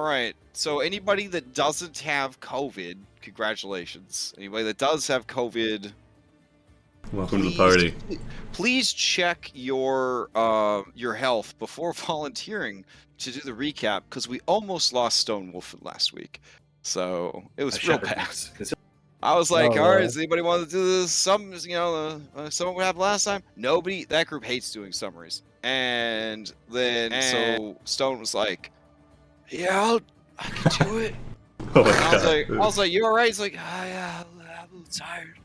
right. So anybody that doesn't have COVID, congratulations. Anybody that does have COVID, welcome to the party. Please check your health before volunteering to do the recap, because we almost lost Stonewolf last week. So it was real bad. I was like, all right, does anybody want to do this? Someone what happened last time? Nobody. That group hates doing summaries. And then so Stone was like, yeah, I can do it. Oh my God. I was like, you all right? He's like, yeah, I'm a little tired.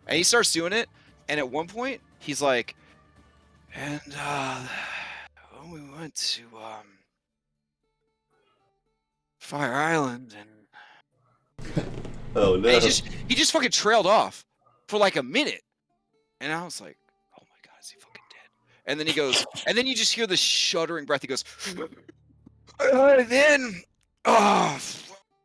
And he starts doing it. And at one point, he's like, and when we went to Fire Island, and oh no, and he just fucking trailed off for like a minute, and I was like, oh my God, is he fucking dead? And then he goes, and then you just hear this shuddering breath. He goes, and then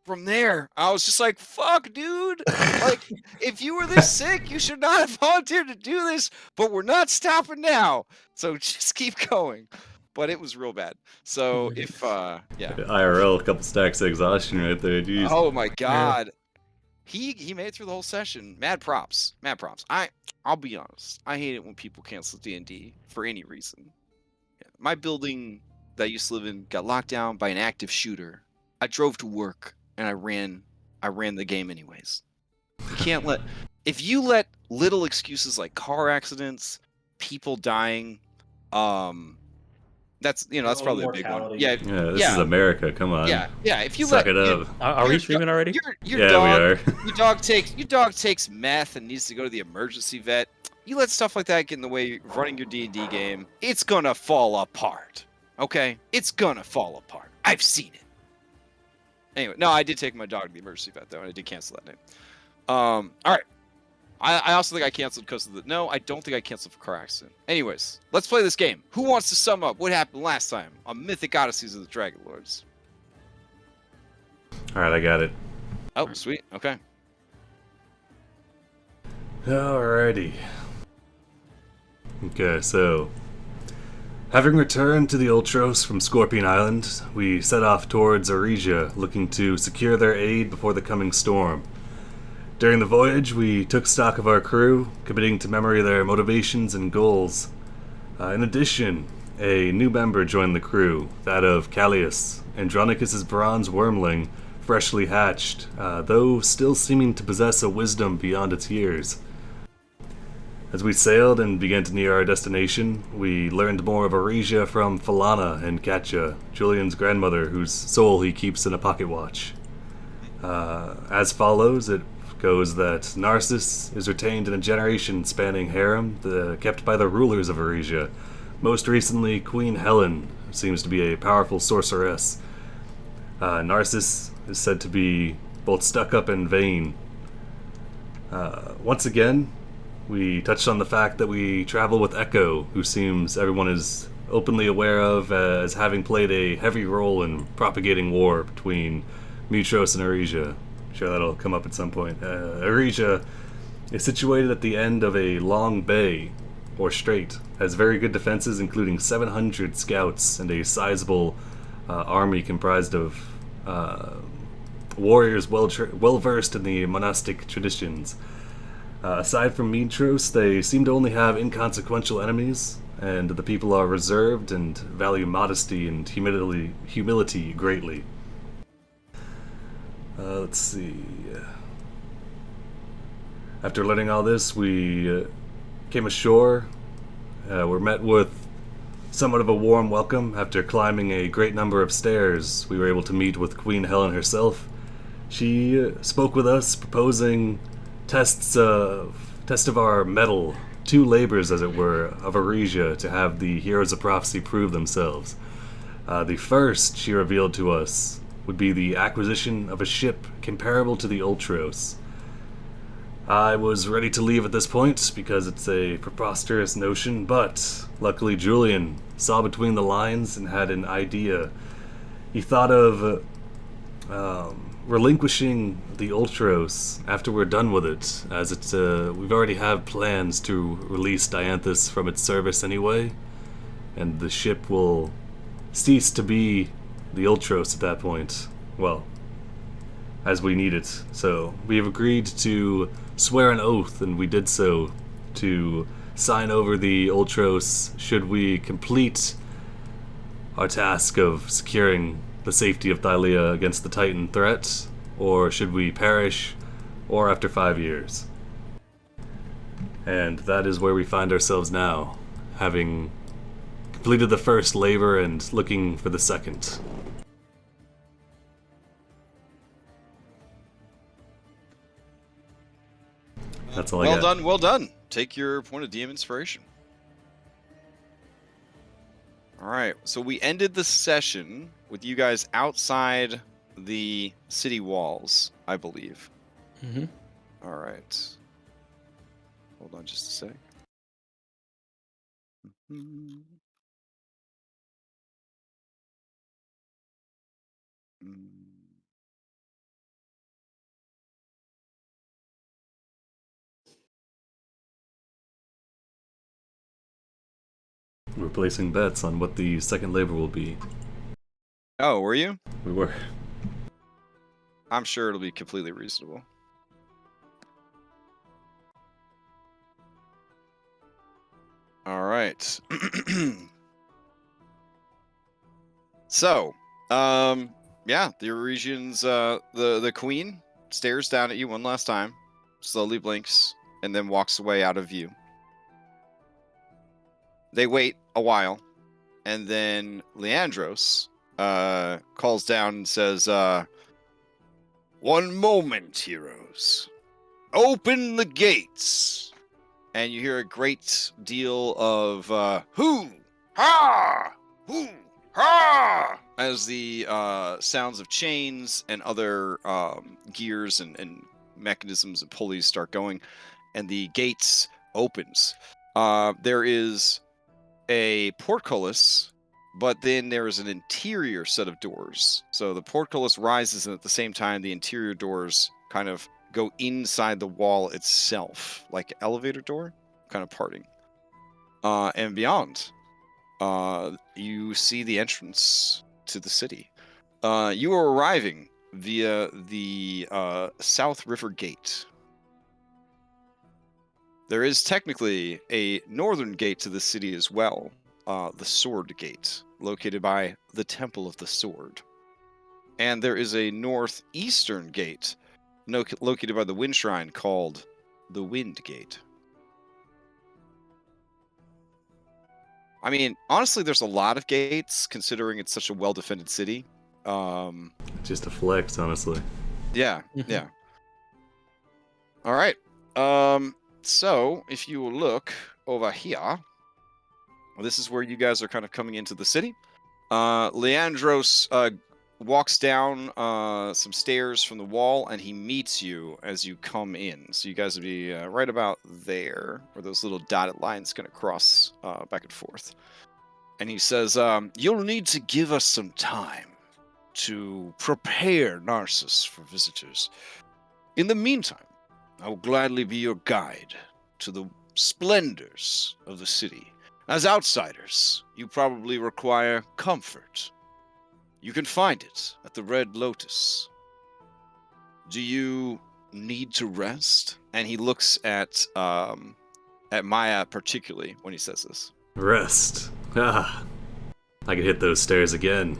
from there, I was just like, fuck, dude. Like, if you were this sick, you should not have volunteered to do this, but we're not stopping now. So just keep going. But it was real bad. So if, yeah. IRL, a couple stacks of exhaustion right there, jeez. Oh my God. Yeah. He made it through the whole session. Mad props. Mad props. I'll be honest. I hate it when people cancel D&D for any reason. Yeah. My building that I used to live in got locked down by an active shooter. I drove to work. And I ran the game anyways. You can't if you let little excuses like car accidents, people dying, that's probably a big one. Yeah, this is America. Come on. Yeah. If you suck it up. Are we streaming already? Your we are. Your dog takes meth and needs to go to the emergency vet. You let stuff like that get in the way of running your D&D game, it's gonna fall apart. Okay, it's gonna fall apart. I've seen it. Anyway, no, I did take my dog to the emergency vet, though, and I did cancel that name. All right. I also think I canceled because of no, I don't think I canceled for car accident. Anyways, let's play this game. Who wants to sum up what happened last time on Mythic Odysseys of the Dragonlords? All right, I got it. Oh, sweet. Okay. Alrighty. Okay, so having returned to the Ultros from Scorpion Island, we set off towards Aresia, looking to secure their aid before the coming storm. During the voyage, we took stock of our crew, committing to memory their motivations and goals. In addition, a new member joined the crew, that of Callius, Andronicus's bronze wormling, freshly hatched, though still seeming to possess a wisdom beyond its years. As we sailed and began to near our destination, we learned more of Aresia from Falana and Katja, Julian's grandmother, whose soul he keeps in a pocket watch. As follows, it goes that Narsus is retained in a generation-spanning harem kept by the rulers of Aresia. Most recently, Queen Helen seems to be a powerful sorceress. Narsus is said to be both stuck-up and vain. Once again, we touched on the fact that we travel with Echo, who seems everyone is openly aware of as having played a heavy role in propagating war between Mytros and Aresia. I'm sure that'll come up at some point. Aresia is situated at the end of a long bay, or strait, has very good defenses, including 700 scouts and a sizable army comprised of warriors well-versed in the monastic traditions. Aside from Mytros, they seem to only have inconsequential enemies, and the people are reserved and value modesty and humility greatly. Let's see. After learning all this, we came ashore. Were met with somewhat of a warm welcome. After climbing a great number of stairs, we were able to meet with Queen Helen herself. She spoke with us, proposing test of our mettle, 2 labors, as it were, of Aresia to have the heroes of prophecy prove themselves. The first, she revealed to us, would be the acquisition of a ship comparable to the Ultros. I was ready to leave at this point because it's a preposterous notion, but luckily Julian saw between the lines and had an idea. He thought of relinquishing the Ultros after we're done with it, as we've already have plans to release Dianthus from its service anyway, and the ship will cease to be the Ultros at that point. well, as we need it. So we have agreed to swear an oath, and we did so to sign over the Ultros should we complete our task of securing the safety of Thylea against the Titan threat, or should we perish, or after 5 years. And that is where we find ourselves now, having completed the first labor and looking for the second. That's all I got. Well done, well done. Take your point of DM inspiration. All right, so we ended the session with you guys outside the city walls, I believe. Mm-hmm. All right. Hold on just a sec. We're placing bets on what the second labor will be. Oh, were you? We were. I'm sure it'll be completely reasonable. All right. So, yeah, the Aresians, the queen stares down at you one last time, slowly blinks, and then walks away out of view. They wait a while, and then Leandros calls down and says, "One moment, heroes. Open the gates." And you hear a great deal of "hoo, ha, hoo, ha," as the sounds of chains and other gears and mechanisms and pulleys start going, and the gates opens. There is a portcullis, but then there is an interior set of doors. So the portcullis rises, and at the same time, the interior doors kind of go inside the wall itself, like an elevator door, kind of parting. And beyond, you see the entrance to the city. You are arriving via the South River Gate. There is technically a northern gate to the city as well, the Sword Gate, located by the Temple of the Sword. And there is a northeastern gate located by the Wind Shrine called the Wind Gate. I mean, honestly, there's a lot of gates, considering it's such a well-defended city. Just a flex, honestly. Yeah, yeah. All right. So, if you look over here, this is where you guys are kind of coming into the city. Leandros walks down some stairs from the wall, and he meets you as you come in. So you guys would be right about there, where those little dotted lines kind of cross back and forth. And he says, "You'll need to give us some time to prepare Narsus for visitors. In the meantime, I will gladly be your guide to the splendors of the city. As outsiders, you probably require comfort. You can find it at the Red Lotus. Do you need to rest?" And he looks at Maya particularly when he says this. Rest. Ah. I could hit those stairs again.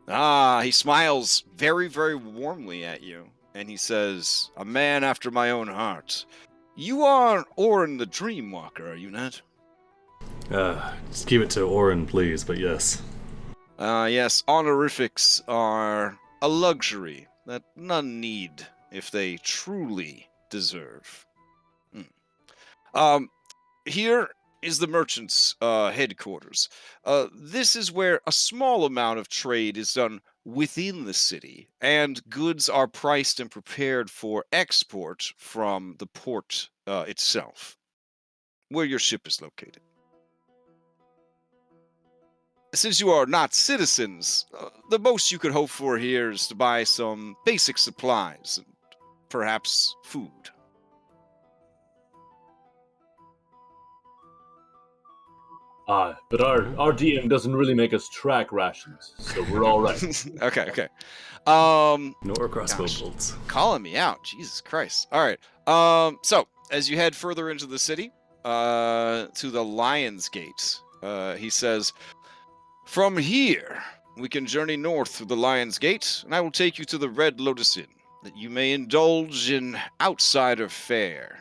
He smiles very, very warmly at you. And he says, "A man after my own heart. You are Oren the Dreamwalker, are you not?" Just keep it to Oren, please, but yes. Yes, honorifics are a luxury that none need if they truly deserve. Here is the merchant's headquarters. This is where a small amount of trade is done within the city, and goods are priced and prepared for export from the port itself, where your ship is located. Since you are not citizens, the most you could hope for here is to buy some basic supplies and perhaps food. But our DM doesn't really make us track rations, so we're all right. Okay. Nor crossbow Gosh. bolts. Calling me out. Jesus Christ. All right. So as you head further into the city, to the Lion's Gate, he says, "From here, we can journey north through the Lion's Gate, and I will take you to the Red Lotus Inn, that you may indulge in outsider fare,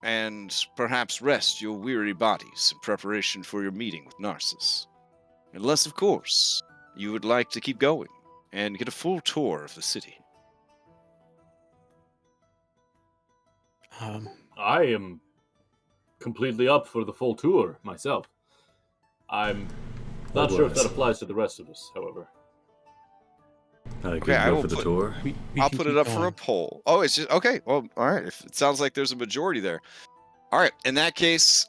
and perhaps rest your weary bodies in preparation for your meeting with Narsus. Unless, of course, you would like to keep going and get a full tour of the city." I am completely up for the full tour myself. I'm not sure if that applies to the rest of us, however. I Okay, I go will for the put- tour. I'll put it up for a poll. Oh, it's just okay. Well, all right. If it sounds like there's a majority there. All right. In that case,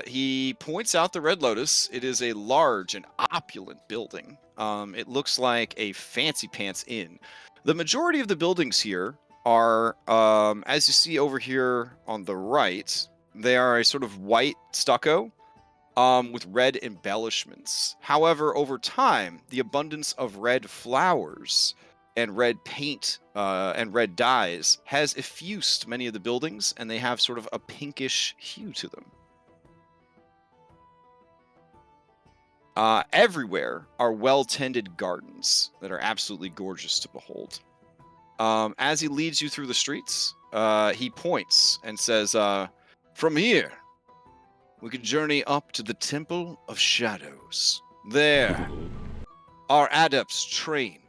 he points out the Red Lotus. It is a large and opulent building. It looks like a fancy pants inn. The majority of the buildings here are, as you see over here on the right, they are a sort of white stucco. With red embellishments. However, over time, the abundance of red flowers and red paint and red dyes has effused many of the buildings, and they have sort of a pinkish hue to them. Everywhere are well-tended gardens that are absolutely gorgeous to behold. As he leads you through the streets, he points and says, "From here, we can journey up to the Temple of Shadows. There, our adepts train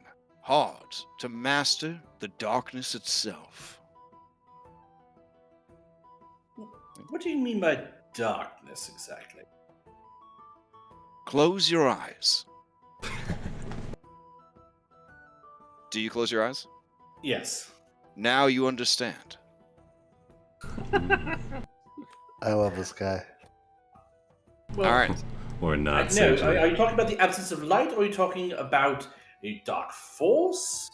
hard to master the darkness itself." What do you mean by darkness exactly? Close your eyes. Do you close your eyes? Yes. Now you understand. I love this guy. Well, All right. Or not. No, so are you talking about the absence of light, or are you talking about a dark force?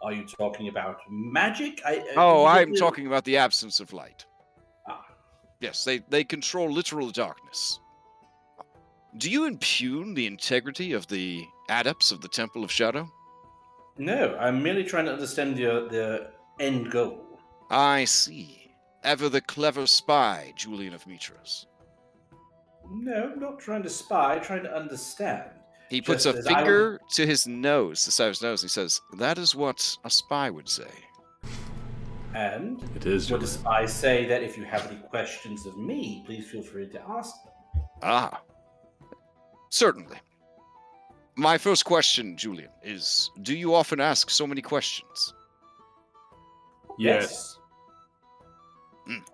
Are you talking about magic? I'm talking about the absence of light. Ah. Yes, they control literal darkness. Do you impugn the integrity of the adepts of the Temple of Shadow? No, I'm merely trying to understand the end goal. I see. Ever the clever spy, Julian of Mitras. No, I'm not trying to spy, trying to understand. He puts Just a as I finger to his nose, the side of his nose, and he says, "That is what a spy would say." And it is. what Julian. does spy say that if you have any questions of me, please feel free to ask them. Ah. Certainly. My first question, Julian, is, do you often ask so many questions? Yes.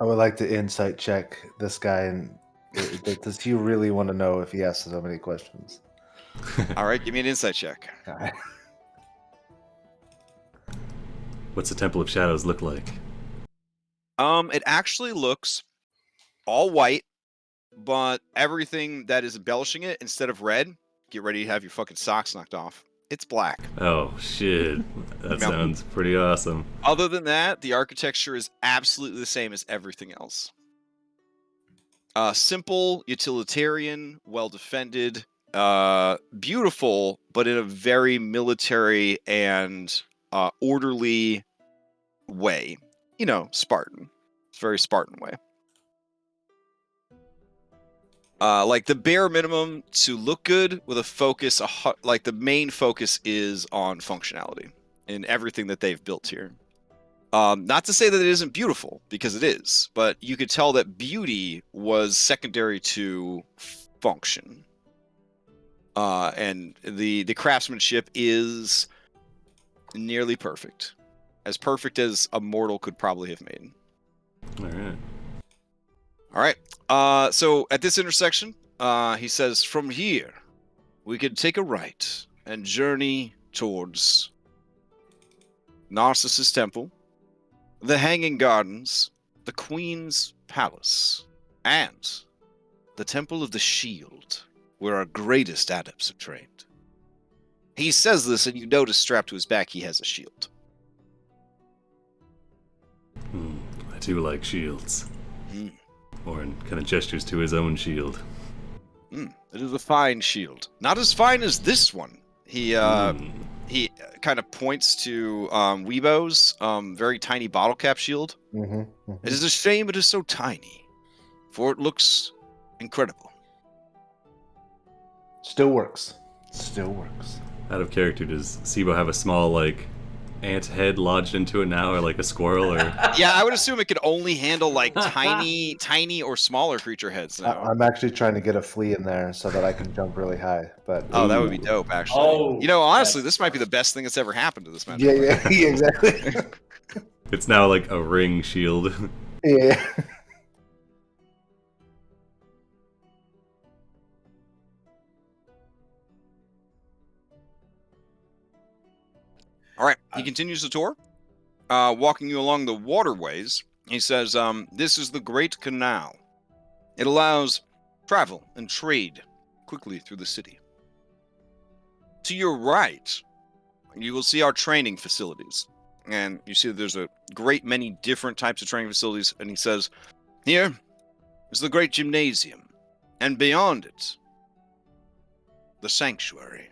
I would like to insight check this guy, and does he really want to know if he asks so many questions? All right, give me an insight check. All right. What's the Temple of Shadows look like? It actually looks all white, but everything that is embellishing it, instead of red, get ready to have your fucking socks knocked off. It's black. Oh, shit. That No. sounds pretty awesome. Other than that, the architecture is absolutely the same as everything else. Simple, utilitarian, well defended, beautiful, but in a very military and orderly way. You know, Spartan. It's a very Spartan way. Like the bare minimum to look good with a focus, like the main focus is on functionality in everything that they've built here. Not to say that it isn't beautiful, because it is, but you could tell that beauty was secondary to function. And the craftsmanship is nearly perfect. As perfect as a mortal could probably have made. All right. All right. So at this intersection, he says, "From here, we can take a right and journey towards Narcissus Temple, the Hanging Gardens, the Queen's Palace, and the Temple of the Shield, where our greatest adepts are trained." He says this, and you notice strapped to his back he has a shield. I do like shields. Hmm. Orin kind of gestures to his own shield. It is a fine shield. Not as fine as this one. He kind of points to Weibo's very tiny bottle cap shield. It is a shame it is so tiny, for it looks incredible. Still works. Still works. Out of character, does Sibo have a small, like, ant head lodged into it now, or like a squirrel, or... Yeah, I would assume it could only handle, like, tiny or smaller creature heads now. I'm actually trying to get a flea in there so that I can jump really high. But Oh, that would be dope, actually. Oh, you know, honestly, this might be the best thing that's ever happened to this man. yeah, exactly. It's now like a ring shield. Yeah. All right, he continues the tour, walking you along the waterways. He says, this is the Great Canal. It allows travel and trade quickly through the city. To your right, you will see our training facilities. And you see that there's a great many different types of training facilities. And he says, here is the Great Gymnasium. And beyond it, the Sanctuary.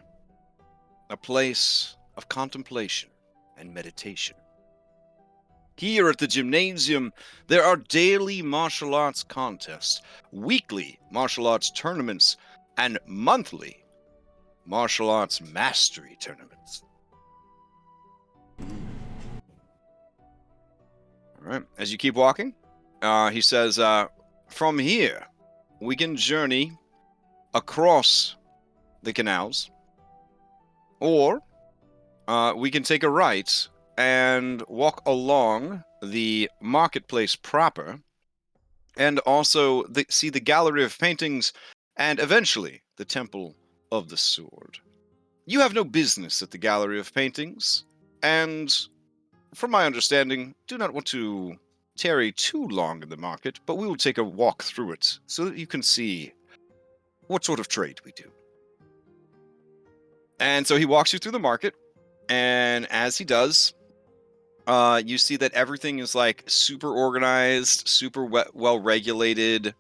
A place of contemplation and meditation. Here at the Gymnasium, there are daily martial arts contests, weekly martial arts tournaments, and monthly martial arts mastery tournaments. All right, as you keep walking, he says, from here, we can journey across the canals, or we can take a right and walk along the marketplace proper, and also see the gallery of paintings, and eventually the Temple of the Sword. You have no business at the gallery of paintings, and from my understanding, do not want to tarry too long in the market, but we will take a walk through it so that you can see what sort of trade we do. And so he walks you through the market, and as he does, you see that everything is like super organized, super well regulated.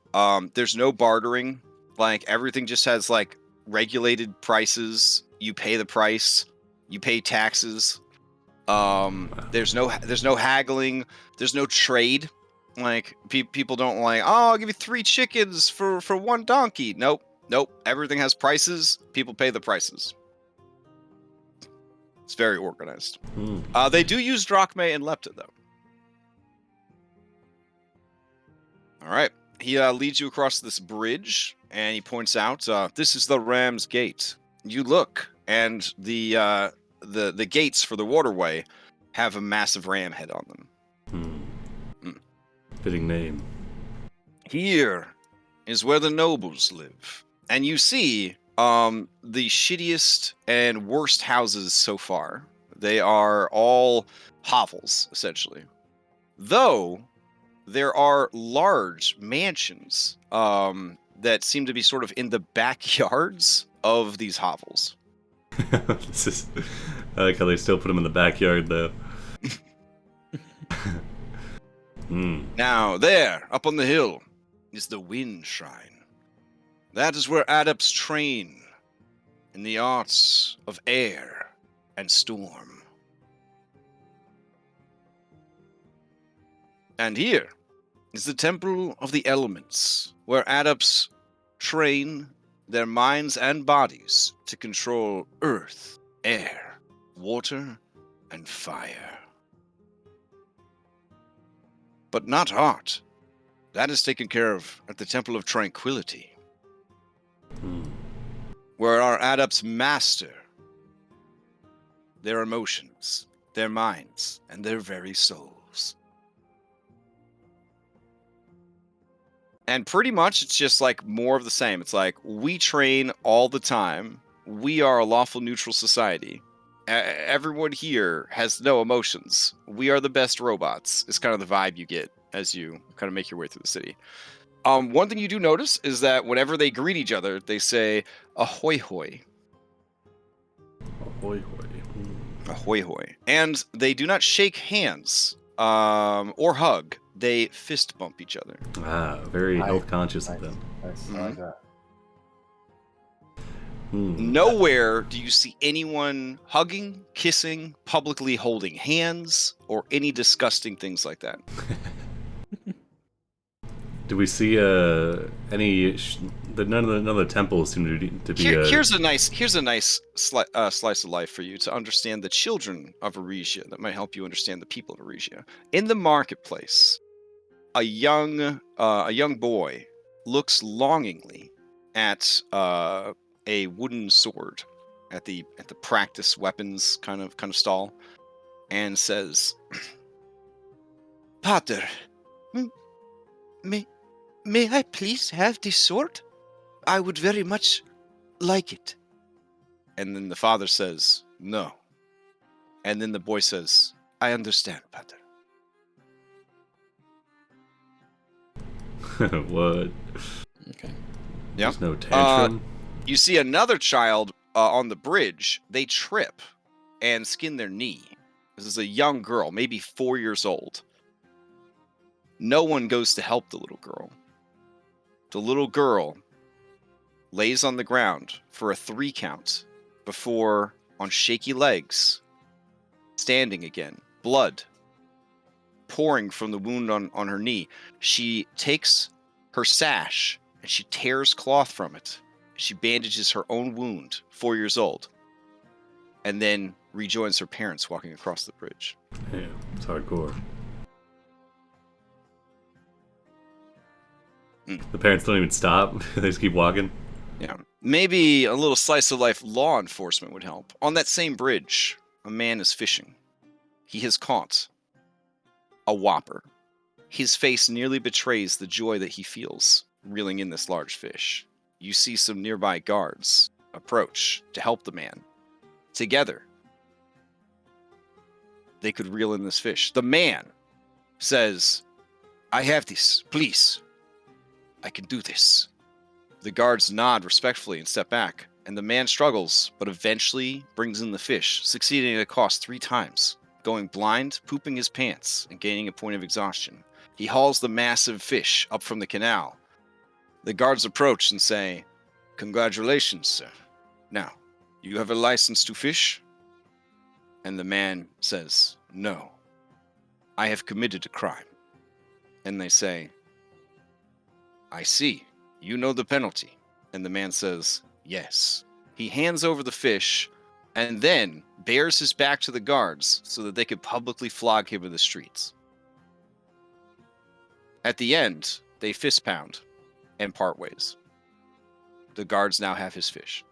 There's no bartering. Like everything just has like regulated prices. You pay the price. You pay taxes. There's no haggling. There's no trade. Like people don't like, oh, I'll give you 3 chickens for 1 donkey. Nope. Everything has prices. People pay the prices. It's very organized. They do use drachmae and lepta, though. All right. He leads you across this bridge, and he points out, this is the Ram's Gate. You look, and the gates for the waterway have a massive ram head on them. Fitting name. Here is where the nobles live. And you see the shittiest and worst houses so far. They are all hovels, essentially. Though there are large mansions that seem to be sort of in the backyards of these hovels. I like how they still put them in the backyard, though. Now, there, up on the hill, is the Wind Shrine. That is where adepts train in the arts of air and storm. And here is the Temple of the Elements, where adepts train their minds and bodies to control earth, air, water, and fire. But not art. That is taken care of at the Temple of Tranquility, where our adepts master their emotions, their minds, and their very souls. And pretty much it's just like more of the same. It's like, we train all the time. We are a lawful neutral society. Everyone here has no emotions. We are the best robots. It's kind of the vibe you get as you kind of make your way through the city. One thing you do notice is that whenever they greet each other, they say, ahoy hoy. Ahoy hoy. Ahoy hoy. And they do not shake hands or hug. They fist bump each other. Ah, very health conscious of them. Nice. I like that. Nowhere do you see anyone hugging, kissing, publicly holding hands, or any disgusting things like that. Do we see any? None of the temples seem to be. Here's a nice slice of life for you to understand the children of Aresia. That might help you understand the people of Aresia. In the marketplace, a young boy looks longingly at a wooden sword at the practice weapons kind of stall, and says, "Pater, may I please have this sword? I would very much like it." And then the father says, "No." And then the boy says, "I understand, Pater." What? Okay. Yeah. There's no tantrum. You see another child on the bridge. They trip and skin their knee. This is a young girl, maybe 4 years old. No one goes to help the little girl. The little girl lays on the ground for a 3 count before, on shaky legs, standing again, blood pouring from the wound on her knee. She takes her sash and she tears cloth from it. She bandages her own wound, 4 years old, and then rejoins her parents walking across the bridge. Yeah, it's hardcore. The parents don't even stop. They just keep walking. Yeah. Maybe a little slice of life law enforcement would help. On that same bridge, a man is fishing. He has caught a whopper. His face nearly betrays the joy that he feels reeling in this large fish. You see some nearby guards approach to help the man. Together, they could reel in this fish. The man says, "I have this, please. I can do this." The guards nod respectfully and step back, and the man struggles, but eventually brings in the fish, succeeding at a cost 3 times, going blind, pooping his pants, and gaining a point of exhaustion. He hauls the massive fish up from the canal. The guards approach and say, "Congratulations, sir. Now, you have a license to fish?" And the man says, "No. I have committed a crime." And they say, "I see. You know the penalty." And the man says, "Yes." He hands over the fish and then bares his back to the guards so that they could publicly flog him in the streets. At the end, they fist pound and part ways. The guards now have his fish.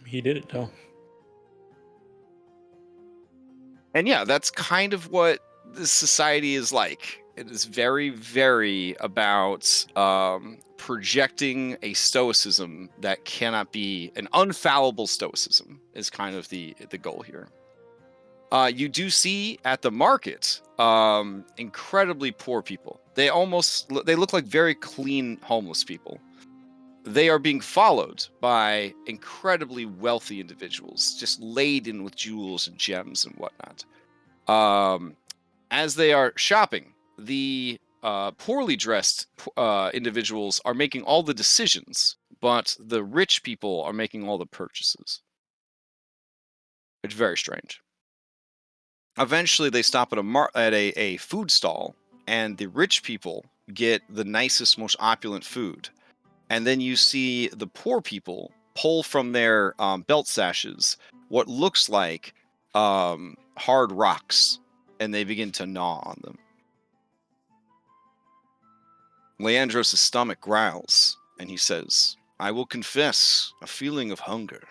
He did it, though. And yeah, that's kind of what this society is like. It is very, very about projecting a stoicism that cannot be an unfallible stoicism is kind of the goal here. You do see at the market incredibly poor people. They look like very clean homeless people. They are being followed by incredibly wealthy individuals, just laden with jewels and gems and whatnot. As they are shopping, the poorly dressed individuals are making all the decisions, but the rich people are making all the purchases. It's very strange. Eventually, they stop at a food stall, and the rich people get the nicest, most opulent food. And then you see the poor people pull from their belt sashes what looks like hard rocks, and they begin to gnaw on them. Leandros' stomach growls, and he says, "I will confess a feeling of hunger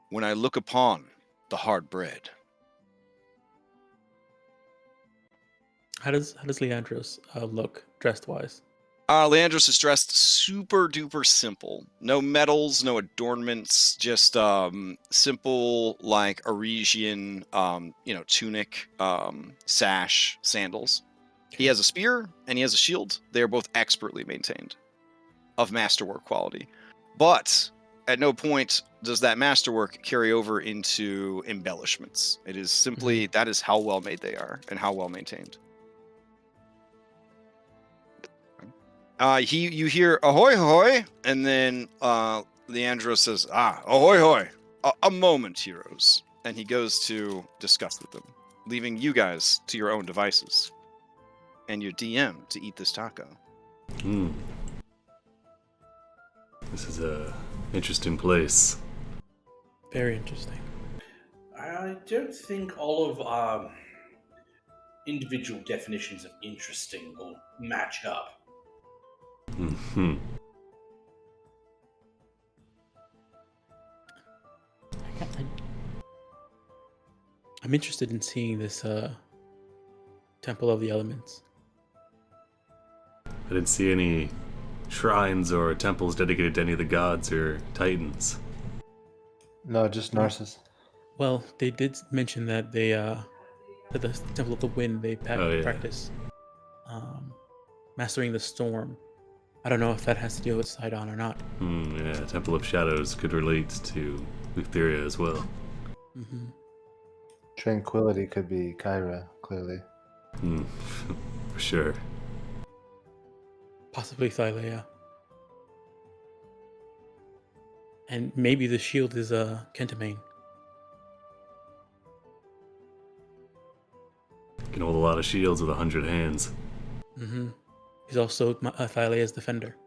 when I look upon the hard bread." How does Leandros look dressed wise? Leandros is dressed super duper simple. No medals, no adornments, just simple like Aresian tunic, sash, sandals. He has a spear and he has a shield. They are both expertly maintained, of masterwork quality. But at no point does that masterwork carry over into embellishments. It is simply that is how well made they are and how well maintained. You hear ahoy ahoy, and then Leandro says, ahoy ahoy. A moment, heroes. And he goes to discuss with them, leaving you guys to your own devices. And your DM to eat this taco. Hmm. This is a interesting place. Very interesting. I don't think all of individual definitions of interesting will match up. Hmm. I'm interested in seeing this Temple of the Elements. I didn't see any shrines or temples dedicated to any of the gods or titans. No, just Narsus. Well, they did mention that they at the Temple of the Wind they practice mastering the storm. I don't know if that has to do with Sidon or not. Yeah, Temple of Shadows could relate to Theria as well. Mm-hmm. Tranquility could be Kyra, clearly. For sure. Possibly Thylea. And maybe the shield is Kentamane. Can hold a lot of shields with 100 hands. Mm-hmm. He's also Thylea's defender.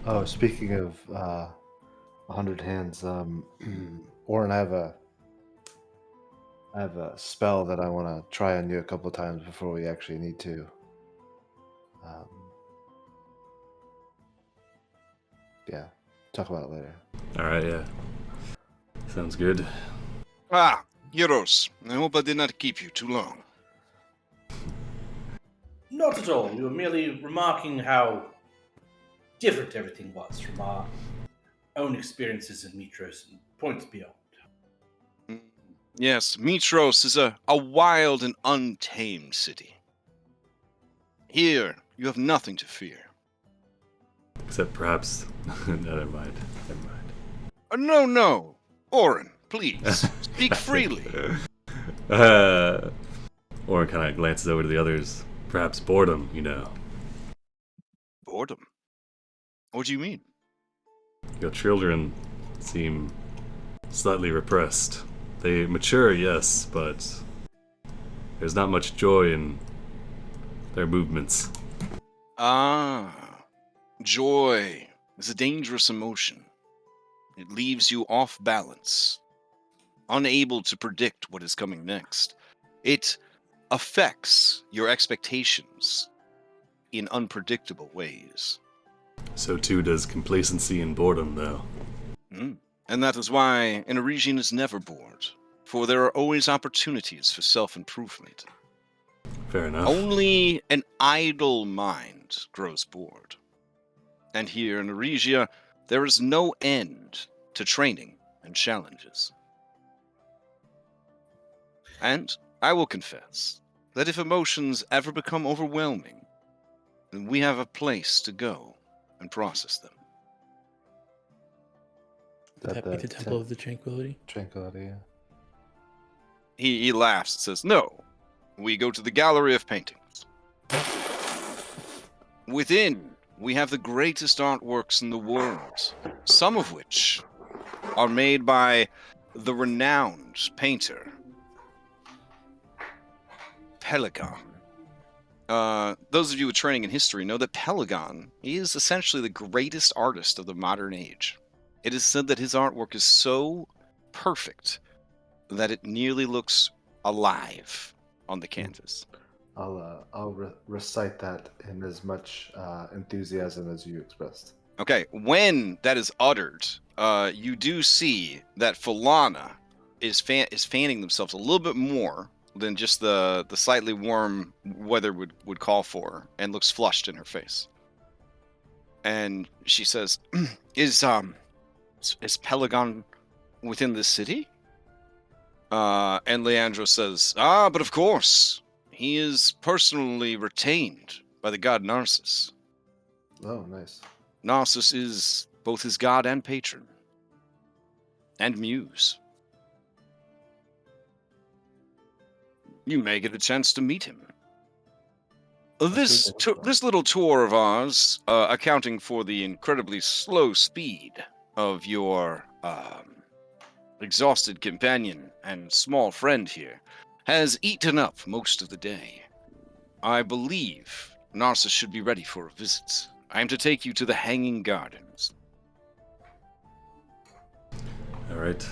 Oh, speaking of 100 hands, Oren, I have a spell that I want to try on you a couple times before we actually need to. Yeah, talk about it later. Alright, yeah. Sounds good. Heroes. I hope I did not keep you too long. Not at all. We were merely remarking how different everything was from our own experiences in Mitros and points beyond. Yes, Mitros is a wild and untamed city. Here, you have nothing to fear. Except perhaps... no, never mind. No. Oren, please, speak freely. Oren kind of glances over to the others. Perhaps boredom, you know. Boredom? What do you mean? Your children seem slightly repressed. They mature, yes, but there's not much joy in their movements. Joy is a dangerous emotion. It leaves you off balance, unable to predict what is coming next. It affects your expectations in unpredictable ways. So too does complacency and boredom, though. And that is why an Aresian is never bored, for there are always opportunities for self-improvement. Fair enough. Only an idle mind grows bored. And here in Aresia, there is no end to training and challenges. And I will confess that if emotions ever become overwhelming, then we have a place to go and process them. Would that be the Temple of the Tranquility? Tranquility, yeah. He laughs and says, no, we go to the Gallery of Paintings. Within, we have the greatest artworks in the world, some of which are made by the renowned painter, Pelagon. Those of you with training in history know that Pelagon is essentially the greatest artist of the modern age. It is said that his artwork is so perfect that it nearly looks alive on the canvas. I'll recite that in as much enthusiasm as you expressed. Okay, when that is uttered, you do see that Falana is fanning themselves a little bit more than just the slightly warm weather would call for, and looks flushed in her face. And she says, "Is Pelagon within this city?" And Leandro says, but of course, he is personally retained by the god Narsus. Oh, nice. Narsus is both his god and patron, and muse. You may get a chance to meet him. This little tour of ours, accounting for the incredibly slow speed of your exhausted companion and small friend here, has eaten up most of the day. I believe Narsus should be ready for a visit. I am to take you to the Hanging Gardens. All right.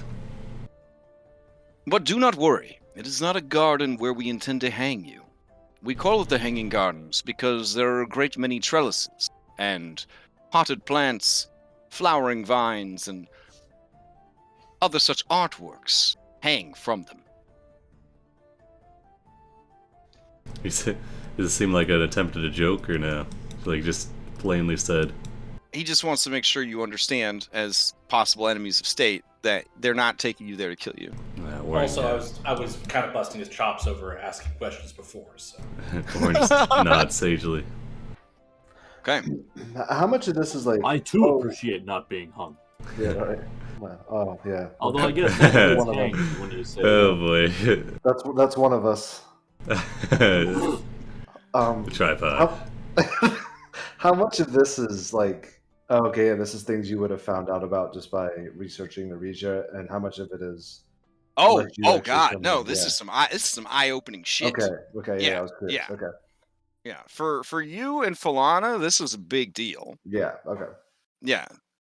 But do not worry, it is not a garden where we intend to hang you. We call it the Hanging Gardens because there are a great many trellises and potted plants, flowering vines, and other such artworks hang from them. Does it seem like an attempt at a joke or no? Like just plainly said. He just wants to make sure you understand, as possible enemies of state, that they're not taking you there to kill you. Also, I was kind of busting his chops over asking questions before, so. Corn just nods sagely. Okay. How much of this is like? I too appreciate not being hung. Yeah. Right. Well, oh yeah. Although I guess One of them. when you say Oh boy. That's one of us. The tripod. How much of this is like? Oh, okay, yeah, this is things you would have found out about just by researching the Aresia, and how much of it is? Oh, Like you oh actually God, come no! in, This yeah. is some eye-opening shit. Okay, yeah, I was curious. yeah. Okay, Yeah, for you and Falana, this is a big deal. yeah, okay. Yeah,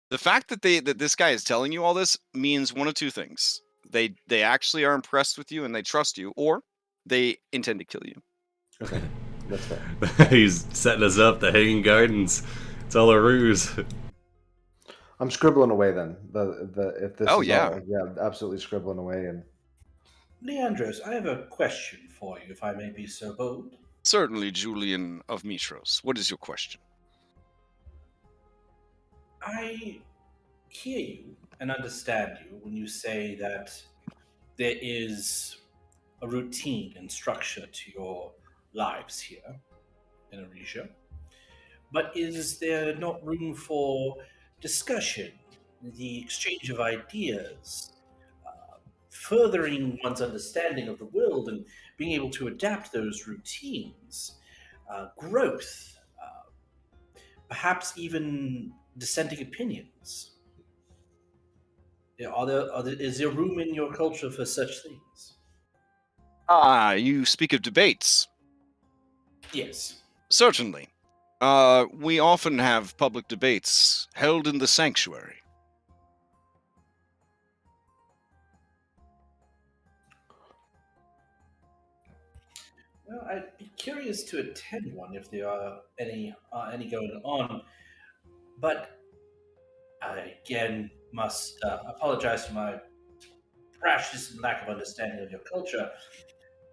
the fact that this guy is telling you all this means one of two things: they actually are impressed with you and they trust you, or they intend to kill you. Okay, that's fair. He's setting us up. The Hanging Gardens. It's all a ruse. I'm scribbling away then. If this Oh, is yeah. all, yeah, absolutely scribbling away. And Leandros, I have a question for you, if I may be so bold. Certainly, Julian of Mitros. What is your question? I hear you and understand you when you say that there is a routine and structure to your lives here in Aresia. But is there not room for discussion, the exchange of ideas, furthering one's understanding of the world and being able to adapt those routines, growth, perhaps even dissenting opinions? Is there room in your culture for such things? You speak of debates. Yes. Certainly. We often have public debates held in the sanctuary. Well, I'd be curious to attend one if there are any going on. But I again must apologize for my rashness and lack of understanding of your culture.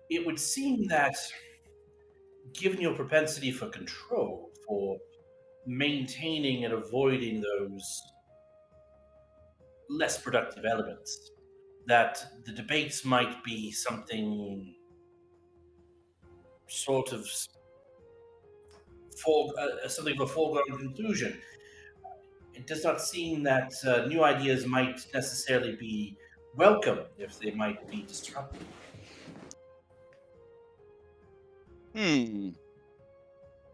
It would seem that, given your propensity for control, for maintaining and avoiding those less productive elements, that the debates might be something sort of something of a foregone conclusion. It does not seem that new ideas might necessarily be welcome if they might be disruptive.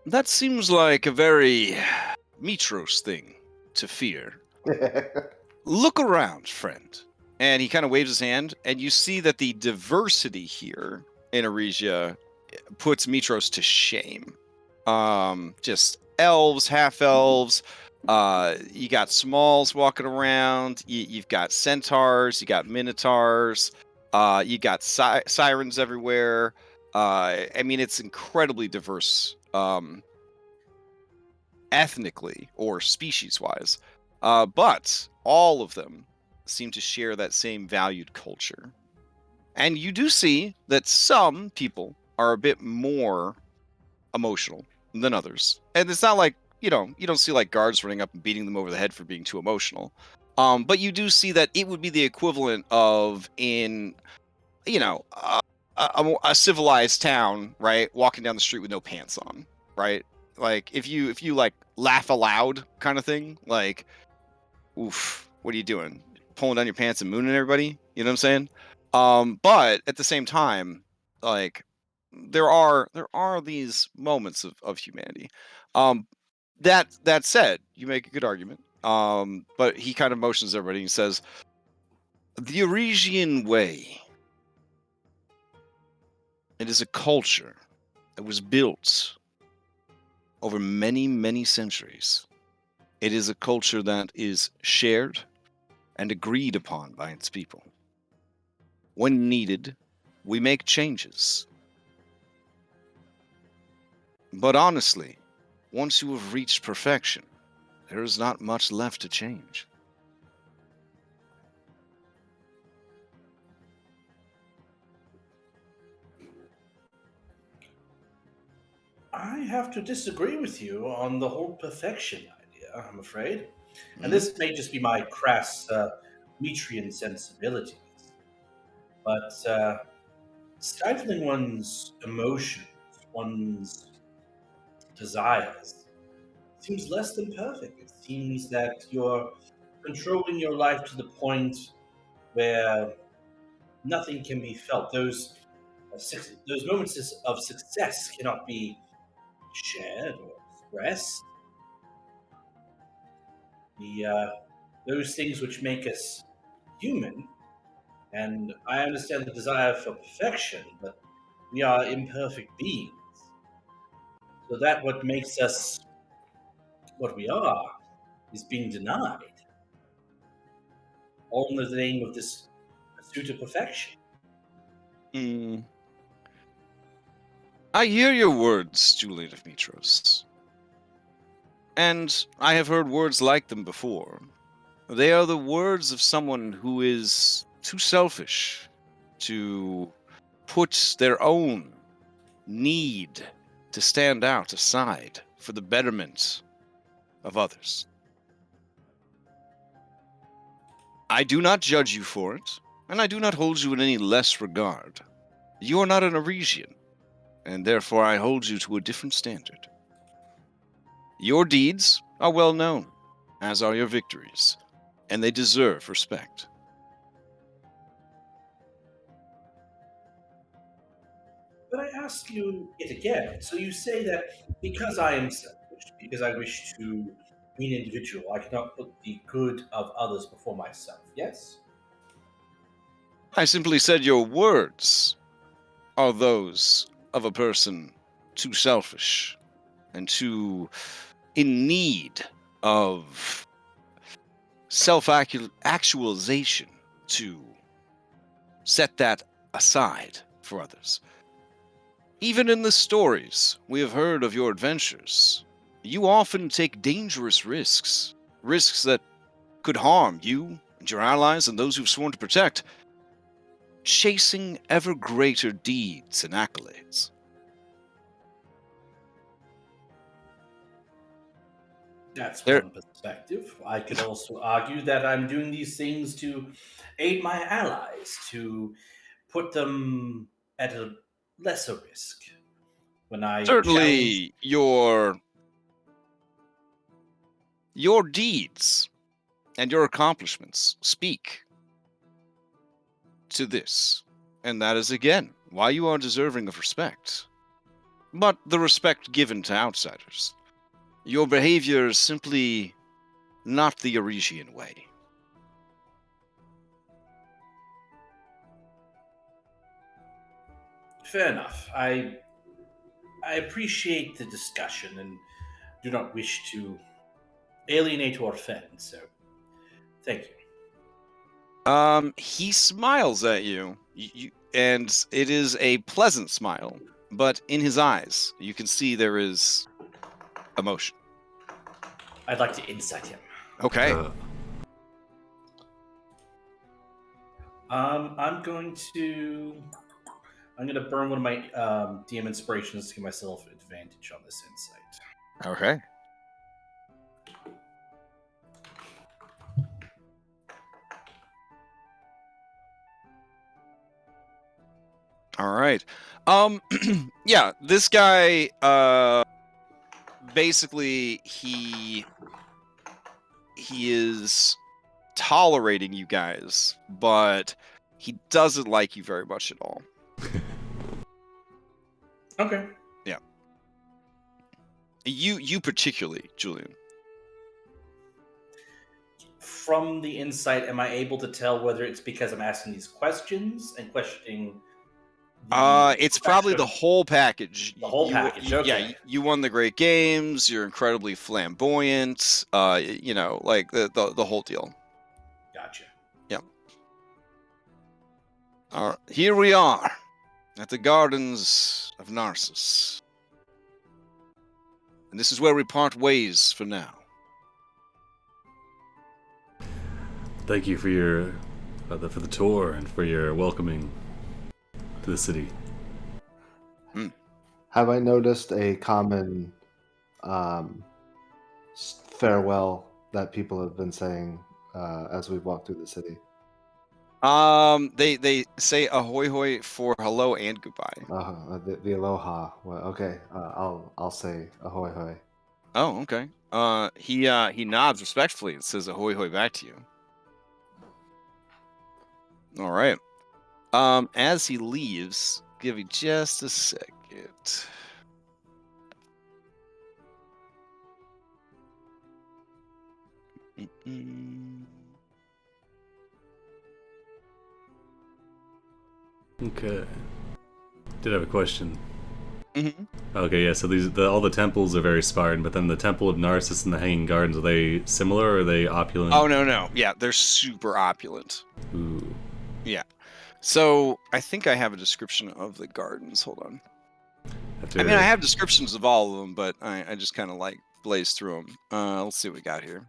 That seems like a very Mitros thing to fear. Look around, friend. And he kind of waves his hand, and you see that the diversity here in Aresia puts Mitros to shame. Just elves, half-elves, you got smalls walking around, you've got centaurs, you got minotaurs, you got sirens everywhere. I mean, it's incredibly diverse, ethnically or species-wise. But all of them seem to share that same valued culture. And you do see that some people are a bit more emotional than others. And it's not like, you don't see like guards running up and beating them over the head for being too emotional. But you do see that it would be the equivalent of in, a civilized town, right? Walking down the street with no pants on, right? Like if you like laugh aloud kind of thing, like, oof, what are you doing? Pulling down your pants and mooning everybody? You know what I'm saying? But at the same time, like, there are these moments of humanity. That said, you make a good argument. But he kind of motions everybody and he says, the Aresian way. It is a culture that was built over many, many centuries. It is a culture that is shared and agreed upon by its people. When needed, we make changes. But honestly, once you have reached perfection, there is not much left to change. I have to disagree with you on the whole perfection idea, I'm afraid. Mhm. And this may just be my crass Metrian sensibilities. But stifling one's emotions, one's desires, seems less than perfect. It seems that you're controlling your life to the point where nothing can be felt. Those moments of success cannot be shared or expressed. Those things which make us human, and I understand the desire for perfection, but we are imperfect beings. So that what makes us what we are is being denied, all in the name of this pursuit of perfection. Mm. I hear your words, Julian of Mitros. And I have heard words like them before. They are the words of someone who is too selfish to put their own need to stand out aside for the betterment of others. I do not judge you for it, and I do not hold you in any less regard. You are not an Aresian, and therefore I hold you to a different standard. Your deeds are well known, as are your victories, and they deserve respect. But I ask you it again. So you say that because I am selfish, because I wish to be an individual, I cannot put the good of others before myself. Yes? I simply said your words are those of a person too selfish and too in need of self-actualization to set that aside for others. Even in the stories we have heard of your adventures, you often take dangerous risks, risks that could harm you and your allies and those you've sworn to protect, chasing ever greater deeds and accolades. That's There, one perspective. I could also argue that I'm doing these things to aid my allies, to put them at a lesser risk. When I challenge, certainly your deeds and your accomplishments speak to this, and that is again why you are deserving of respect. But the respect given to outsiders. Your behavior is simply not the Aresian way. fair enough. I appreciate the discussion and do not wish to alienate or offend. So, thank you. He smiles at you, and it is a pleasant smile, but in his eyes, you can see there is emotion. I'd like to insight him. Okay. I'm going to burn one of my DM inspirations to give myself advantage on this insight. Okay. All right. Yeah, this guy, basically he is tolerating you guys, but he doesn't like you very much at all. Okay. You particularly, Julian. From the insight, am I able to tell whether it's because I'm asking these questions and questioning It's probably the question- whole package. The whole package, okay. You won the great games. You're incredibly flamboyant. Like the whole deal. Gotcha. Here we are at the gardens of Narsus, and this is where we part ways for now. Thank you for your for the tour and for your welcoming to the city. Have I noticed a common farewell that people have been saying as we walk through the city? They say ahoy hoy for hello and goodbye. The aloha. Well, okay, I'll say ahoy hoy. Oh, okay. He nods respectfully and says ahoy hoy back to you. All right. As he leaves, give me just a second. Okay. Did have a question. Mm-hmm. Okay, yeah. So all the temples are very Spartan, but then the Temple of Narcissus and the Hanging Gardens, are they similar or are they opulent? Oh no. Yeah, they're super opulent. Ooh. Yeah. So I think I have a description of the gardens. Hold on. I mean, I have descriptions of all of them, but I just kind of like blaze through them. Let's see what we got here.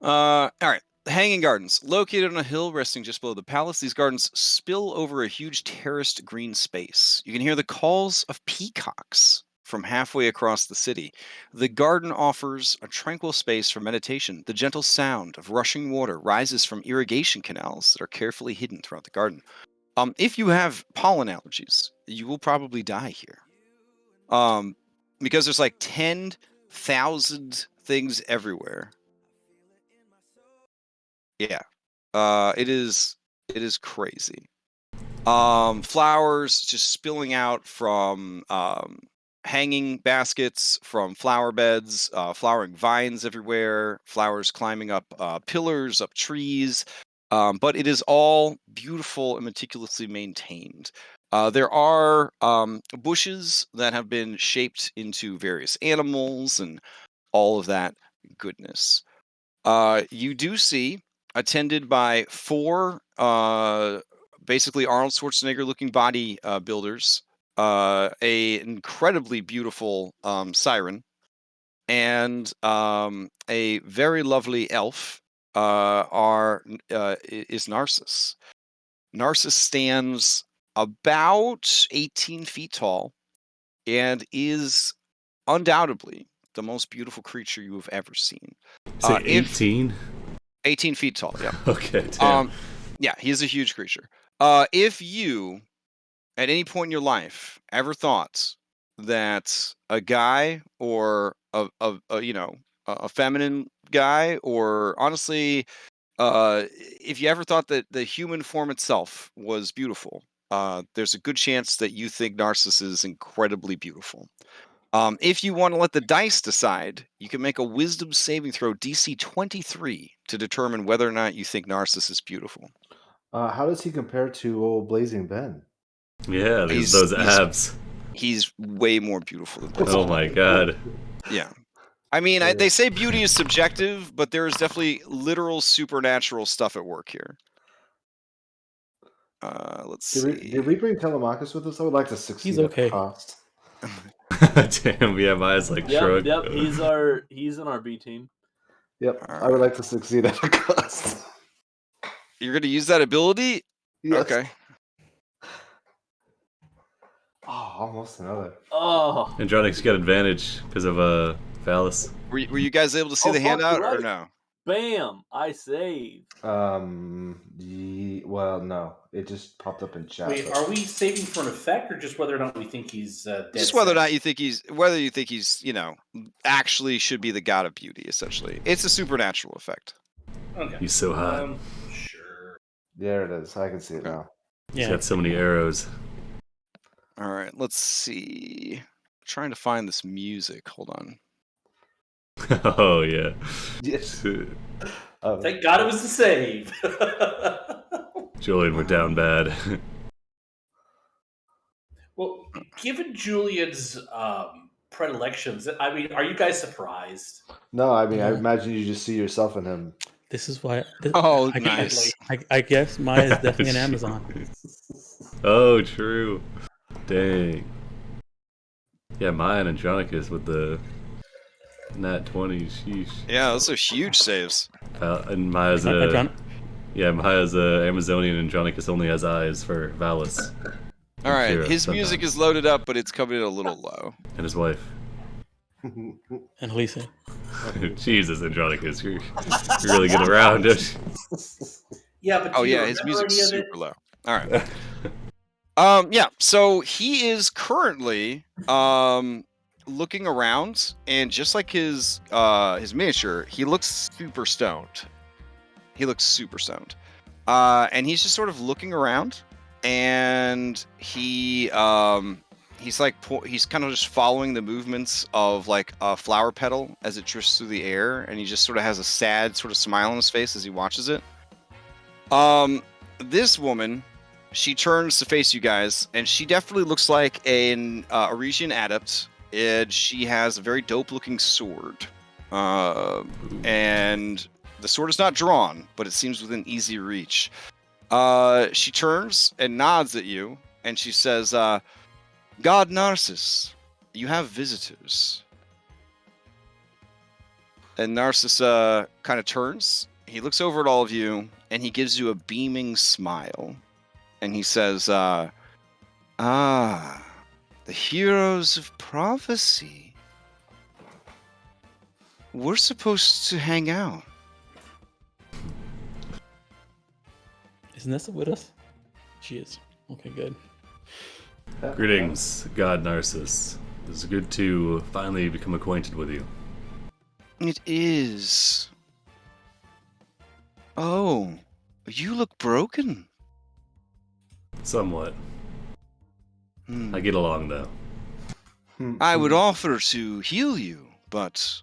All right. The Hanging Gardens, located on a hill resting just below the palace, these gardens spill over a huge terraced green space. You can hear the calls of peacocks from halfway across the city. The garden offers a tranquil space for meditation. The gentle sound of rushing water rises from irrigation canals that are carefully hidden throughout the garden. If you have pollen allergies, you will probably die here. Because there's like 10,000 things everywhere. Yeah. It is crazy. Flowers just spilling out from hanging baskets, from flower beds, flowering vines everywhere, flowers climbing up pillars, up trees. But it is all beautiful and meticulously maintained. There are bushes that have been shaped into various animals and all of that goodness. You do see, attended by 4 basically Arnold Schwarzenegger looking body builders, a incredibly beautiful siren, and a very lovely elf is Narsus. Narsus stands about 18 feet tall and is undoubtedly the most beautiful creature you have ever seen. Say 18? 18 feet tall, yeah. Okay, damn. Yeah, he is a huge creature. If you, at any point in your life, ever thought that a guy or a feminine guy, or honestly, if you ever thought that the human form itself was beautiful, there's a good chance that you think Narcissus is incredibly beautiful. If you want to let the dice decide, you can make a wisdom saving throw DC 23 to determine whether or not you think Narcissus is beautiful. How does he compare to old Blazing Ben? Yeah, those abs. He's way more beautiful than Oh my god. Yeah. I mean, they say beauty is subjective, but there is definitely literal supernatural stuff at work here. Let's see. Did we bring Telemachus with us? I would like to succeed He's okay. at the cost. Damn, yeah, my eyes like shrug. Yep, he's in our B team. Yep, I would like to succeed at the cost. You're gonna use that ability? Yes. Okay. Oh, almost another. Oh, Andronix got advantage because of Phallus. Were you guys able to see the fuck, handout you're right. or no? Bam! I saved. Well, no, it just popped up in chat. Wait, are we saving for an effect, or just whether or not we think he's dead? Just whether or not you think he's, actually should be the god of beauty. Essentially, it's a supernatural effect. Okay. He's so hot. Sure. There it is. I can see it now. He's got so many arrows. All right, let's see. Trying to find this music. Hold on. Oh yeah. Yes. Thank God it was the save. Julian, we're down bad. Well, given Julian's predilections, I mean, are you guys surprised? No, I mean, I No. imagine you just see yourself in him. This is why. Oh, I nice. I guess mine is definitely an Amazon. Oh, true. Dang. Yeah, Maya and Andronicus with the nat 20. Sheesh. Yeah, those are huge saves. And Maya's Maya's Amazonian, and Andronicus only has eyes for Valis. All right, Kira, his music sometimes. is loaded up, but it's coming in a little low. And his wife. And Lisa. Jesus, Andronicus, you're really getting around, don't you? Yeah, but Oh do you yeah, his remember music's any of it? super low. All right. Yeah, so he is currently looking around, and just like his miniature, he looks super stoned. And he's just sort of looking around, and he's kind of just following the movements of like a flower petal as it drifts through the air, and he just sort of has a sad sort of smile on his face as he watches it. This woman, she turns to face you guys, and she definitely looks like an Aresian adept. And she has a very dope-looking sword, and the sword is not drawn, but it seems within easy reach. She turns and nods at you, and she says, God Narsus, you have visitors. And Narsus kind of turns. He looks over at all of you, and he gives you a beaming smile. And he says, the heroes of prophecy. We're supposed to hang out. Is Nessa with us? She is. Okay, good. Greetings, God Narsus. It's good to finally become acquainted with you. It is. Oh, you look broken. Somewhat. I get along, though. I would offer to heal you, but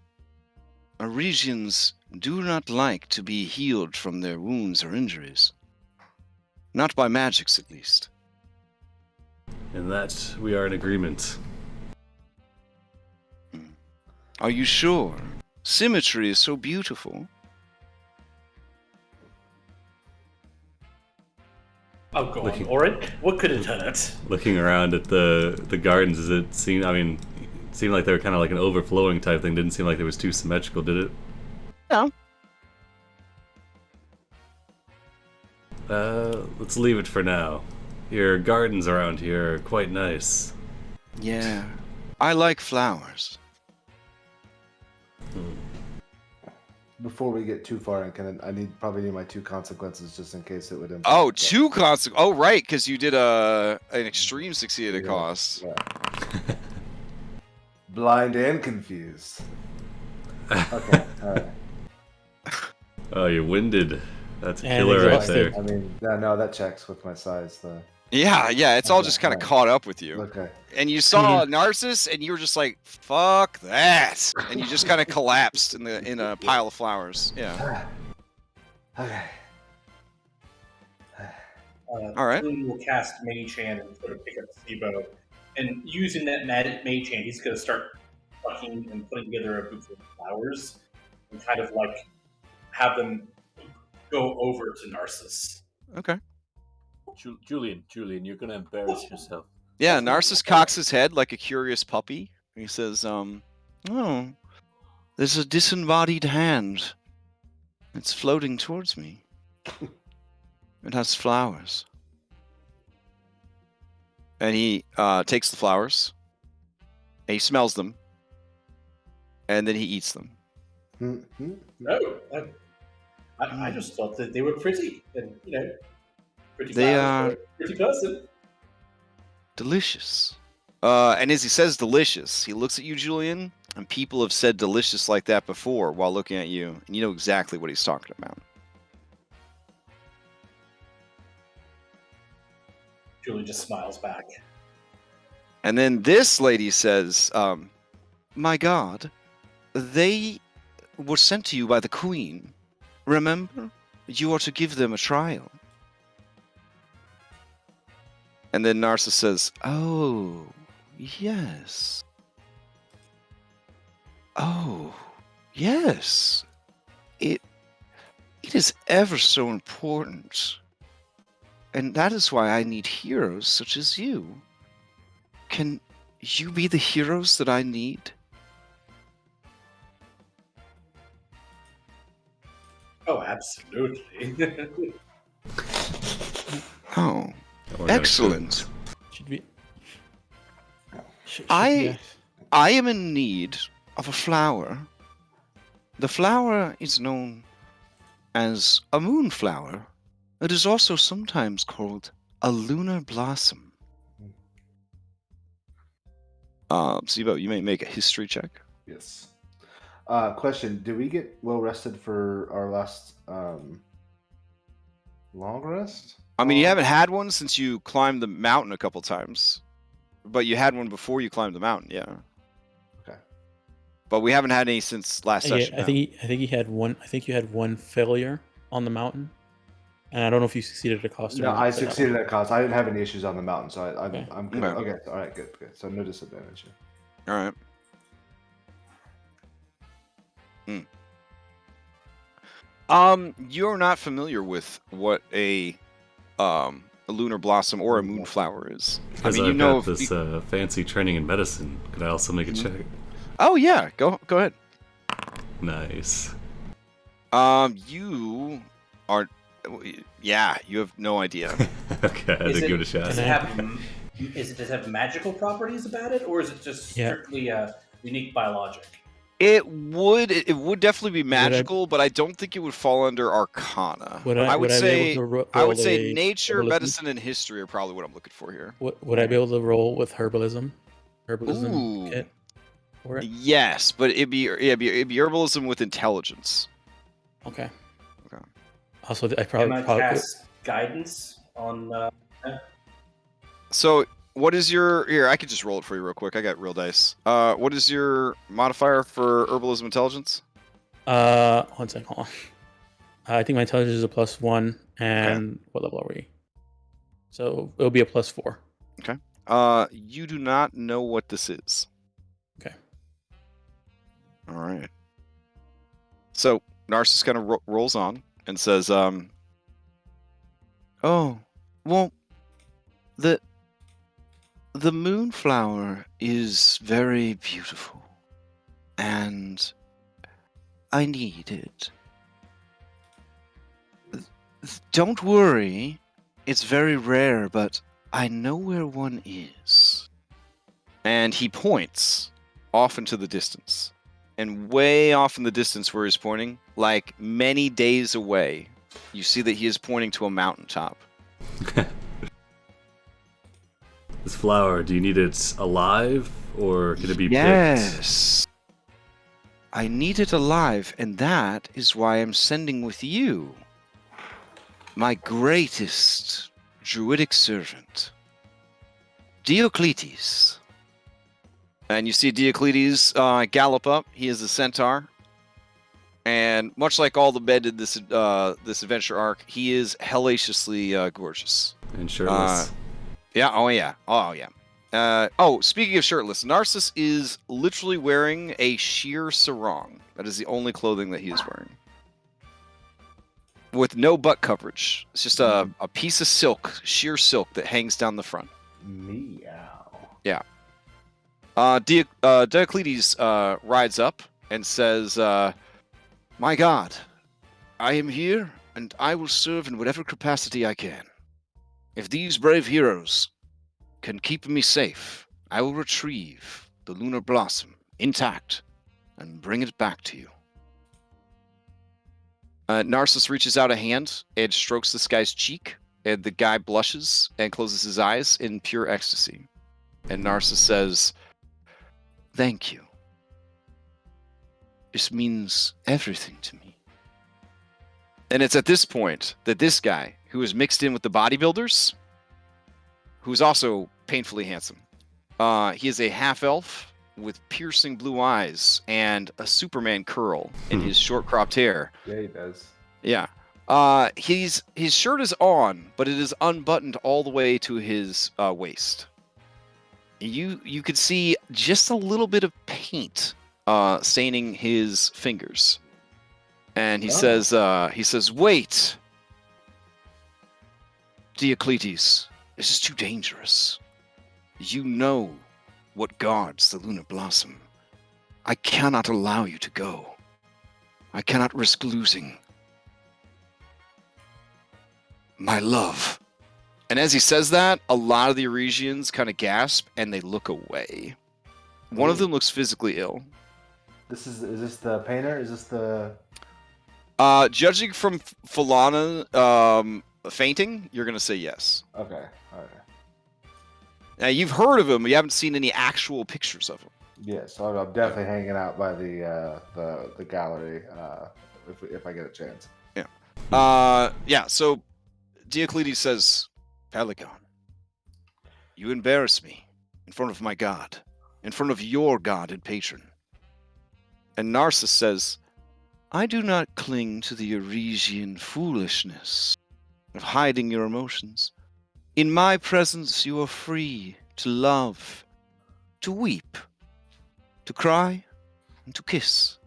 Aresians do not like to be healed from their wounds or injuries. Not by magics, at least. In that, we are in agreement. Are you sure? Symmetry is so beautiful. Oh, go on, Orin. What could have done it? Looking around at the gardens, does it seem? I mean, it seemed like they were kind of like an overflowing type thing. Didn't seem like it was too symmetrical, did it? No. Let's leave it for now. Your gardens around here are quite nice. Yeah. I like flowers. Before we get too far, I probably need my 2 consequences just in case it would impact. Oh, 2 consequences. Oh, right, because you did an extreme succeed at a cost. Yeah. Blind and confused. Okay, alright. Oh, you're winded. That's a And killer right exhausted. there. I mean, no, that checks with my size, though. Yeah, it's all Okay, just kind of alright. caught up with you. Okay. And you saw Narcissus, and you were just like, "Fuck that!" And you just kind of collapsed in a pile of flowers. Yeah. Okay. All right. Julian will cast Mage Hand and sort of pick up Sibo. And using that Mage Hand, he's going to start plucking and putting together a bouquet of flowers and kind of like have them go over to Narcissus. Okay. Julian, you're gonna embarrass yourself. Yeah, Narcissus cocks his head like a curious puppy. He says, "Oh, there's a disembodied hand. It's floating towards me. It has flowers." And he takes the flowers, and he smells them, and then he eats them. No, I just thought that they were pretty, and pretty. They flowers are for a pretty person. delicious. And as he says delicious, he looks at you, Julian, and people have said delicious like that before while looking at you, and you know exactly what he's talking about. Julian just smiles back. And then this lady says, my god, they were sent to you by the queen. Remember? You are to give them a trial. And then Narsus says, oh, yes. Oh, yes. It is ever so important. And that is why I need heroes such as you. Can you be the heroes that I need? Oh, absolutely. Oh, excellent. Should be. Should I am in need of a flower. The flower is known as a moonflower. It is also sometimes called a lunar blossom. Sibo, you may make a history check. Yes. Question: did we get well rested for our last long rest? I mean, you haven't had one since you climbed the mountain a couple times, but you had one before you climbed the mountain, yeah. Okay. But we haven't had any since last session. I think he had one. I think you had one failure on the mountain, and I don't know if you succeeded at cost. No, I succeeded at cost. I didn't have any issues on the mountain, so Okay. I'm good. Okay. Okay. All right. Good. So no disadvantage. All right. You're not familiar with what a lunar blossom or a moonflower is. Because I mean, I've you know got this fancy training in medicine. Could I also make a check? Oh yeah, go ahead. Nice. You are. Yeah, you have no idea. Okay, I think give it a shot. Does it have magical properties about it, or is it just strictly unique biologic? It would definitely be magical, but I don't think it would fall under Arcana. I would say nature, medicine, and history are probably what I'm looking for here. Would I be able to roll with herbalism? Herbalism kit for it? Yes, but it'd be herbalism with intelligence. Okay. Okay. Also, I Can I cast guidance on? So, what is your here? I could just roll it for you real quick. I got real dice. What is your modifier for herbalism intelligence? 1 second, hold on. I think my intelligence is a +1, and what level are we? So it'll be a +4. Okay. You do not know what this is. Okay. All right. So Narcissus kind of rolls on and says, "Oh, well, the moonflower is very beautiful, and I need it. Don't worry, it's very rare, but I know where one is." And he points off into the distance. And way off in the distance where he's pointing, like many days away, you see that he is pointing to a mountaintop. This flower, do you need it alive, or can it be picked? Yes. I need it alive, and that is why I'm sending with you my greatest druidic servant, Diocletes. And you see Diocletes gallop up. He is a centaur. And much like all the men in this adventure arc, he is hellaciously gorgeous. And shirtless. Yeah, oh yeah. Speaking of shirtless, Narcissus is literally wearing a sheer sarong. That is the only clothing that he is wearing. With no butt coverage. It's just a piece of silk, sheer silk, that hangs down the front. Meow. Yeah. Diocletes rides up and says, "My God, I am here, and I will serve in whatever capacity I can. If these brave heroes can keep me safe, I will retrieve the lunar blossom intact and bring it back to you." Narcissus reaches out a hand and strokes this guy's cheek, and the guy blushes and closes his eyes in pure ecstasy. And Narcissus says, "Thank you. This means everything to me." And it's at this point that this guy, who is mixed in with the bodybuilders, who's also painfully handsome, He is a half elf with piercing blue eyes and a Superman curl in his short cropped hair. Yeah, he does. Yeah. His shirt is on, but it is unbuttoned all the way to his waist. You could see just a little bit of paint staining his fingers. And he says, "Wait, Diocletes, this is too dangerous. You know what guards the lunar blossom. I cannot allow you to go. I cannot risk losing my love." And as he says that, a lot of the Aresians kind of gasp and they look away. One of them looks physically ill. Is this the painter? Is this the... Judging from Falana fainting, you're going to say yes. Okay, alright. Now, you've heard of him, but you haven't seen any actual pictures of him. Yeah, so I'm definitely hanging out by the gallery if I get a chance. Yeah, so Diocletes says, "Pelagon, you embarrass me in front of my god, in front of your god and patron." And Narsus says, "I do not cling to the Aresian foolishness of hiding your emotions. In my presence, you are free to love, to weep, to cry, and to kiss."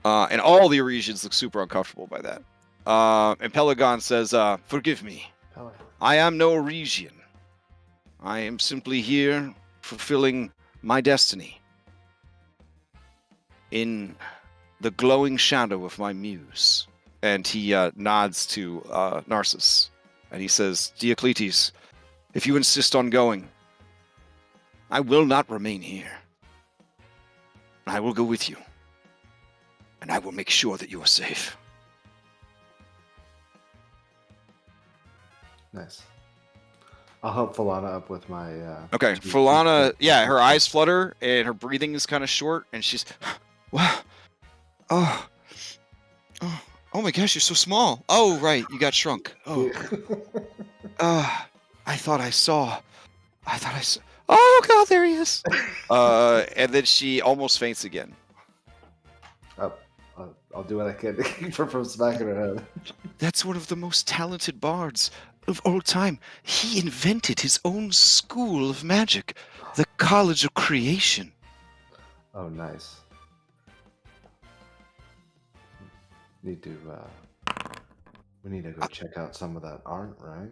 And all the Aresians look super uncomfortable by that. And Pelagon says, "Forgive me. I am no Aresian. I am simply here fulfilling my destiny in the glowing shadow of my muse." And he nods to Narsus. And he says, "Diocletes, if you insist on going, I will not remain here. I will go with you. And I will make sure that you are safe." Nice. I'll help Falana up with my... Okay, Falana, yeah, her eyes flutter and her breathing is kind of short, and she's, "Wow, oh my gosh, you're so small. Oh, right, you got shrunk. Oh, I thought I saw. Oh God, there he is." And then she almost faints again. I'll do what I can to keep her from smacking her head. "That's one of the most talented bards of all time. He invented his own school of magic, the College of Creation." Oh, nice. We need to go check out some of that art, right?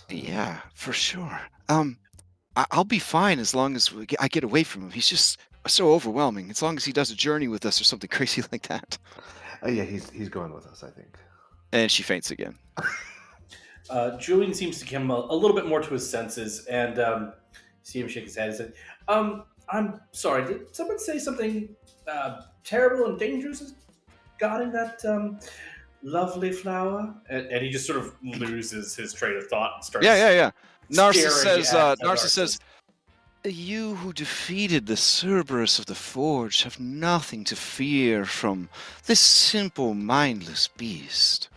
Yeah, for sure. I'll be fine as long as I get away from him. He's just so overwhelming. As long as he does a journey with us or something crazy like that. Yeah, he's going with us, I think. And she faints again. Julian seems to come a little bit more to his senses, and see him shake his head and say, "I'm sorry, did someone say something terrible and dangerous is guarding that lovely flower?" And he just sort of loses his train of thought and starts... Yeah. Narsus staring says, at Narsus says, "You who defeated the Cerberus of the Forge have nothing to fear from this simple, mindless beast.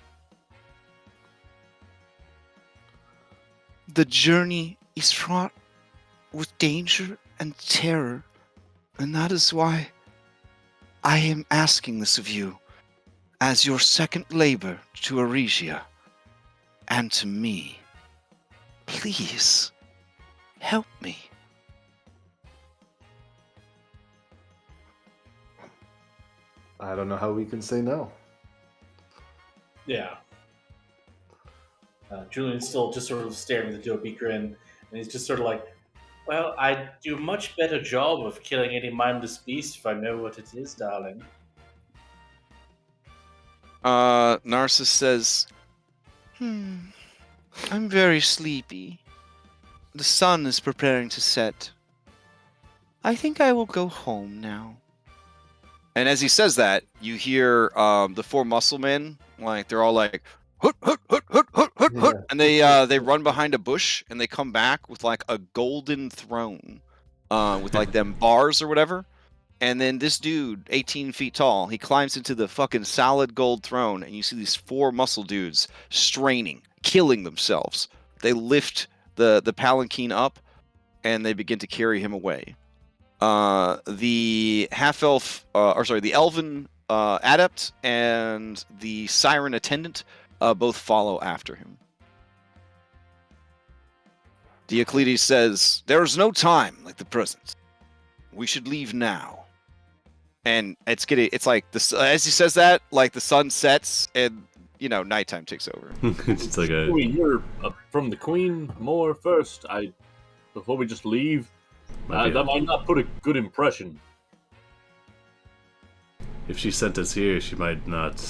The journey is fraught with danger and terror, and that is why I am asking this of you as your second labor to Aresia and to me. Please, help me." I don't know how we can say no. Yeah. Julian's still just sort of staring with a dopey grin, and he's just sort of like, "Well, I'd do a much better job of killing any mindless beast if I know what it is, darling." Narsus says, "I'm very sleepy. The sun is preparing to set. I think I will go home now." And as he says that, you hear the four muscle men, like they're all like, "Hut, hut, hut, hut, hut, hut, hut," and they run behind a bush and they come back with like a golden throne, with like them bars or whatever. And then this dude, 18 feet tall, he climbs into the fucking solid gold throne, and you see these four muscle dudes straining, killing themselves. They lift the palanquin up, and they begin to carry him away. The half-elf, the elven adept and the siren attendant both follow after him. Diocletes says, "There is no time like the present. We should leave now." And it's like as he says that, like the sun sets and nighttime takes over. It's like Can we hear from the queen more first? Before we just leave. That might not put a good impression. If she sent us here, she might not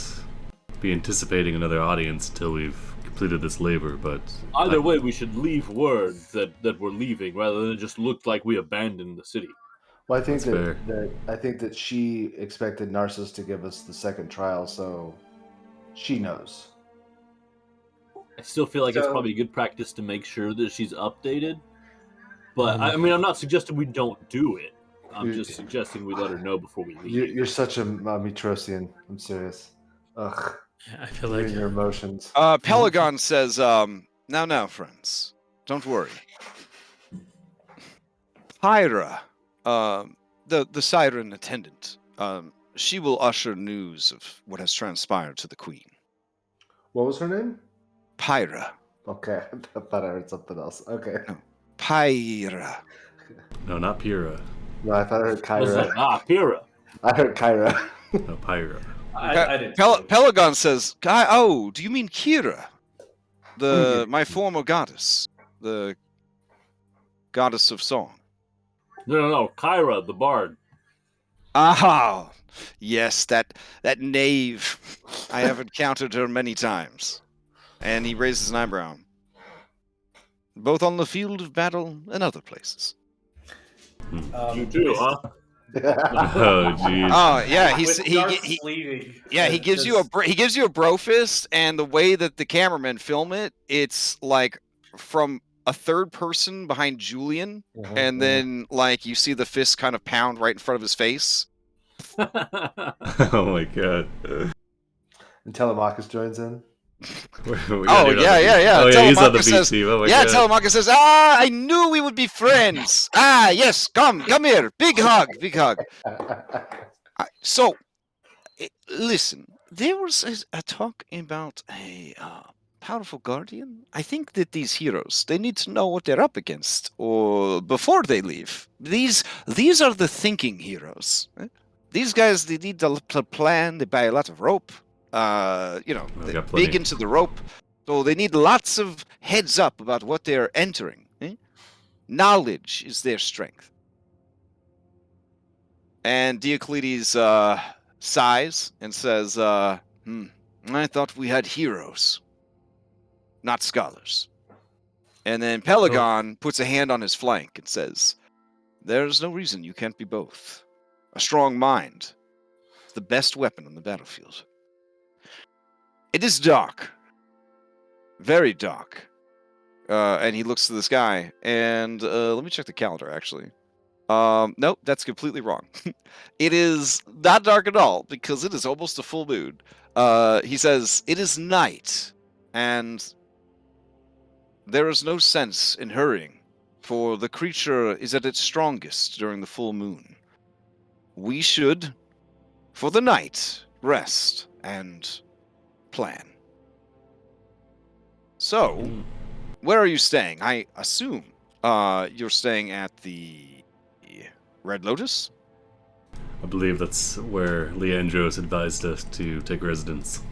be anticipating another audience until we've completed this labor, but... Either way, we should leave word that we're leaving, rather than it just looked like we abandoned the city. Well, I think That's I think that she expected Narsus to give us the second trial, so she knows. I still feel like it's probably a good practice to make sure that she's updated. But, I mean, I'm not suggesting we don't do it. I'm just suggesting we let her know before we leave. You're such a Mitrosian. I'm serious. Ugh. I feel like Your emotions. Pelagon says, now, friends, don't worry. Pyra, the siren attendant, she will usher news of what has transpired to the queen. What was her name? Pyra. Okay, I thought I heard something else. Okay. No. Pyra. No, not Pyrrha. No, I thought I heard What's that? Kyra. Pyrrha. I heard Kyra. No, Pyra. I didn't. Pelagon says, "Oh, do you mean Kira, my former goddess, the goddess of song?" No. Kyra, the bard. Ah, yes, that knave. I have encountered her many times. And he raises an eyebrow. Both on the field of battle and other places. You too, huh? Oh, jeez. Oh yeah, he gives you a bro fist, and the way that the cameramen film it, it's like from a third person behind Julian, and then like you see the fist kind of pound right in front of his face. Oh my god. And Telemachus joins in. Oh yeah. Oh yeah, he's on the Telemachus beat says, team. Oh my yeah, god. Telemachus says, I knew we would be friends. Yes, come here. Big hug. So, listen, there was a talk about a powerful guardian. I think that these heroes, they need to know what they're up against, or before they leave. These are the thinking heroes. Right? These guys, they need to plan. They buy a lot of rope. They're big into the rope. So they need lots of heads up about what they're entering. Knowledge is their strength. And Diocletes sighs and says, I thought we had heroes, not scholars. And then Pelagon puts a hand on his flank and says, there's no reason you can't be both. A strong mind is the best weapon on the battlefield. It is dark. Very dark. And he looks to the sky, and let me check the calendar, actually. Nope, that's completely wrong. It is not dark at all, because it is almost a full moon. He says, it is night, and there is no sense in hurrying, for the creature is at its strongest during the full moon. We should, for the night, rest and plan. So, where are you staying? I assume you're staying at the Red Lotus? I believe that's where Leandros advised us to take residence.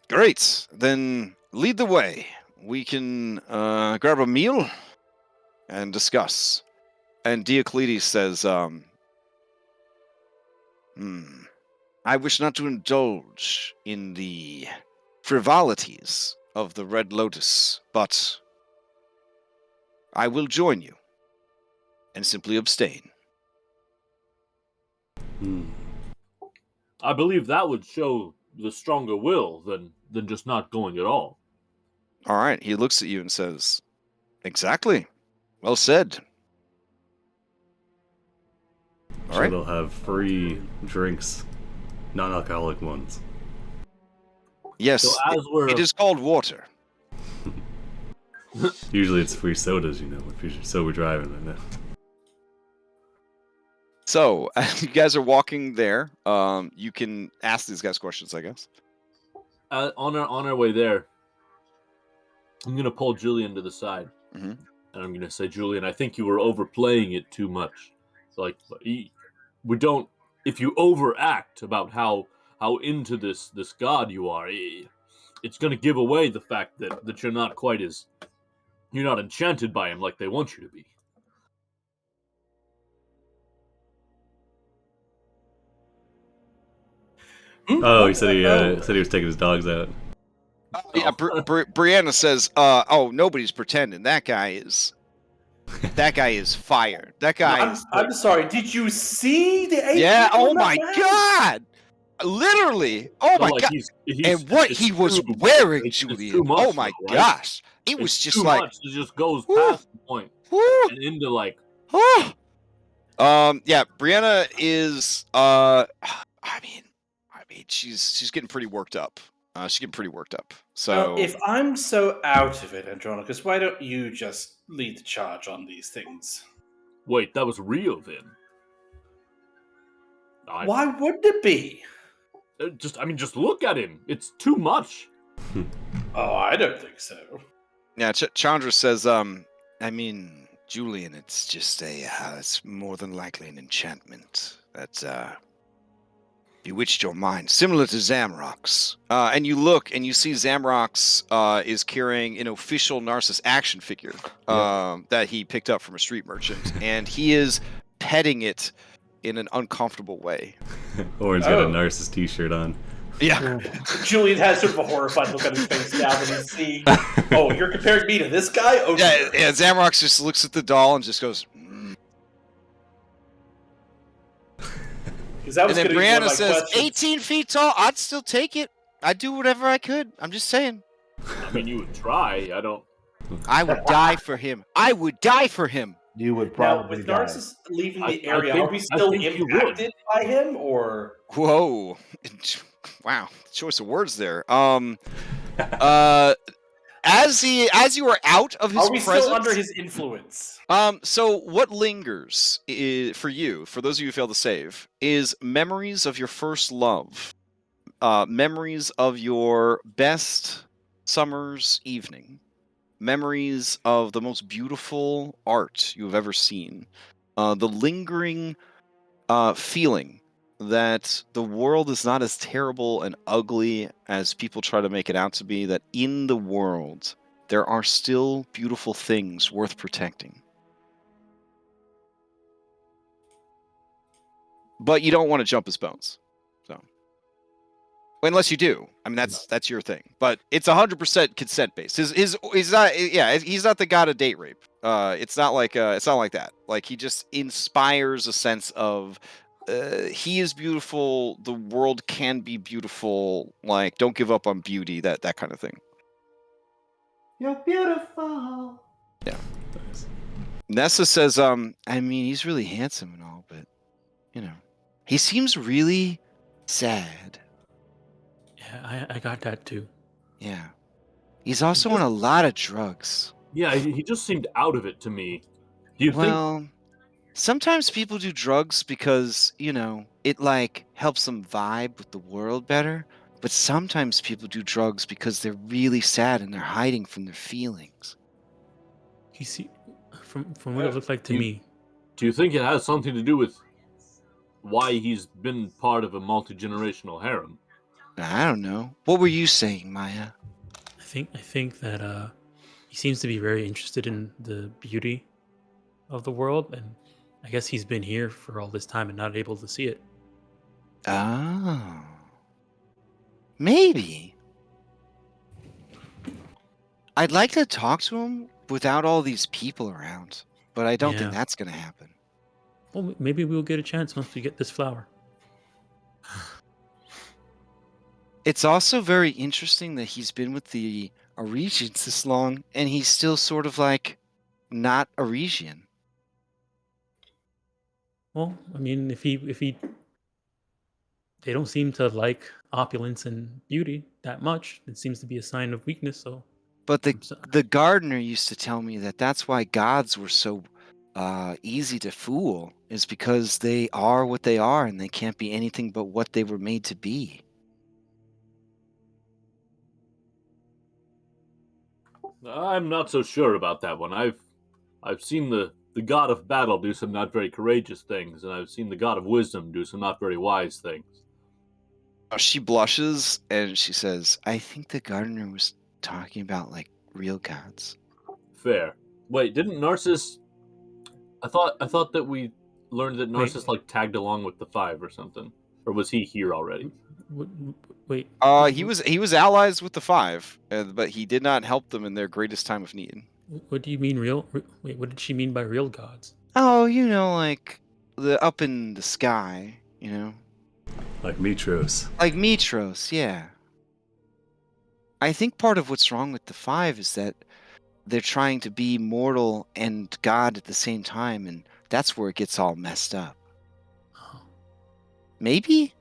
Great. Then lead the way. We can grab a meal and discuss. And Diocletes says, I wish not to indulge in the frivolities of the Red Lotus, but I will join you and simply abstain. I believe that would show the stronger will than just not going at all. All right, he looks at you and says, exactly. Well said. All Sure, right. they'll have free drinks, non-alcoholic ones. Yes, So as we're it is called water. Usually it's free sodas, if you're sober driving. Right now. So, as you guys are walking there, you can ask these guys questions, I guess. On our way there, I'm gonna pull Julian to the side, Mhm. and I'm gonna say, Julian, I think you were overplaying it too much. Like, we don't. If you overact about how into this god you are, it's gonna give away the fact that you're not quite as you're not enchanted by him like they want you to be. Oh, he said he was taking his dogs out. Yeah, Brianna says, "Oh, nobody's pretending. That guy is fired. That guy is." I'm sorry. Did you see the 8 Yeah. people Oh in that my van? God. Literally. Oh So, my like, God. he's, And what it's he was too- wearing, it's Julian. too much, Oh my though, right? gosh. It was It's just too like, much. It just goes whew, past the point whew, and into like. whew. Yeah, Brianna is I mean she's getting pretty worked up. She's getting pretty worked up. So Well, if I'm so out of it, Andronicus, why don't you just lead the charge on these things? Wait, that was real then? Why wouldn't it be? Just look at him. It's too much. Oh, I don't think so. yeah, Chandra says, I mean, Julian, it's just it's more than likely an enchantment that bewitched your mind, similar to Zamrock's. And you look and you see Zamrock's is carrying an official Narcissus action figure that he picked up from a street merchant, and he is petting it in an uncomfortable way. Oren's got a Narcissus t-shirt on. Yeah. Julian has sort of a horrified look on his face now when he sees, oh, you're comparing me to this guy? Oh, Yeah, Zamrock just looks at the doll and just goes, mm. And then Brianna says, 18 feet tall, I'd still take it. I'd do whatever I could. I'm just saying. I mean, you would try. I would die for him. I would die for him. You would Now, probably with die. Narcissus leaving the I area, think- are we I still think you would. impacted by him, or? Whoa. Wow. Choice of words there. As you are out of his Are we presence, still under his influence? So what lingers for you, for those of you who failed to save, is memories of your first love, memories of your best summer's evening, memories of the most beautiful art you have ever seen, the lingering feeling that the world is not as terrible and ugly as people try to make it out to be, that in the world there are still beautiful things worth protecting. But you don't want to jump his bones. So, unless you do. I mean, that's your thing. But it's 100% consent based. He's not the god of date rape. It's not like that. Like, he just inspires a sense of he is beautiful, the world can be beautiful, like, don't give up on beauty, that kind of thing. You're beautiful. Yeah. Nessa says, I mean, he's really handsome and all, but, he seems really sad. Yeah, I got that too. Yeah. He's also on a lot of drugs. Yeah, he just seemed out of it to me. Do you think? Sometimes people do drugs because, it, like, helps them vibe with the world better. But sometimes people do drugs because they're really sad and they're hiding from their feelings. From what it looked like to me. Do you think it has something to do with why he's been part of a multi-generational harem? I don't know. What were you saying, Maya? I think that he seems to be very interested in the beauty of the world, and I guess he's been here for all this time and not able to see it. Oh. Maybe. I'd like to talk to him without all these people around, but I don't think that's going to happen. Well, maybe we'll get a chance once we get this flower. It's also very interesting that he's been with the Aresians this long, and he's still sort of like not Aresian. Well, I mean, if he they don't seem to like opulence and beauty that much. It seems to be a sign of weakness, so But I'm so- the gardener used to tell me that that's why gods were so easy to fool, is because they are what they are and they can't be anything but what they were made to be. I'm not so sure about that one. I've seen the god of battle do some not very courageous things, and I've seen the god of wisdom do some not very wise things. She blushes and she says, I think the gardener was talking about like real gods. Fair. Wait, didn't Narsus? I thought that we learned that Wait. Narsus like tagged along with the 5 or something, or was he here already? Wait. He was allies with the 5, but he did not help them in their greatest time of need. What do you mean real? Wait, what did she mean by real gods? Oh, like the up in the sky, Like Mitros. like Mitros, yeah. I think part of what's wrong with the 5 is that they're trying to be mortal and God at the same time, and that's where it gets all messed up. Oh. Maybe?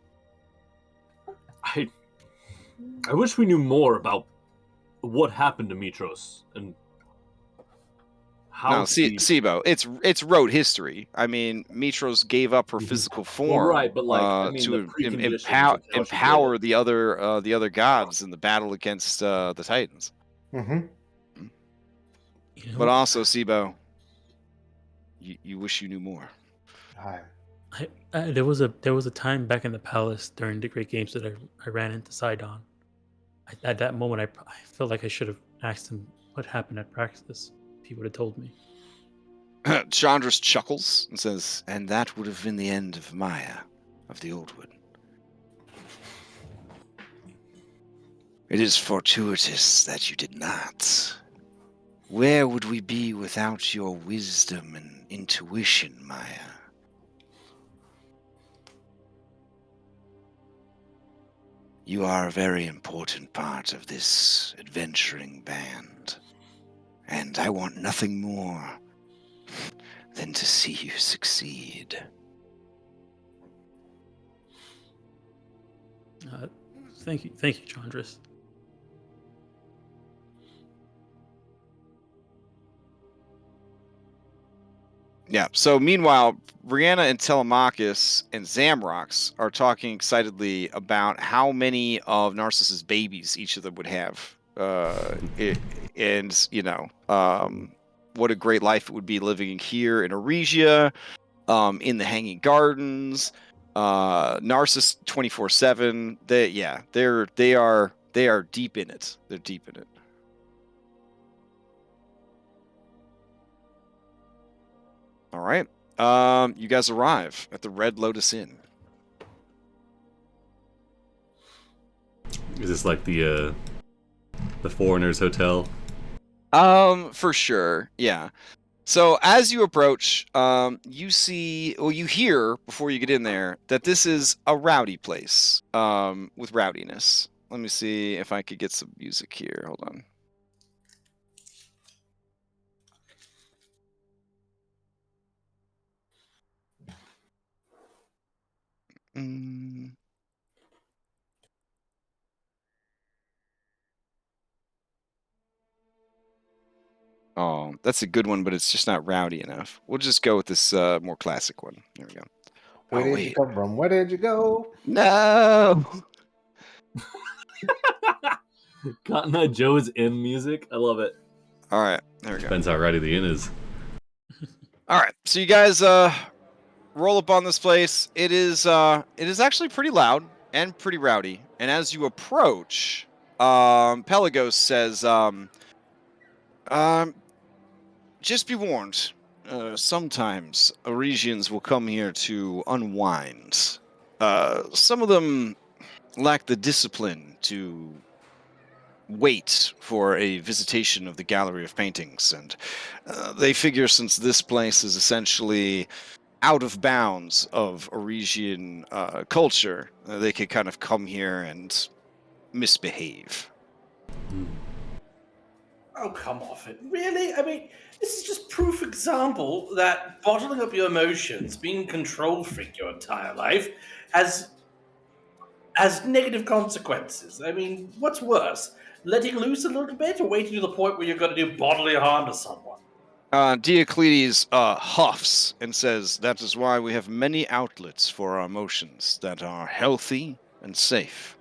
I wish we knew more about what happened to Mitros and how. No, Sibo, it's rote history. I mean, Mitros gave up her physical form, right, but like I mean, to the preconditions of how she did empower it. the other gods in the battle against the Titans. Mm-hmm. You know, But also, Sibo, you wish you knew more. Hi. there was a time back in the palace during the Great Games that I ran into Sidon. At that moment, I felt like I should have asked him what happened at practice. If he would have told me. Chandras chuckles and says, and that would have been the end of Maya, of the Old Wood. It is fortuitous that you did not. Where would we be without your wisdom and intuition, Maya? You are a very important part of this adventuring band, and I want nothing more than to see you succeed. Thank you, Chandras. Yeah, so meanwhile, Brianna and Telemachus and Zamrox are talking excitedly about how many of Narcissus' babies each of them would have. And, what a great life it would be living here in Aresia, in the Hanging Gardens, Narcissus 24/7. They are deep in it. They're deep in it. All right. You guys arrive at the Red Lotus Inn. Is this like the foreigners hotel? For sure. Yeah. So as you approach, you hear before you get in there that this is a rowdy place, with rowdiness. Let me see if I could get some music here. Hold on. Oh, that's a good one, but it's just not rowdy enough. We'll just go with this more classic one. There we go. Where did you come from? Where did you go? No. Cotton Eye Joe's in music. I love it. All right, there we go. Depends how rowdy the inn is. All right, so you guys roll up on this place. It is actually pretty loud and pretty rowdy. And as you approach, Pelagos says, just be warned. Sometimes Aresians will come here to unwind. Some of them lack the discipline to wait for a visitation of the Gallery of Paintings, and they figure since this place is essentially out of bounds of Aresian culture, they could kind of come here and misbehave. Oh, come off it. Really? I mean, this is just proof example that bottling up your emotions, being a control freak your entire life, has negative consequences. I mean, what's worse? letting loose a little bit, or waiting to the point where you're going to do bodily harm to someone? Diocletes huffs and says, "That is why we have many outlets for our emotions that are healthy and safe."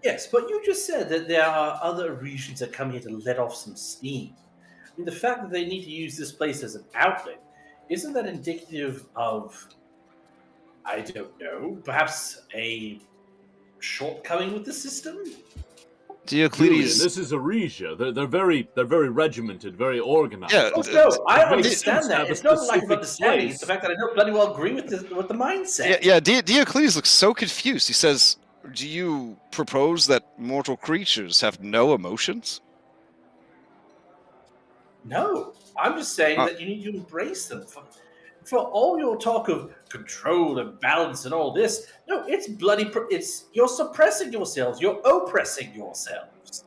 Yes, but you just said that there are other regions that come here to let off some steam. I mean, the fact that they need to use this place as an outlet, isn't that indicative of, I don't know, perhaps a shortcoming with the system? Julian, Diocletes, this is Aresia. They're very regimented, very organized. Yeah, Oh no, I makes understand sense to that. have a It's not a lack of specific understanding. It's the place. fact that I don't bloody well agree with the mindset. Diocletes looks so confused. He says, "Do you propose that mortal creatures have no emotions?" No, I'm just saying Uh, that you need to embrace them. For all your talk of control and balance and all this, no, it's bloody. It's you're suppressing yourselves. You're oppressing yourselves,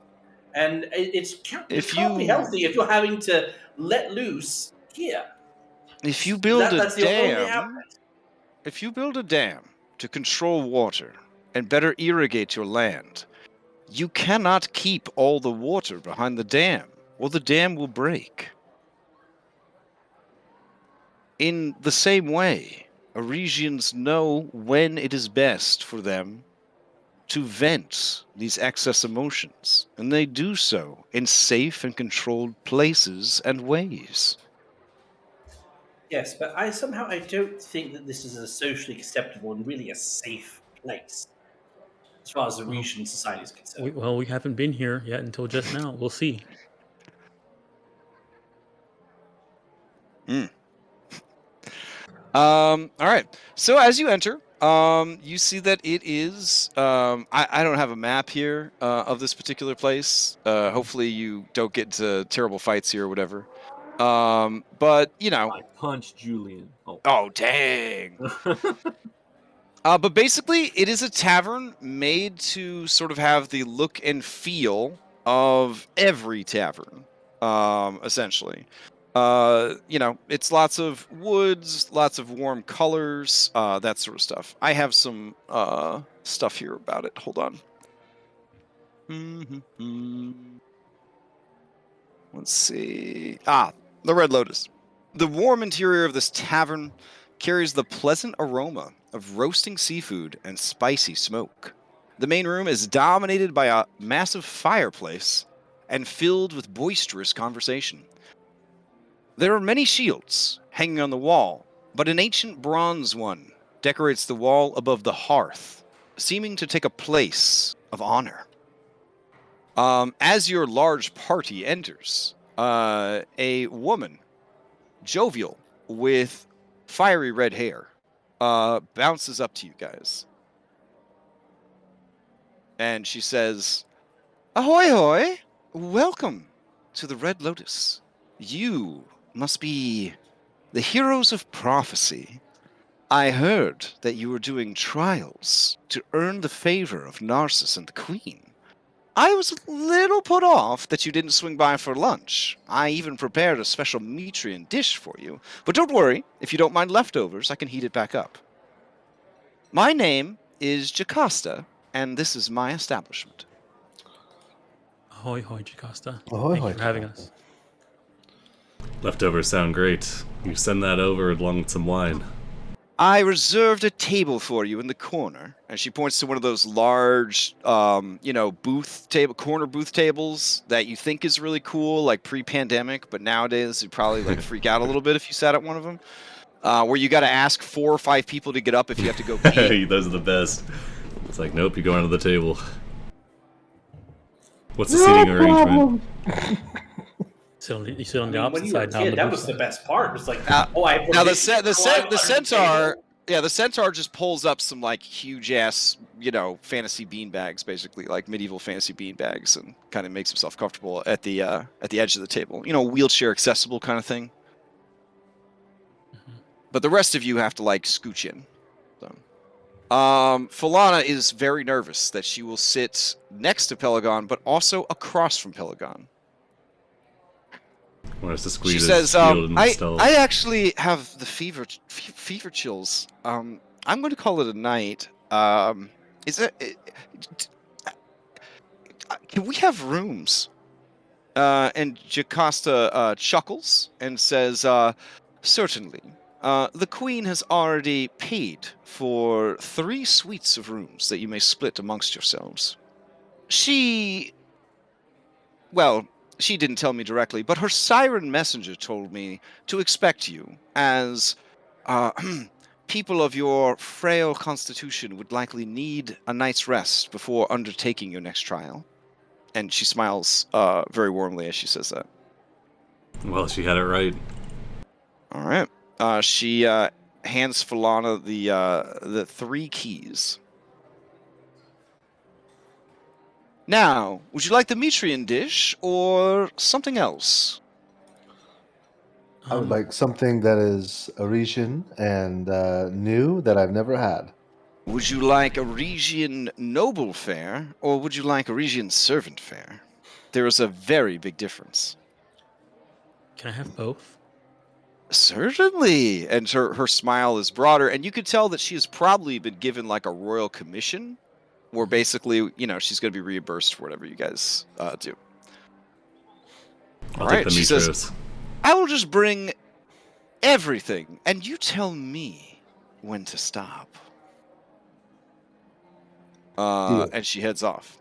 and it If can't be you healthy if you're having to let loose here. if you build a That's the only outlet. if you build a dam to control water and better irrigate your land, you cannot keep all the water behind the dam, or the dam will break. In the same way, Aresians know when it is best for them to vent these excess emotions, and they do so in safe and controlled places and ways. Yes, but I don't think that this is a socially acceptable and really a safe place as far as the Well, Retian society is concerned. we haven't been here yet until just now. We'll see. All right. So as you enter, you see that it is. I don't have a map here of this particular place. Hopefully, you don't get into terrible fights here or whatever. But you know. I punched Julian. Oh. Oh dang. But basically, it is a tavern made to sort of have the look and feel of every tavern, essentially. It's lots of woods, lots of warm colors, that sort of stuff. I have some stuff here about it. Hold on. Let's see. The Red Lotus. The warm interior of this tavern carries the pleasant aroma of roasting seafood and spicy smoke. The main room is dominated by a massive fireplace and filled with boisterous conversation. There are many shields hanging on the wall, but an ancient bronze one decorates the wall above the hearth, seeming to take a place of honor. As your large party enters, a woman, jovial, with fiery red hair, bounces up to you guys. And she says, "Ahoy, hoy! Welcome to the Red Lotus. You must be the heroes of prophecy. I heard that you were doing trials to earn the favor of Narsus and the Queen. I was a little put off that you didn't swing by for lunch. I even prepared a special Metrian dish for you. But don't worry, if you don't mind leftovers, I can heat it back up. My name is Jocasta, and this is my establishment." Ahoy, hoy, Jocasta. Ahoy, Thank hoy, you for having Jocasta. us. Leftovers sound great. You send that over along with some wine. "I reserved a table for you in the corner," and she points to one of those large, corner booth tables that you think is really cool, like pre-pandemic, but nowadays you'd probably like freak out a little bit if you sat at one of them. Where you got to ask 4 or 5 people to get up if you have to go pee. Hey, those are the best. It's like, nope, you go onto the table. What's the seating arrangement? You sit on the I mean, when opposite you were a side, not on kid, the that booth was the side. best part. It was like, Now- oh, I Now the permission to climb under centaur, table? yeah, the centaur just pulls up some like huge ass, fantasy beanbags, basically like medieval fantasy beanbags, and kind of makes himself comfortable at the edge of the table. Wheelchair accessible kind of thing. Mhm. But the rest of you have to like scooch in. So. Falana is very nervous that she will sit next to Pelagon, but also across from Pelagon. Wants to squeeze She his says, shield and I stealth. actually have the fever chills. I'm going to call it a night. Is it? can we have rooms? And Jocasta chuckles and says, certainly. The queen has already paid for 3 suites of rooms that you may split amongst yourselves. She didn't tell me directly, but her siren messenger told me to expect you, as people of your frail constitution would likely need a night's rest before undertaking your next trial. And she smiles very warmly as she says that. Well, she had it right. All right. She hands Falana the 3 keys. Now, would you like the Metrian dish or something else? I would like something that is Arisian and new that I've never had. Would you like Arisian noble fare or would you like Arisian servant fare? There is a very big difference. Can I have both? Certainly. And her smile is broader, and you could tell that she has probably been given like a royal commission, where basically, she's going to be reimbursed for whatever you guys do. I'll take the she says, Mitros. I will just bring everything, and you tell me when to stop. And she heads off.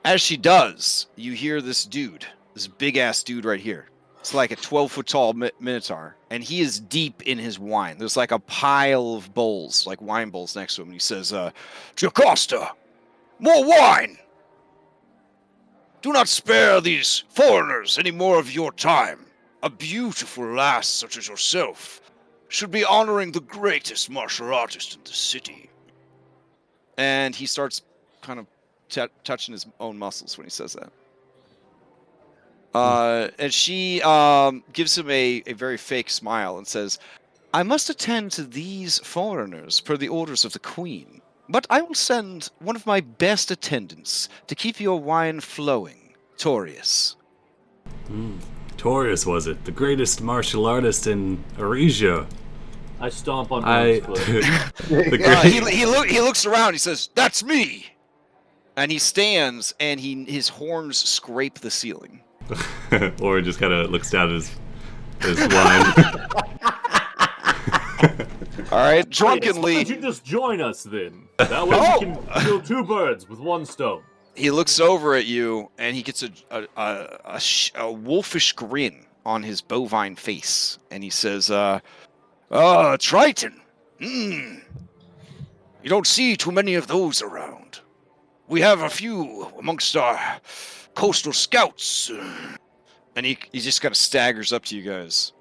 As she does, you hear this dude, this big-ass dude right here. It's like a 12-foot-tall minotaur, and he is deep in his wine. There's like a pile of bowls, like wine bowls next to him, and he says, Jocasta, more wine! Do not spare these foreigners any more of your time. A beautiful lass such as yourself should be honoring the greatest martial artist in the city. And he starts kind of touching his own muscles when he says that. And she gives him a very fake smile and says, I must attend to these foreigners per the orders of the queen, but I will send one of my best attendants to keep your wine flowing, Torius. Torius, was it? The greatest martial artist in Aresia. I stomp on Ron's foot. He looks around, he says, that's me! And he stands, and his horns scrape the ceiling. Or just kind of looks down at his wine. All right, drunkenly. Why don't you just join us then? That way we can kill 2 birds with 1 stone. He looks over at you, and he gets a wolfish grin on his bovine face, and he says, Triton. You don't see too many of those around. We have a few amongst our coastal scouts. And he just kind of staggers up to you guys.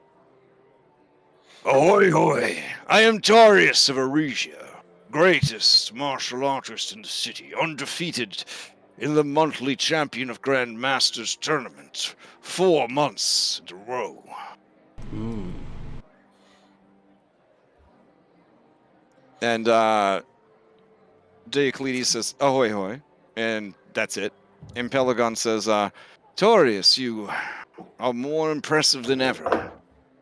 Ahoy, hoy. I am Darius of Aresia, greatest martial artist in the city, undefeated in the monthly Champion of Grand Masters tournament, 4 months in a row. And Diocletes says, ahoy, hoy. And that's it. And Pelagon says, Torius, you are more impressive than ever.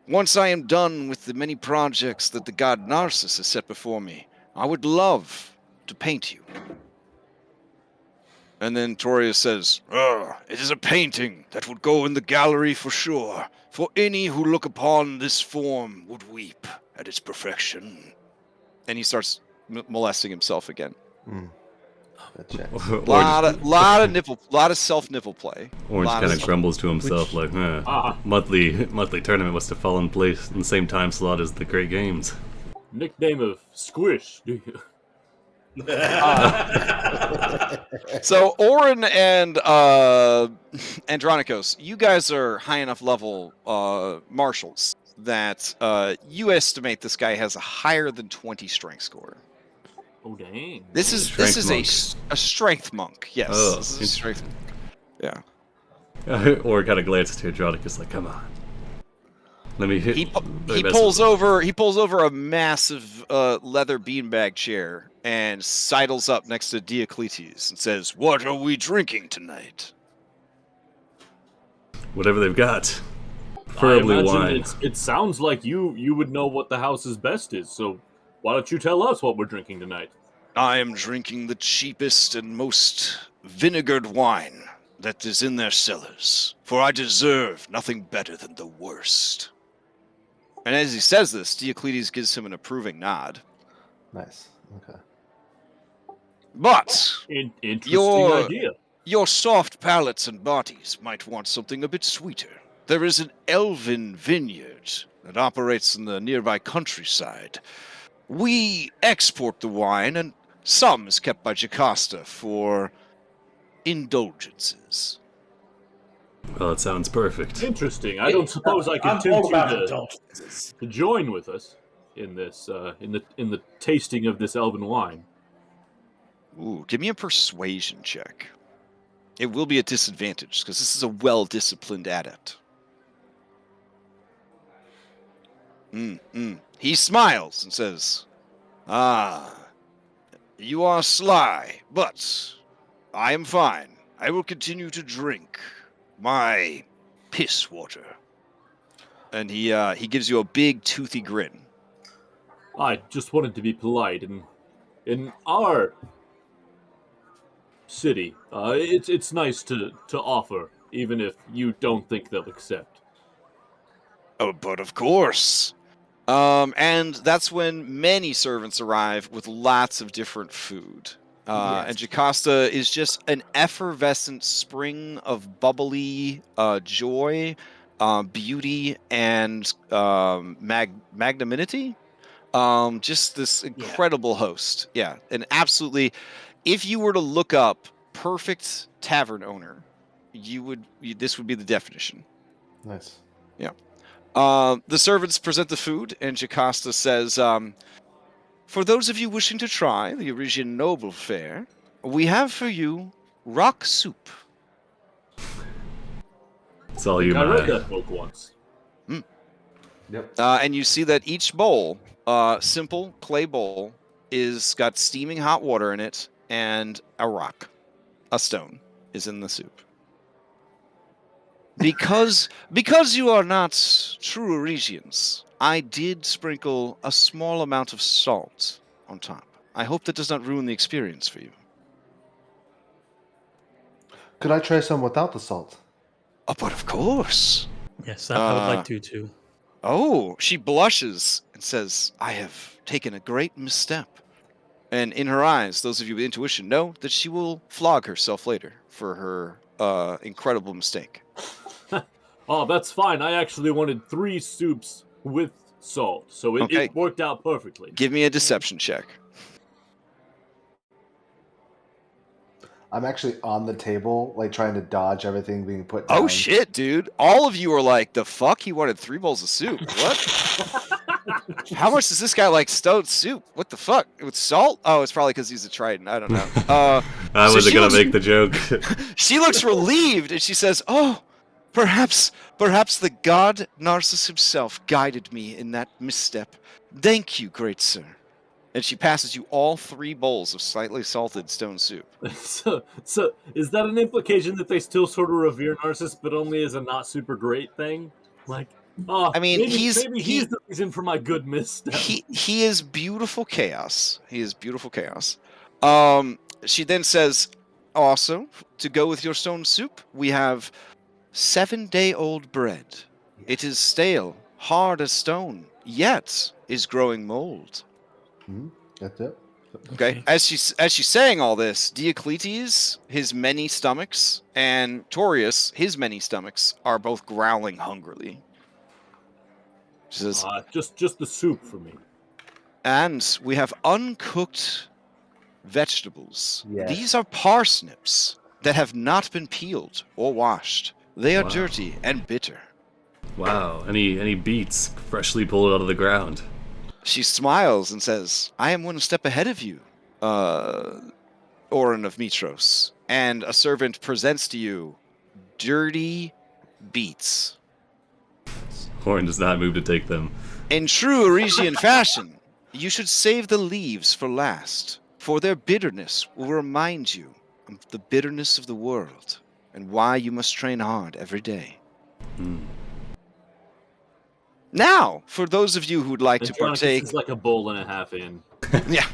Once I am done with the many projects that the god Narsus has set before me, I would love to paint you. And then Torius says, it is a painting that would go in the gallery for sure, for any who look upon this form would weep at its perfection. And he starts molesting himself again. Lot of self nipple play. Orange kind of grumbles to himself, like, monthly tournament must have fallen place in the same time slot as the Great Games. Nickname of Squish, do you? So Orin and Andronikos, you guys are high enough level marshals that you estimate this guy has a higher than 20 strength score. Oh dang! This is a strength monk. Yes, this is a strength monk. Yeah. Or kind of glances to Andronicus, like, come on. Let me hit. He pulls over a massive leather beanbag chair and sidles up next to Diocletes and says, "What are we drinking tonight?" Whatever they've got. Preferably wine. It sounds like you would know what the house's best is, so why don't you tell us what we're drinking tonight? I am drinking the cheapest and most vinegared wine that is in their cellars, for I deserve nothing better than the worst. And as he says this, Diocletes gives him an approving nod. Nice. Okay. But Interesting idea. your soft palates and bodies might want something a bit sweeter. There is an elven vineyard that operates in the nearby countryside. We export the wine, and some is kept by Jocasta for indulgences. Well, it sounds perfect. Interesting. I don't suppose I can I'm all tempt about you indulgences. to join with us in this in the tasting of this elven wine. Ooh, give me a persuasion check. It will be a disadvantage, because this is a well-disciplined adept. He smiles and says, "Ah, you are sly, but I am fine. I will continue to drink my piss water." And he gives you a big, toothy grin. I just wanted to be polite, and in our city, it's nice to offer, even if you don't think they'll accept. Oh, but of course. And that's when many servants arrive with lots of different food. And Jocasta is just an effervescent spring of bubbly joy, beauty, and magnanimity. Just this incredible host. Yeah, and absolutely. If you were to look up perfect tavern owner, this would be the definition. Nice. Yeah. The servants present the food, and Jocasta says, "For those of you wishing to try the Aresian noble fare, we have for you rock soup." It's all you, I read Mai. that book once. Yep. And you see that each bowl, simple clay bowl, is got steaming hot water in it, and a rock, a stone, is in the soup. Because you are not true Aresians, I did sprinkle a small amount of salt on top. I hope that does not ruin the experience for you. Could I try some without the salt? Oh, but of course. Yes, I would like to too. Oh, she blushes and says, "I have taken a great misstep." And in her eyes, those of you with intuition know that she will flog herself later for her incredible mistake. Oh, that's fine. I actually wanted 3 soups with salt, so Okay. it worked out perfectly. Give me a deception check. I'm actually on the table, like trying to dodge everything being put down. Oh shit, dude. All of you are like, the fuck? He wanted 3 bowls of soup. What? How much does this guy like stone soup? What the fuck? With salt? Oh, it's probably because he's a Trident. I don't know. I so wasn't she gonna looks- make the joke. She looks relieved and she says, "Oh, perhaps the god Narsus himself guided me in that misstep. Thank you, great sir." And she passes you all 3 bowls of slightly salted stone soup. So is that an implication that they still sort of revere Narcissus, but only as a not super great thing? Like, oh, I mean, maybe he's he- the reason for my good misstep. He is beautiful chaos. He is beautiful chaos. She then says, "Also, to go with your stone soup, we have 7-day-old bread. It is stale, hard as stone, yet is growing mold." That's it. Okay. As she's saying all this, Diocletes, his many stomachs, and Torius, his many stomachs, are both growling hungrily. She says, Just the soup for me. "And we have uncooked vegetables. Yes. These are parsnips that have not been peeled or washed. They are Wow. dirty and bitter." Wow. Any beets freshly pulled out of the ground. She smiles and says, "I am 1 step ahead of you, Orin of Mitros." And a servant presents to you dirty beets. Horn does not move to take them. In true Aresian fashion, you should save the leaves for last, for their bitterness will remind you of the bitterness of the world and why you must train hard every day. Now, for those of you who'd like to Andronicus partake, is like a bowl and a half in. yeah,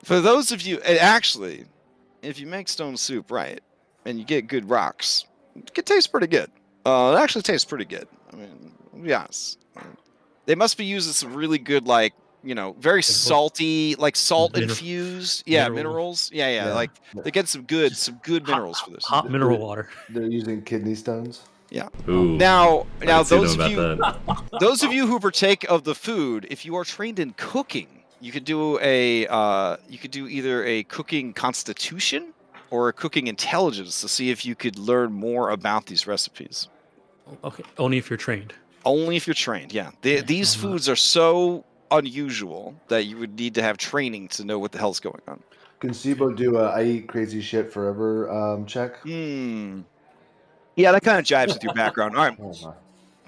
For those of you, and actually, if you make stone soup right and you get good rocks, it can taste pretty good. It actually tastes pretty good. I mean, yes. They must be using some really good, like, very salty, like salt infused, minerals. Yeah, Yeah. like they get some good minerals for this. Hot mineral water. They're using kidney stones. Yeah. Ooh. Now I can see those them of you, about that. those of you who partake of the food, if you are trained in cooking, you could do either a cooking constitution or a cooking intelligence to see if you could learn more about these recipes. Okay, only if you're trained. Only if you're trained, yeah. These I'm not. foods are so unusual that you would need to have training to know what the hell's going on. Can Sibo do a I eat crazy shit forever check? Yeah, that kind of jives with your background. All right. Oh my.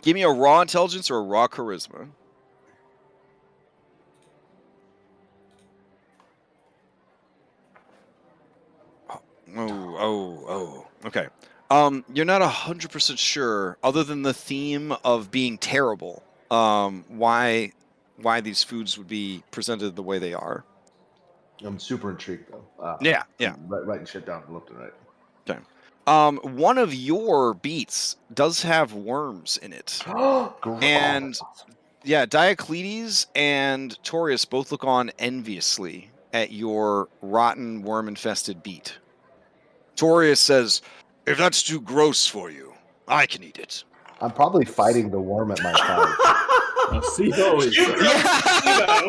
Give me a raw intelligence or a raw charisma. Oh. Okay. You're not 100% sure, other than the theme of being terrible, why these foods would be presented the way they are. I'm super intrigued though. Yeah. I'm writing shit down left and right. Okay. One of your beets does have worms in it. And yeah, Diocletes and Taurus both look on enviously at your rotten, worm-infested beet. Taurus says, "If that's too gross for you, I can eat it." I'm probably fighting the worm at my side. Sibo is. Sibo.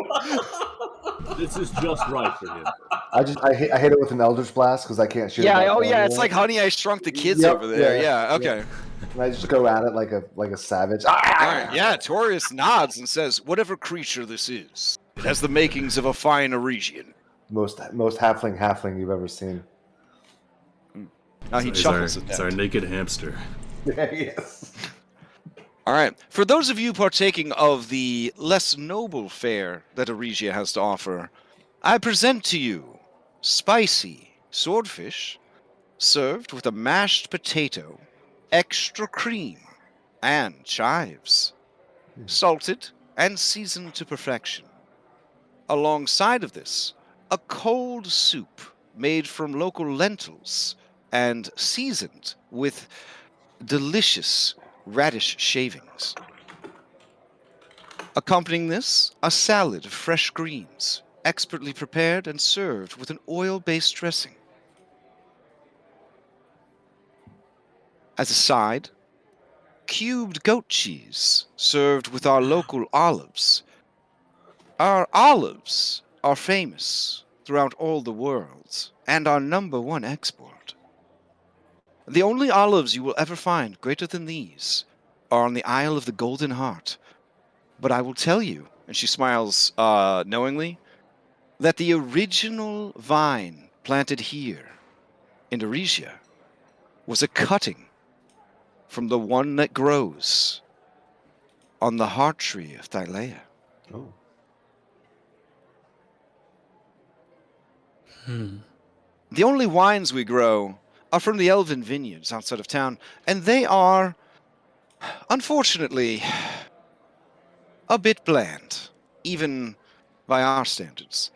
This is just right for him. I hit it with an Eldritch Blast because I can't shoot. Yeah. it Oh, back yeah. anymore. It's like Honey, I Shrunk the Kids Yep, over there. yeah, Yeah. Okay. And I just go at it like a savage. All right. Yeah. Taurus nods and says, "Whatever creature this is, it has the makings of a fine Aresian." Most halfling you've ever seen. He It's chuckles at that. our naked hamster. Yes. All right. For those of you partaking of the less noble fare that Aresia has to offer, I present to you spicy swordfish served with a mashed potato, extra cream, and chives, salted and seasoned to perfection. Alongside of this, a cold soup made from local lentils and seasoned with delicious radish shavings. Accompanying this, a salad of fresh greens, expertly prepared and served with an oil-based dressing. As a side, cubed goat cheese served with our local olives. Our olives are famous throughout all the world and our #1 export. The only olives you will ever find greater than these are on the Isle of the Golden Heart. But I will tell you, and she smiles knowingly, that the original vine planted here in Aresia was a cutting from the one that grows on the heart tree of Thylea. Oh. The only wines we grow are from the elven vineyards outside of town, and they are, unfortunately, a bit bland, even by our standards.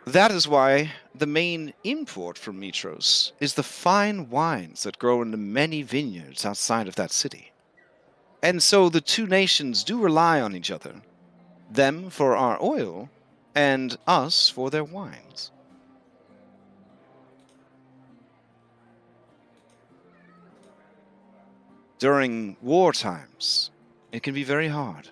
That is why the main import from Mitros is the fine wines that grow in the many vineyards outside of that city. And so the two nations do rely on each other, them for our oil, and us for their wines. During war times, it can be very hard.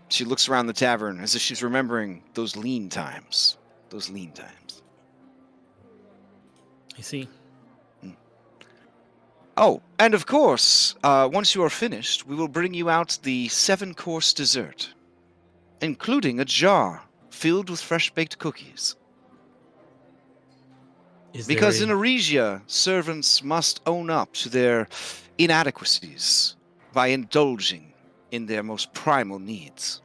She looks around the tavern as if she's remembering those lean times. Those lean times. I see. Oh, and of course, once you are finished, we will bring you out the 7-course dessert, including a jar filled with fresh-baked cookies. Because in Aresia, servants must own up to their inadequacies by indulging in their most primal needs.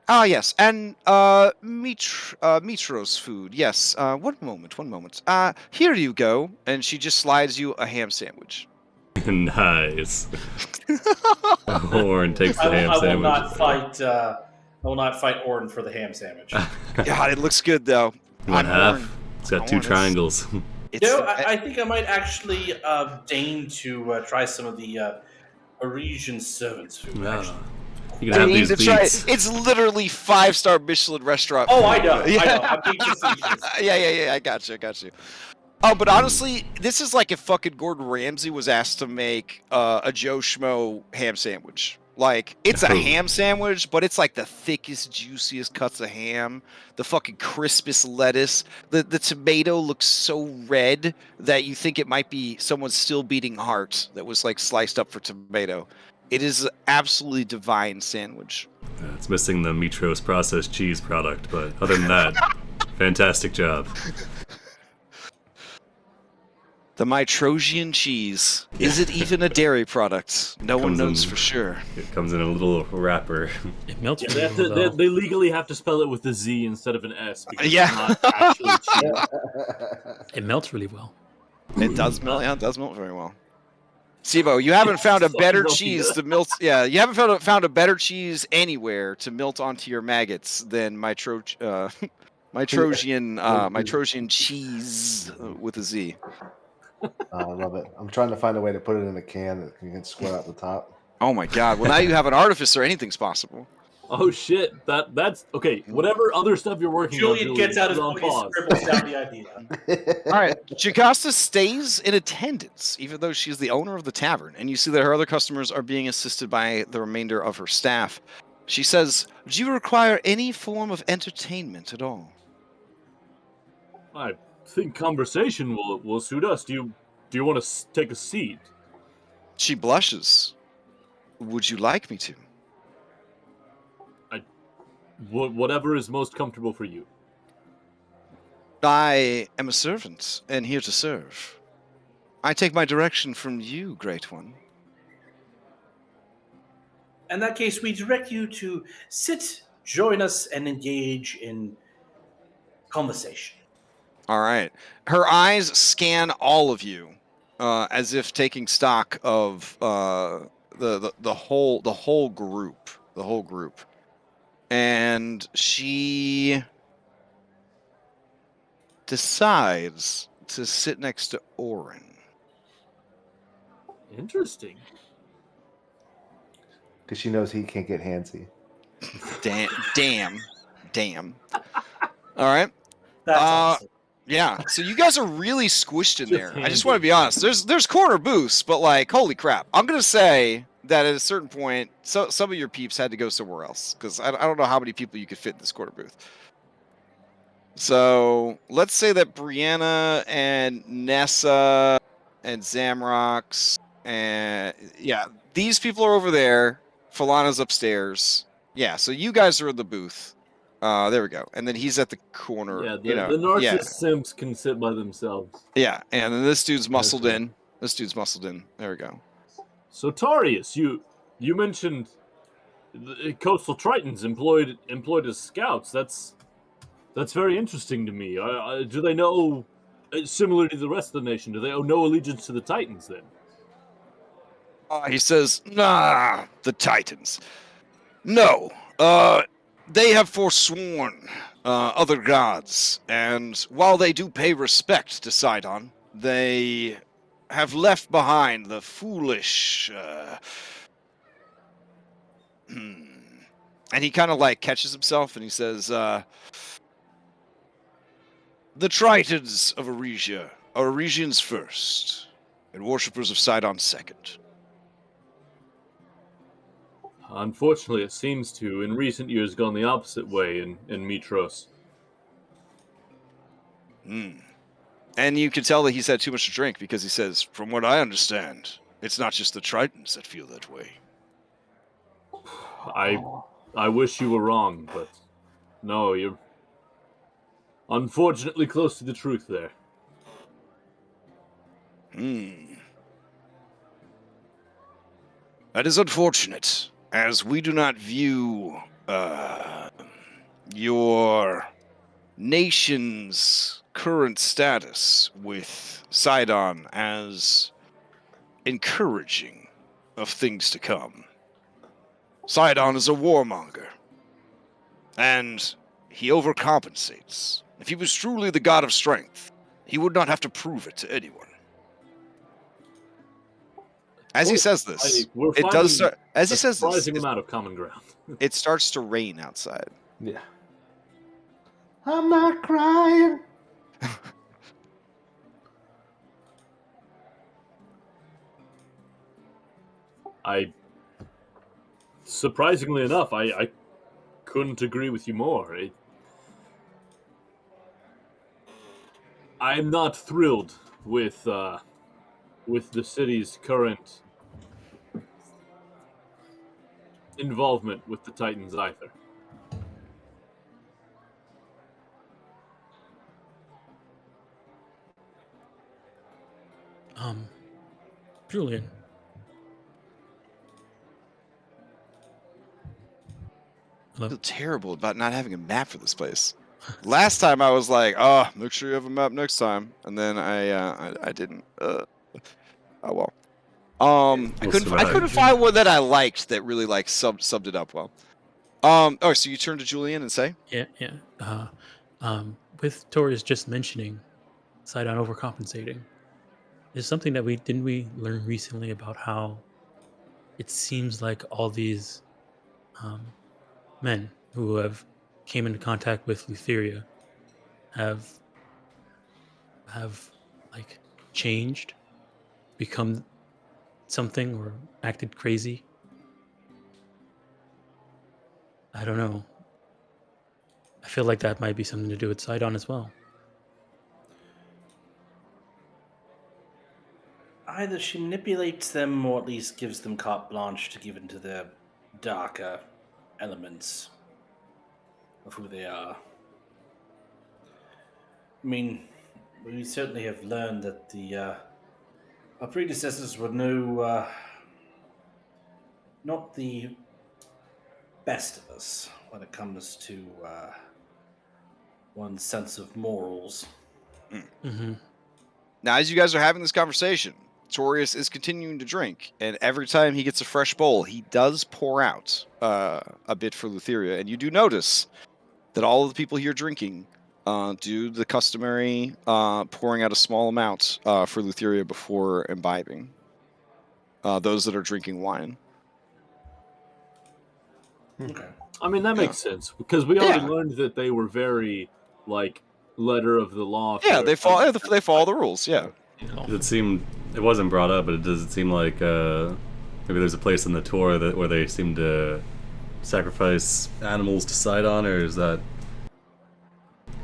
Ah, yes, and Mitros food. Yes. One moment. Here you go. And she just slides you a ham sandwich. Nice. Horn takes the ham I will sandwich. not fight. I will not fight Orin for the ham sandwich. God, it looks good though. You want I'm half? Warren. It's got I two want this. triangles. It's I think I might actually deign to try some of the Parisian servants' food. Ah, Actually. you can have these to try. beats. It's literally 5-star Michelin restaurant. Oh, food. I know. Yeah. I know. I'm being facetious. yeah. I got you. Oh, but honestly, this is like if fucking Gordon Ramsay was asked to make a Joe Schmo ham sandwich. Like, it's a Oh. ham sandwich, but it's like the thickest, juiciest cuts of ham, the fucking crispest lettuce. The tomato looks so red that you think it might be someone's still beating heart that was like sliced up for tomato. It is an absolutely divine sandwich. It's missing the Mitros processed cheese product, but other than that, fantastic job. The Mytrosian cheese. Is it even a dairy product? No one Comes in- knows for sure. It comes in a little wrapper. It melts. Yeah, really well, though. they legally have to spell it with a Z instead of an S because Yeah. it's not actually cheese. It melts really well. It does melt. Yeah, it does melt very well. Sibo, you haven't found a So better melty. cheese to melt. Yeah, you haven't found a better cheese anywhere to melt onto your maggots than Mytrosian cheese with a Z. I love it. I'm trying to find a way to put it in a can that can get square out the top. Oh my God! Well, now you have an artificer. Anything's possible. Oh shit! That's okay. Whatever other stuff you're working on, Julian gets out his put book on and pause. scribbles down the idea. All right, Jocasta stays in attendance, even though she's the owner of the tavern, and you see that her other customers are being assisted by the remainder of her staff. She says, "Do you require any form of entertainment at all?" I think conversation will suit us. Do you want to take a seat? She blushes. Would you like me to? Whatever is most comfortable for you. I am a servant and here to serve. I take my direction from you, Great One. In that case, we direct you to sit, join us, and engage in conversation. All right. Her eyes scan all of you, as if taking stock of the whole group, and she decides to sit next to Orin. Interesting. Because she knows he can't get handsy. Damn. All right. That's awesome. Yeah, so you guys are really squished in Just there. I handy. just want to be honest. There's corner booths, but like, holy crap! I'm gonna say that at a certain point, some of your peeps had to go somewhere else because I don't know how many people you could fit in this corner booth. So let's say that Brianna and Nessa and Zamrox and yeah, these people are over there. Falana's upstairs. Yeah, so you guys are in the booth. There we go. And then he's at the corner. Yeah, you the know, Narcissus simps can sit by themselves. yeah, and then this dude's muscled right. in. There we go. So Tarius, you mentioned the coastal Tritons employed as scouts. That's very interesting to me. Do they know, similar to the rest of the nation, do they owe no allegiance to the Titans then? He says, "Nah, the Titans. No, they have forsworn other gods, and while they do pay respect to Sidon, they have left behind the foolish." And he kind of like catches himself, and he says, "The Tritons of Aresia are Aresians first, and worshippers of Sidon second." Unfortunately, it seems to, in recent years, gone the opposite way in Mitros. And you can tell that he's had too much to drink because he says, "From what I understand, it's not just the Tritons that feel that way." I wish you were wrong, but no, you're unfortunately close to the truth there. That is unfortunate, as we do not view your nation's current status with Sidon as encouraging of things to come. Sidon is a warmonger, and he overcompensates. If he was truly the god of strength, he would not have to prove it to anyone. As he says this, We're it does start. As he says this, surprising amount of common ground. it starts to rain outside. Yeah. I'm not crying. Surprisingly enough, I couldn't agree with you more. I'm not thrilled with the city's current involvement with the Titans either. Julian. I feel terrible about not having a map for this place. Last time I was like, "Oh, make sure you have a map next time," and then I didn't. Oh well. I couldn't find one that I liked that really like subbed it up well. Oh, so you turn to Julian and say, Yeah. With Torres just mentioning Sidon overcompensating, there's something that we learn recently about how it seems like all these men who have came into contact with Lutheria have like changed, become something, or acted crazy. I don't know. I feel like that might be something to do with Sidon as well. Either she manipulates them or at least gives them carte blanche to give into the darker elements of who they are. I mean, we certainly have learned that our predecessors were not the best of us when it comes to one's sense of morals. Mm-hmm. now as you guys are having this conversation, Torius is continuing to drink, and every time he gets a fresh bowl, he does pour out a bit for Lutheria, and you do notice that all of the people here drinking do the customary pouring out a small amount for Lutheria before imbibing. Those that are drinking wine. Okay. I mean, that makes sense, because we already learned that they were very, like, letter of the law. Yeah, they follow the rules, yeah. It wasn't brought up, but does it seem like maybe there's a place in the tour where they seem to sacrifice animals to Sidon, or is that...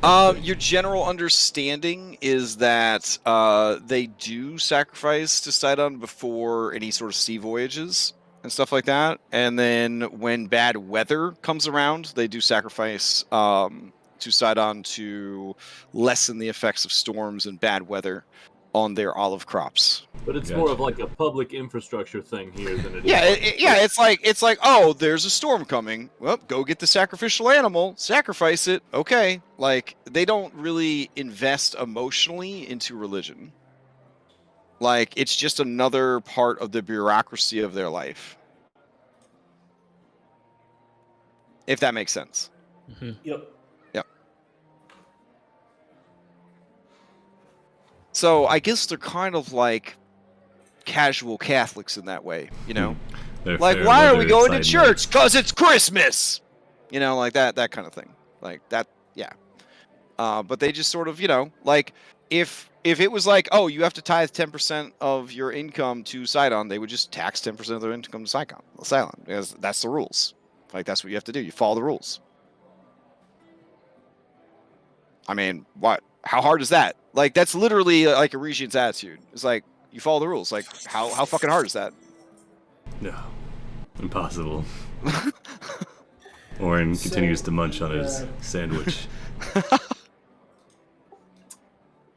Your general understanding is that they do sacrifice to Sidon before any sort of sea voyages and stuff like that. And then when bad weather comes around, they do sacrifice to Sidon to lessen the effects of storms and bad weather on their olive crops. But it's more of like a public infrastructure thing here than it is. It's like, oh, there's a storm coming. Well, go get the sacrificial animal, sacrifice it. Okay, like they don't really invest emotionally into religion. Like it's just another part of the bureaucracy of their life. If that makes sense. Mm-hmm. Yep. So I guess they're kind of like casual Catholics in that way, you know? Like, why are we going to church? Because it's Christmas! You know, like that kind of thing. Like that, yeah. But they just sort of, you know, like, if it was like, oh, you have to tithe 10% of your income to Sidon, they would just tax 10% of their income to Sidon, because that's the rules. Like, that's what you have to do. You follow the rules. I mean, what? How hard is that? Like, that's literally like a Regent's attitude. It's like, you follow the rules. Like, how fucking hard is that? No. Impossible. Oren continues to munch on his sandwich.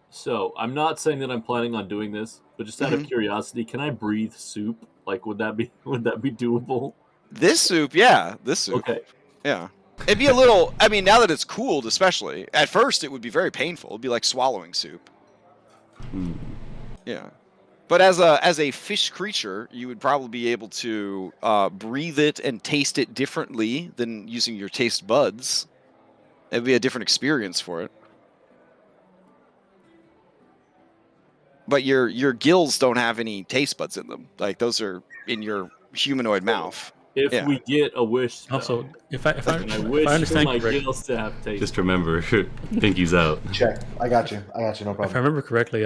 So, I'm not saying that I'm planning on doing this, but just out of curiosity, can I breathe soup? Like, would that be doable? This soup, yeah. This soup. Okay. Yeah. It'd be a little, I mean, now that it's cooled especially, at first it would be very painful. It'd be like swallowing soup. Yeah. But as a fish creature, you would probably be able to breathe it and taste it differently than using your taste buds. It'd be a different experience for it. But your gills don't have any taste buds in them. Like those are in your humanoid mouth. If Yeah. we get a wish spell, Also, if I and I wish for understand my correctly, gills to have taste. Just remember, Pinky's out. Check. I got you. No if I problem. remember correctly,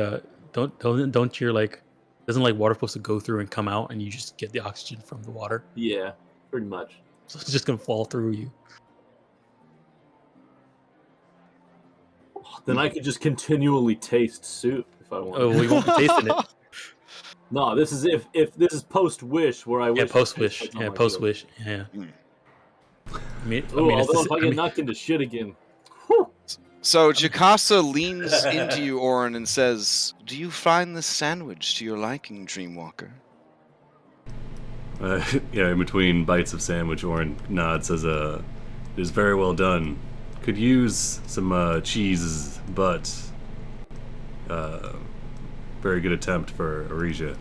don't your like doesn't like water supposed to go through and come out, and you just get the oxygen from the water, Yeah, pretty much. so it's just gonna fall through you. Then I could just continually taste soup if I want. Oh, we won't be tasting it. No, this is if this is post wish where I wish. Yeah, post wish. to taste Yeah, my post gills. wish. Yeah. Mm. I mean, Ooh, it's although the if I sa- get knocked into shit again, So Jacasa leans into you, Orin, and says, "Do you find this sandwich to your liking, Dreamwalker?" Yeah, in between bites of sandwich, Orin nods, says, "It is very well done. Could use some cheese, but very good attempt for Aresia.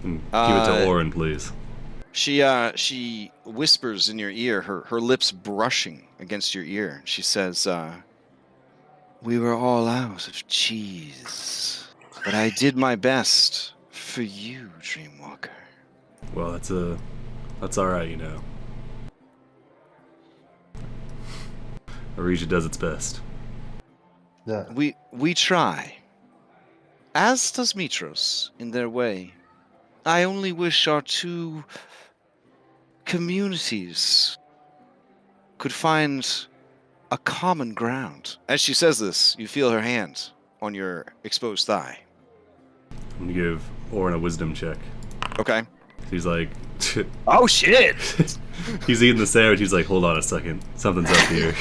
And give it to Orin, please." She whispers in your ear, her lips brushing against your ear. She says, "We were all out of cheese, but I did my best for you, Dreamwalker." Well, that's all right, you know. Aresia does its best. Yeah. We try, as does Mitros in their way. I only wish our two communities could find a common ground. As she says this, you feel her hand on your exposed thigh. I'm gonna give Orin a wisdom check. Okay. He's like, Oh shit! he's eating the sandwich. He's like, hold on a second, something's up here.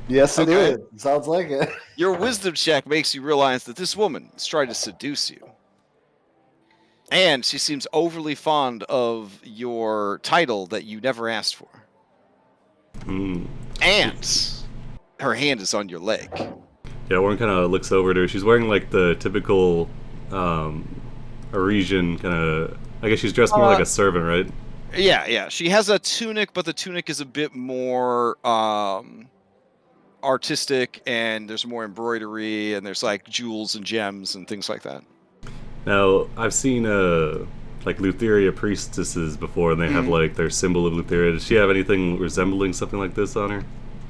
Yes, it Okay. is. Sounds like it. Your wisdom check makes you realize that this woman is trying to seduce you. And she seems overly fond of your title that you never asked for. Hmm. And her hand is on your leg. Yeah, Orin kind of looks over at her. She's wearing like the typical Aresian kind of. I guess she's dressed more like a servant, right? Yeah. She has a tunic, but the tunic is a bit more artistic, and there's more embroidery, and there's like jewels and gems and things like that. Now, I've seen like Lutheria priestesses before, and they have like their symbol of Lutheria. Does she have anything resembling something like this on her?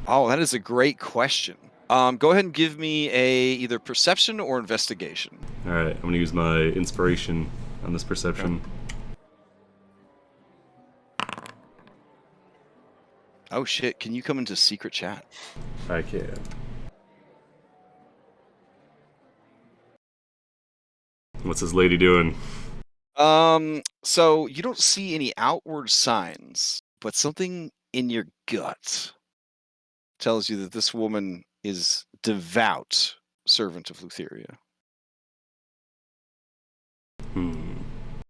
Oh, that is a great question. Go ahead and give me a either perception or investigation. All right, I'm gonna use my inspiration on this perception. Oh shit! Can you come into secret chat? I can. What's this lady doing? So you don't see any outward signs, but something in your gut tells you that this woman is devout servant of Lutheria. Hmm.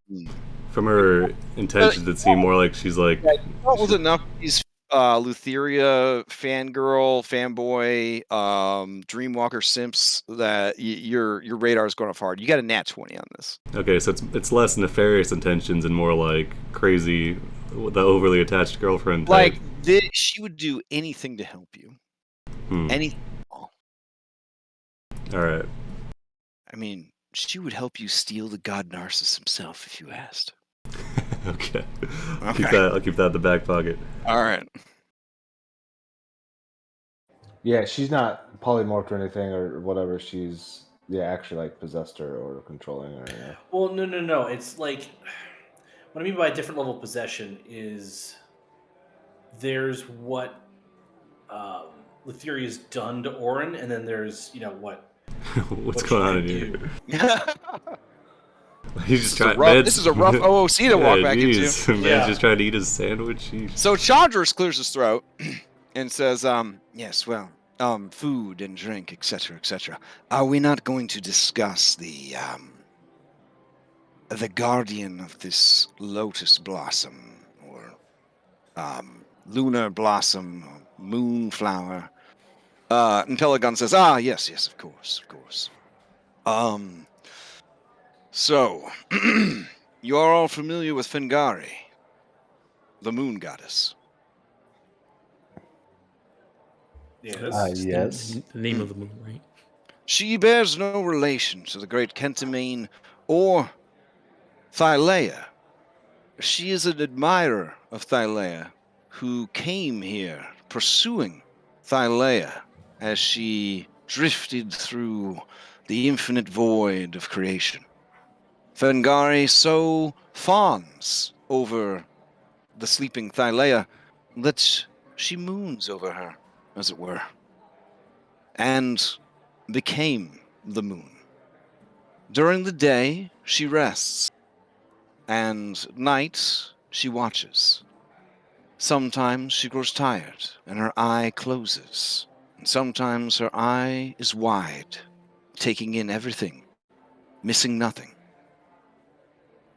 Hmm. From her intentions, it seemed more like she's like. That was enough. These Lutheria fangirl, fanboy, Dreamwalker simps that your radar is going off hard. You got a nat 20 on this. Okay, so it's less nefarious intentions and more like crazy, the overly attached girlfriend type. Like she would do anything to help you. Anything. All right. I mean, she would help you steal the god Narsus himself if you asked. Okay. Okay. I'll keep that in the back pocket. All right. Yeah, she's not polymorphed or anything or whatever. She's actually like possessed her or controlling her. Yeah. Well, no. It's like what I mean by different level possession is there's what Lutheria's done to Orin, and then there's what. What's what going she on in could here? do. He's just trying. This is a rough OOC to walk back into. Man's Yeah. just trying to eat his sandwich. Jeez. So Chandras clears his throat and says, yes, well, food and drink, etc., etc. Are we not going to discuss the guardian of this lotus blossom or lunar blossom, or moonflower? And Pelagon says, yes, of course. So, you are all familiar with Fengari, the moon goddess. Yes. Yes. The name of the moon, right? She bears no relation to the great Kentamine or Thylea. She is an admirer of Thylea who came here pursuing Thylea as she drifted through the infinite void of creation. Fengari so fawns over the sleeping Thylea that she moons over her, as it were, and became the moon. During the day, she rests, and at night, she watches. Sometimes she grows tired, and her eye closes, and sometimes her eye is wide, taking in everything, missing nothing.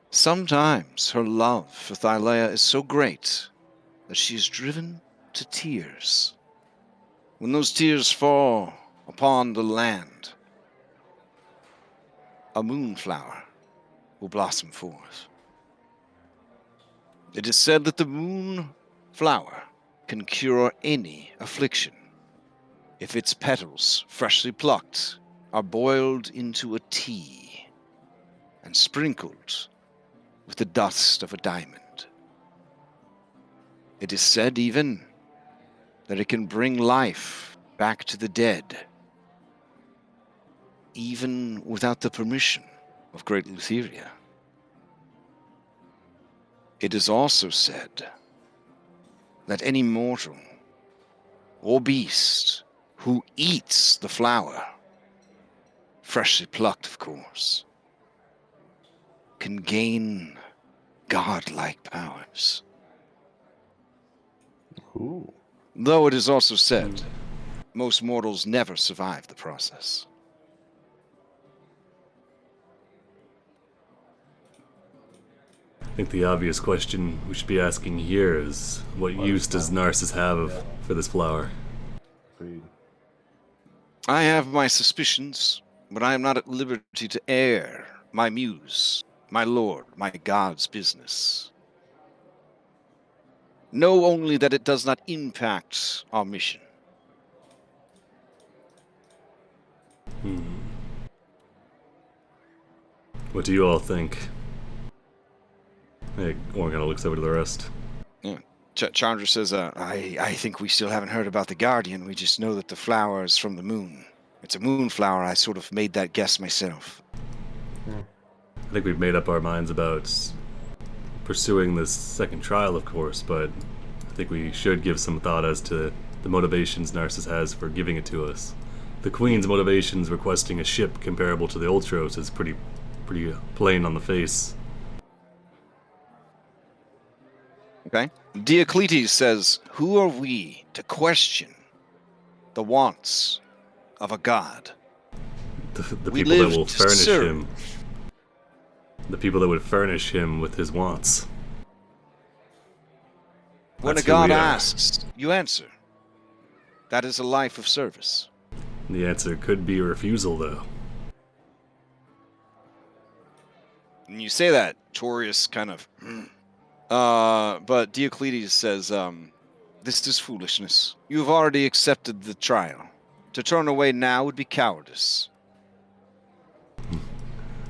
Sometimes her love for Thylea is so great that she is driven to tears. When those tears fall upon the land, a moonflower will blossom forth. It is said that the moon flower can cure any affliction if its petals, freshly plucked, are boiled into a tea and sprinkled with the dust of a diamond. It is said even that it can bring life back to the dead, even without the permission of Great Lutheria. It is also said that any mortal or beast who eats the flower, freshly plucked, of course, can gain godlike powers. Ooh. Though it is also said most mortals never survive the process. I think the obvious question we should be asking here is, what use does Narsus have for this flower? Agreed. I have my suspicions, but I am not at liberty to air my muse, my lord, my god's business. Know only that it does not impact our mission. What do you all think? Hey, Orin looks over to the rest. Yeah. Chandra says, I think we still haven't heard about the Guardian. We just know that the flower is from the moon. It's a moon flower. I sort of made that guess myself. I think we've made up our minds about pursuing this second trial, of course, but I think we should give some thought as to the motivations Narsus has for giving it to us. The Queen's motivations requesting a ship comparable to the Ultros is pretty plain on the face. Okay. Diocletes says, who are we to question the wants of a god? The We people that live will to furnish serve. him. The people that would furnish him with his wants. When That's a who god we are. asks, you answer. That is a life of service. The answer could be a refusal, though. And you say that, Torius kind of... but Diocletes says, this is foolishness. You have already accepted the trial. To turn away now would be cowardice.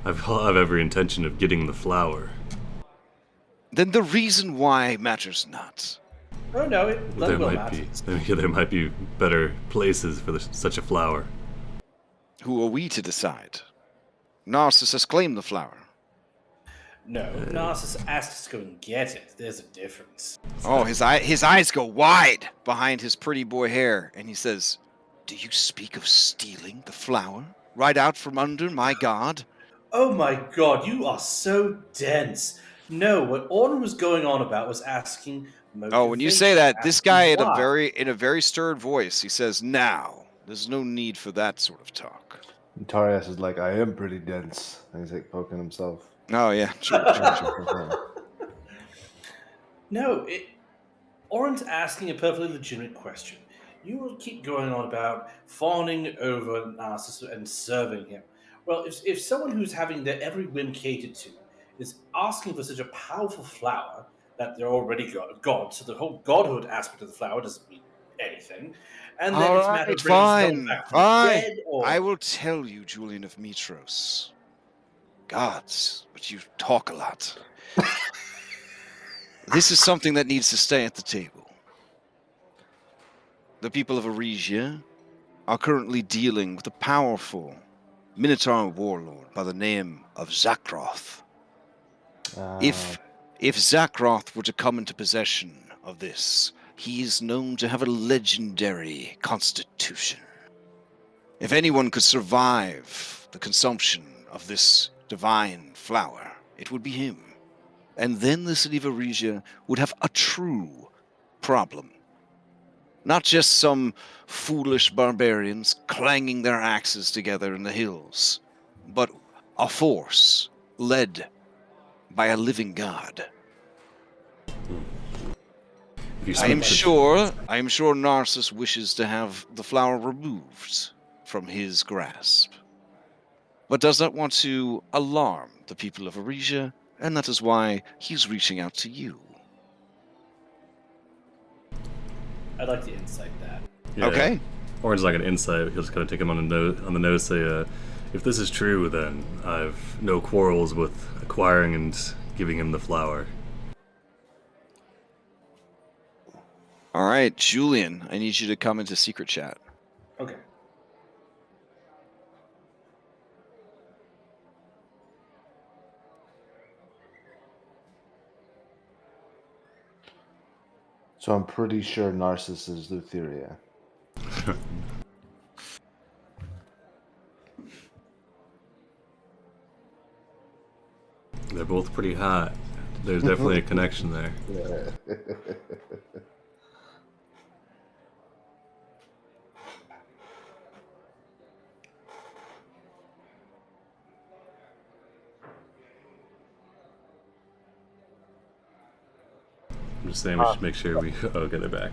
I've every intention of getting the flower. Then the reason why matters not. Oh no, it There bloody well might be matters. there might be better places for such a flower. Who are we to decide? Narcissus has claimed the flower. No, Narcissus asked us to go and get it. There's a difference. Oh, his eyes go wide behind his pretty boy hair, and he says, do you speak of stealing the flower? Right out from under my god? Oh my god, you are so dense. No, what Orton was going on about was asking motivation. Oh, when you say that, this asking guy why. in a very stirred voice, he says, now, there's no need for that sort of talk. And Tarius is like, I am pretty dense. And he's like poking himself. Oh, yeah, sure. No, Oren's asking a perfectly legitimate question. You will keep going on about fawning over Narcissus and serving him. Well, if someone who's having their every whim catered to is asking for such a powerful flower that they're already god, so the whole godhood aspect of the flower doesn't mean anything, and then All it's a matter right, of bringing someone fine, back from the fine. dead, or I will tell you, Julian of Mitros. Gods, but you talk a lot. This is something that needs to stay at the table. The people of Aresia are currently dealing with a powerful Minotaur warlord by the name of Zakroth. If Zakroth were to come into possession of this, he is known to have a legendary constitution. If anyone could survive the consumption of this divine flower, it would be him. And then the city of Aresia would have a true problem. Not just some foolish barbarians clanging their axes together in the hills, but a force led by a living god. If you I am switch- sure Narsus wishes to have the flower removed from his grasp, but does not want to alarm the people of Aresia, and that is why he's reaching out to you. I'd like to insight that. Yeah. Okay. Or just like an insight. He'll just kind of take him on the nose, say, if this is true, then I've no quarrels with acquiring and giving him the flower. All right, Julian, I need you to come into secret chat. Okay. So I'm pretty sure Narcissus is Lutheria. They're both pretty hot. There's definitely a connection there. Yeah. I'm just saying we should make sure we get it back.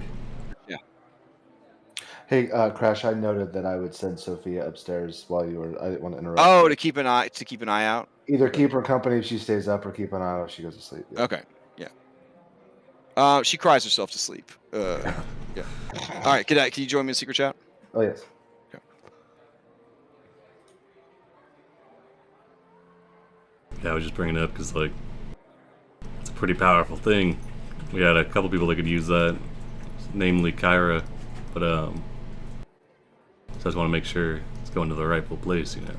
Hey, Crash, I noted that I would send Sophia upstairs while you were. I didn't want to interrupt. Oh, you. to keep an eye out. Either keep her company if she stays up, or keep an eye out if she goes to sleep. Yeah. Okay, yeah. She cries herself to sleep. Yeah. All right, can you join me in secret chat? Oh yes. Yeah, I was just bringing it up because, like, it's a pretty powerful thing. We had a couple people that could use that, namely Kyra, but, so I just want to make sure it's going to the rightful place, you know.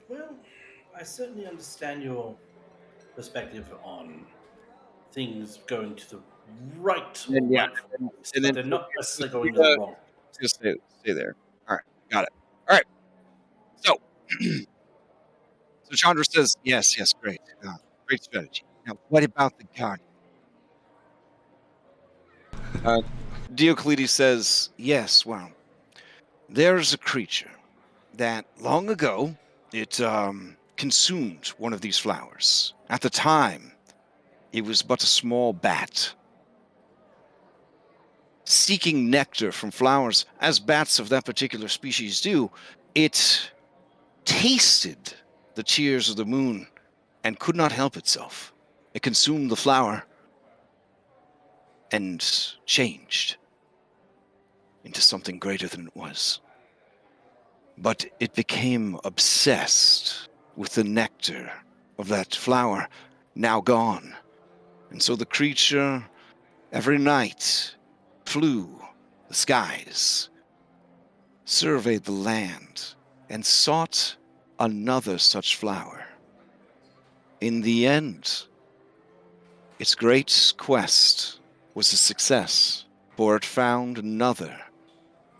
Well, I certainly understand your perspective on things going to the right or And yeah, rightful place, and but then they're not necessarily going to the wrong. Just stay there. All right, got it. All right. So, so Chandra says, yes, great, great strategy. Now, what about the guardian? Diocletes says, yes. Well, there's a creature that long ago it consumed one of these flowers. At the time, it was but a small bat, seeking nectar from flowers, as bats of that particular species do. It tasted the tears of the moon and could not help itself. It consumed the flower and changed into something greater than it was. But it became obsessed with the nectar of that flower, now gone. And so the creature, every night, flew the skies, surveyed the land, and sought another such flower. In the end, its great quest was a success, for it found another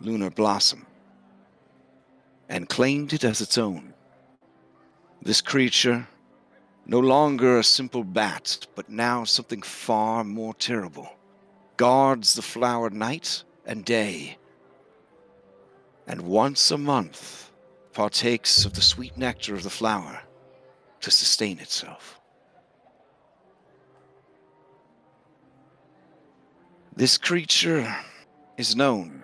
lunar blossom and claimed it as its own. This creature, no longer a simple bat, but now something far more terrible, guards the flower night and day, and once a month partakes of the sweet nectar of the flower to sustain itself. This creature is known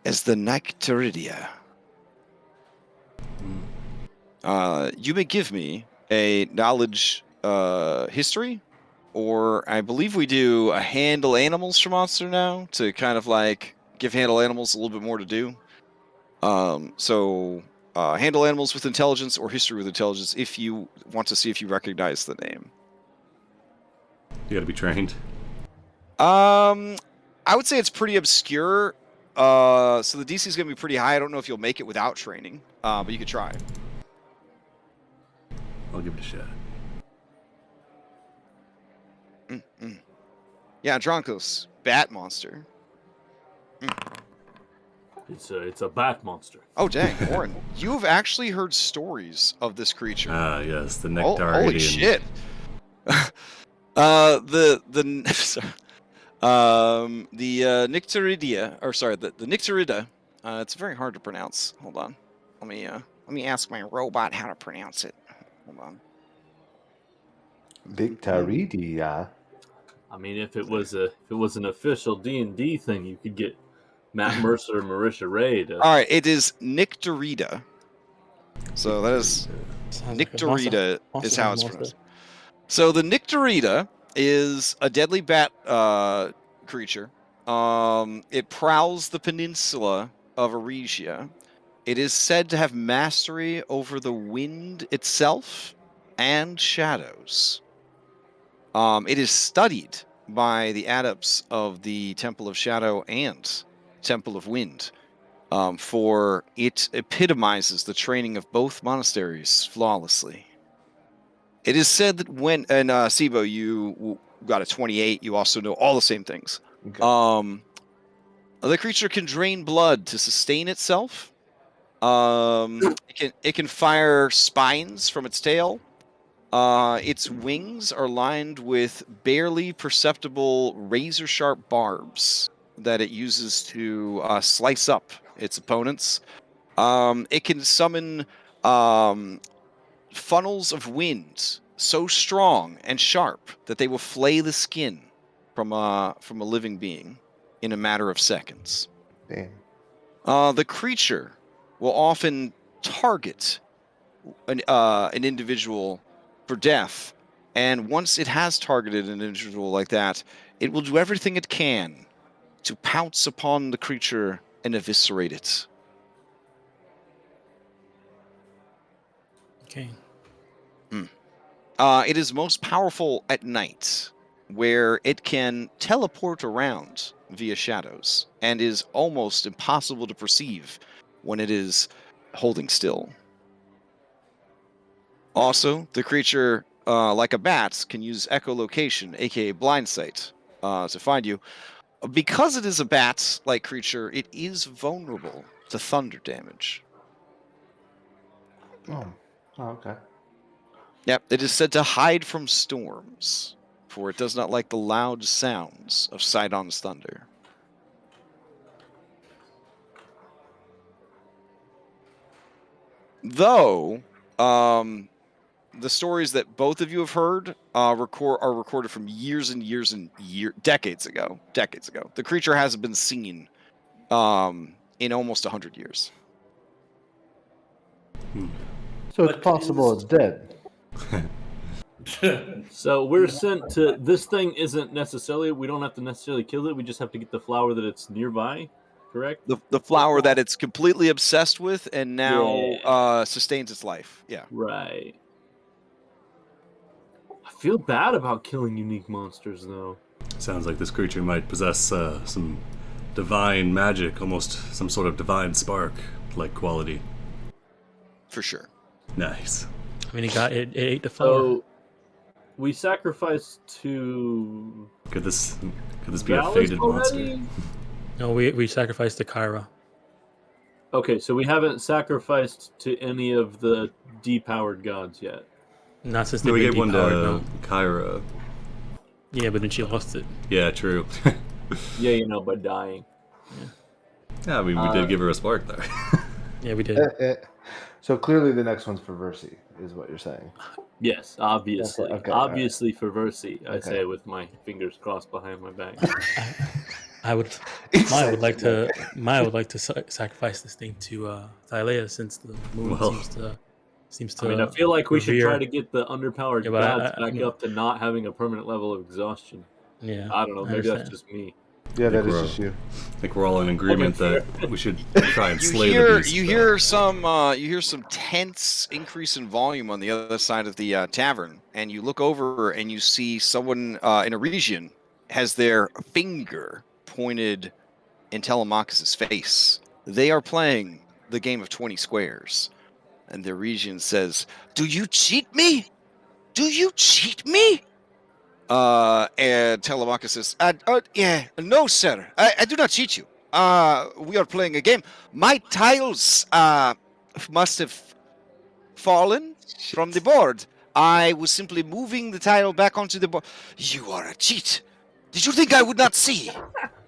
as the Nycteridia. You may give me a knowledge history, or I believe we do a handle animals for monster now to kind of like give handle animals a little bit more to do. So handle animals with intelligence or history with intelligence if you want to see if you recognize the name. You gotta be trained. I would say it's pretty obscure. So the DC is going to be pretty high. I don't know if you'll make it without training, but you could try. I'll give it a shot. Yeah, Dronkos, bat monster. It's a bat monster. Oh dang, Warren, you have actually heard stories of this creature. Ah, yes, the Oh, Nectarian. holy shit! The Nycteridia, or sorry, the Nycterida. It's very hard to pronounce. Hold on, let me ask my robot how to pronounce it. Hold on. Victoridia. I mean, if it was an official D&D thing, you could get Matt Mercer and Marisha Ray to. All right, it is Nycterida. So that is Sounds like a Nycterida monster is how it's monster. pronounced. So the Nycterida is a deadly bat creature. It prowls the peninsula of Aresia. It is said to have mastery over the wind itself and shadows. It is studied by the adepts of the Temple of Shadow and Temple of Wind, for it epitomizes the training of both monasteries flawlessly. It is said that when, and Sibo, you got a 28, you also know all the same things. Okay. The creature can drain blood to sustain itself. It can fire spines from its tail. Its wings are lined with barely perceptible razor-sharp barbs that it uses to slice up its opponents. It can summon funnels of wind so strong and sharp that they will flay the skin from a living being in a matter of seconds. Damn. The creature will often target an individual for death, and once it has targeted an individual like that, it will do everything it can to pounce upon the creature and eviscerate it. Okay. It is most powerful at night, where it can teleport around via shadows, and is almost impossible to perceive when it is holding still. Also, the creature, like a bat, can use echolocation, aka blind sight, to find you. Because it is a bat-like creature, it is vulnerable to thunder damage. Oh, okay. Yep, it is said to hide from storms, for it does not like the loud sounds of Sidon's thunder. Though, the stories that both of you have heard are recorded from years and years and decades ago. The creature hasn't been seen in almost 100 years. So it's But possible is- it's dead. So we're sent to. This thing isn't necessarily. We don't have to necessarily kill it. We just have to get the flower that it's nearby. Correct. The flower that it's completely obsessed with and now sustains its life. Yeah. Right. I feel bad about killing unique monsters, though. Sounds like this creature might possess some divine magic, almost some sort of divine spark-like quality. For sure. Nice. I mean, it ate the flower. So we sacrificed to. Could this be a Valis fated already? monster? No, we sacrificed the Kyra. Okay, so we haven't sacrificed to any of the depowered gods yet. Not since No, they we been gave one to depowered, no. Kyra. Yeah, but then she lost it. Yeah, true. Yeah, you know, by dying. Yeah, I mean, we did give her a spark there. Yeah, we did. So clearly the next one's for Versi, is what you're saying. Yes, obviously. Okay, Obviously for Versi, I Okay. say with my fingers crossed behind my back. I would. Maya would like to. Maya would like to sacrifice this thing to Thylea, since the moon Well. seems to. I mean, I feel like we should try revere- to get the underpowered Yeah, but gods I back mean- up to not having a permanent level of exhaustion. Yeah, I don't know. Maybe that's understand. just me. Yeah, that is We're- just you. I think we're all in agreement that we should try and You slay hear the beast. you hear some tense increase in volume on the other side of the tavern, and you look over and you see someone in a region has their finger pointed in Telemachus's face. They are playing the game of 20 squares, and their region says, "Do you cheat me? Do you cheat me?" And Telemachus says, yeah, no, sir, I do not cheat you. We are playing a game. My tiles must have fallen from the board. I was simply moving the tile back onto the board. You are a cheat. Did you think I would not see?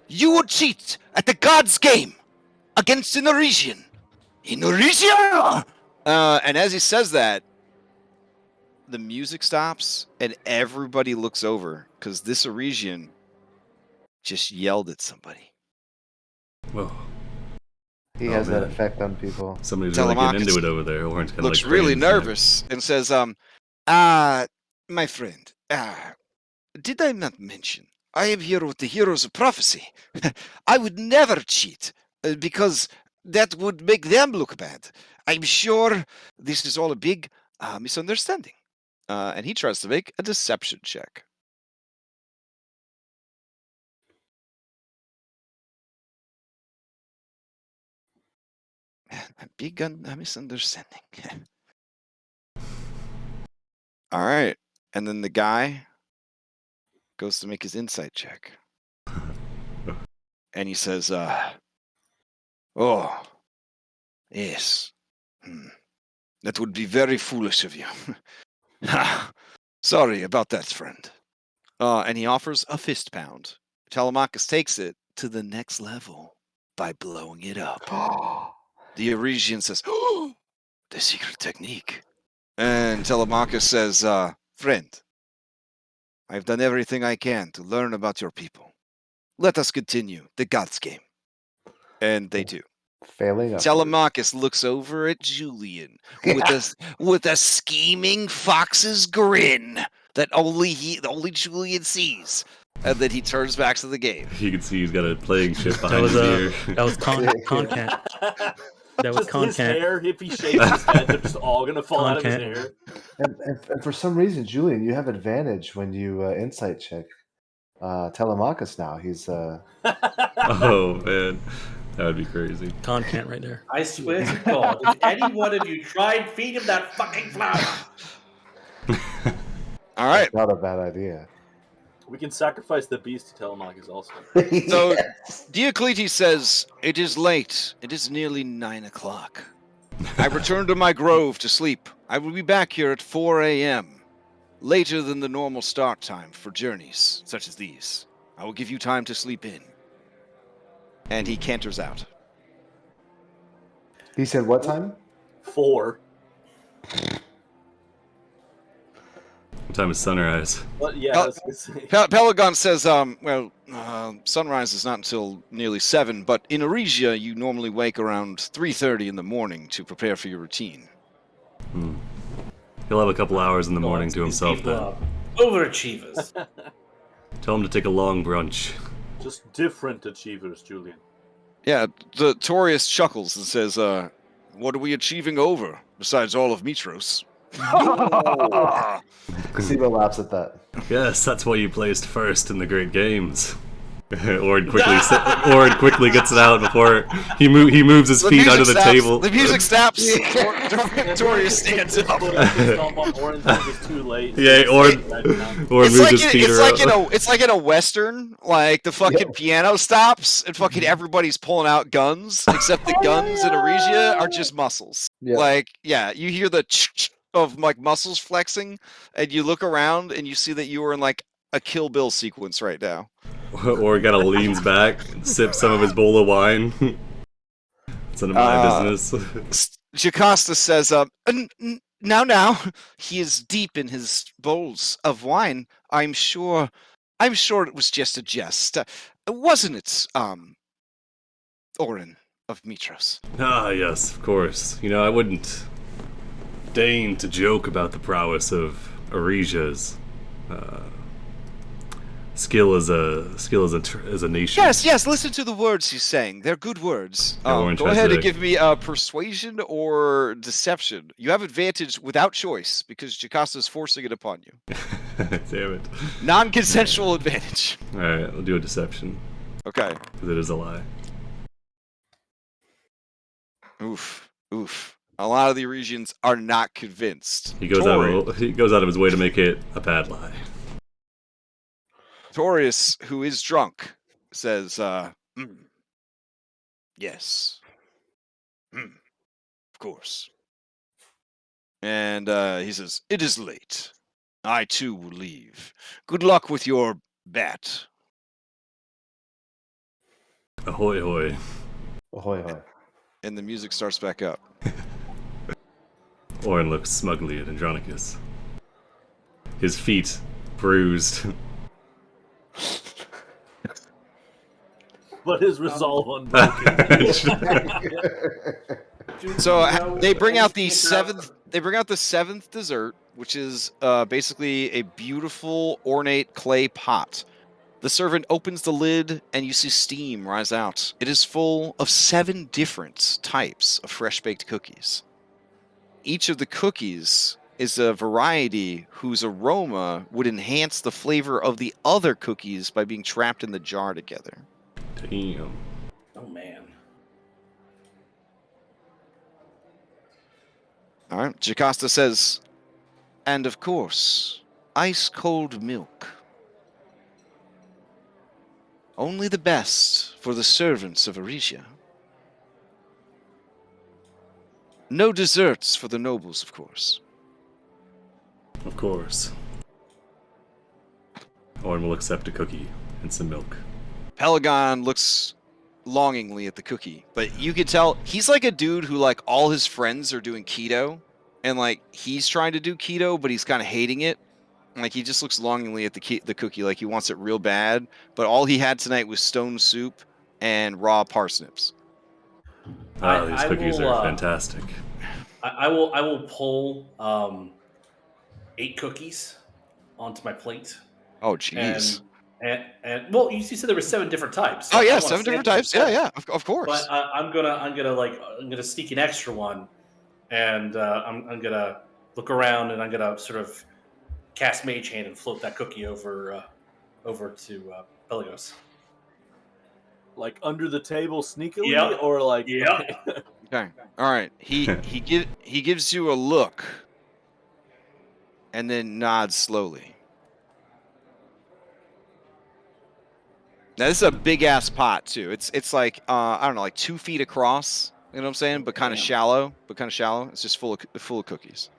You would cheat at the gods' game against an Oresian. In Aresia! And as he says that, the music stops and everybody looks over because this Oresian just yelled at somebody. Whoa. He Oh, has that man. effect on people. Somebody's really getting Telemachus into it over there. Orange kind of Looks like really cranes there. nervous and says, my friend, did I not mention I am here with the heroes of prophecy? I would never cheat because that would make them look bad. I'm sure this is all a big misunderstanding. And he tries to make a deception check. A big misunderstanding. All right. And then the guy goes to make his insight check. And he says, oh, yes. That would be very foolish of you. Sorry about that, friend. And he offers a fist pound. Telemachus takes it to the next level by blowing it up. The Oresian says, oh, the secret technique. And Telemachus says, friend, I've done everything I can to learn about your people. Let us continue the gods game. And they do. Failing upwards. Telemachus looks over at Julian with a scheming fox's grin that only Julian sees, and then he turns back to the game. You can see he's got a plague ship That behind was his ear. that was content. That was Just his content. hair, if he shakes his head, they're just all gonna fall out of his Content. hair. And for some reason, Julian, you have advantage when you insight check. Telemachus now. He's Oh man, that would be crazy. Content right there. I swear to God, if any one of you try and feed him that fucking flower. All right. not a bad idea. We can sacrifice the beast to Telemachus also. So Diocletes says, it is late. It is nearly 9 o'clock. I return to my grove to sleep. I will be back here at 4 a.m. Later than the normal start time for journeys such as these. I will give you time to sleep in. And he canters out. He said what time? 4. What time is sunrise? But yeah, I was gonna say. Pelagon says, sunrise is not until nearly 7, but in Aresia, you normally wake around 3:30 in the morning to prepare for your routine. He'll have a couple hours in the morning to These himself people then. are overachievers. Tell him to take a long brunch. Just different achievers, Julian. Yeah, the Torius chuckles and says, what are we achieving over, besides all of Mitros? Sibo laughs at that. Yes, that's why you placed first in the Great Games. Orin quickly gets it out before he moves his feet under the table. The music stops. Torius stands up. It's too late. Yeah, Orin moves his feet around. It's like in a western, like the fucking piano stops and fucking everybody's pulling out guns, except the guns in Aresia are just muscles. Yeah. Like, yeah, you hear the of like muscles flexing, and you look around and you see that you are in like a Kill Bill sequence right now. Orin kind of leans back and sips some of his bowl of wine. It's none of my business. Jocasta says, now, he is deep in his bowls of wine. I'm sure it was just a jest. Wasn't it, Orin of Mitros? Ah, yes, of course. I wouldn't deign to joke about the prowess of Aresia's skill as a nation. Yes, listen to the words he's saying. They're good words. Orin Go tries ahead to- and give me persuasion or deception. You have advantage without choice because Jocasta's forcing it upon you. Damn it. Non-consensual advantage. All right, we'll do a deception Okay. because it is a lie. Oof. A lot of the Aresians are not convinced. He goes out of his way to make it a bad lie. Torius, who is drunk, says, yes. Of course. And he says, it is late. I too will leave. Good luck with your bat. Ahoy, hoy. Ahoy, hoy. And the music starts back up. Orin looks smugly at Andronicus. His feet bruised. But his resolve unbroken. So they bring out the seventh. They bring out the seventh dessert, which is basically a beautiful, ornate clay pot. The servant opens the lid, and you see steam rise out. It is full of 7 different types of fresh-baked cookies. Each of the cookies is a variety whose aroma would enhance the flavor of the other cookies by being trapped in the jar together. Damn. Oh man. All right, Jocasta says, and of course, ice-cold milk. Only the best for the servants of Aresia. No desserts for the nobles, of course. Of course. Orin will accept a cookie and some milk. Pelagon looks longingly at the cookie, but you can tell he's like a dude who like all his friends are doing keto, and like he's trying to do keto, but he's kind of hating it. Like he just looks longingly at the cookie, like he wants it real bad. But all he had tonight was stone soup and raw parsnips. Oh, these cookies are fantastic. I will pull 8 cookies onto my plate. Oh, jeez. And well, you said there were 7 different types. So oh yeah, I 7 different types. Yeah, of course. But I'm gonna sneak an extra one, and I'm gonna look around, and I'm gonna sort of cast Mage Hand and float that cookie over to Pelagos. Like under the table sneakily, Yep. or like Yep. Okay. All right. He gives you a look, and then nods slowly. Now this is a big ass pot too. It's like I don't know, like 2 feet across. You know what I'm saying? But kind of shallow. It's just full of cookies.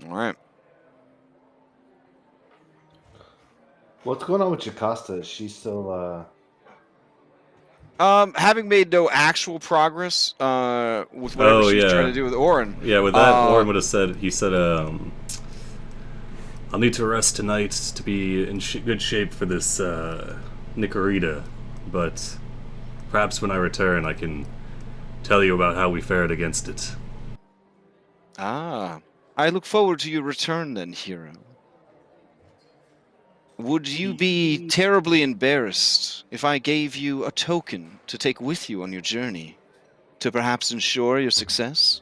All right. What's going on with Jocasta? Is she still Having made no actual progress with whatever she's trying to do with Orin. Yeah, with that, Orin would have said, he said, I'll need to rest tonight to be in good shape for this Nicorita, but perhaps when I return I can tell you about how we fared against it. Ah, I look forward to your return then, hero. Would you be terribly embarrassed if I gave you a token to take with you on your journey, to perhaps ensure your success?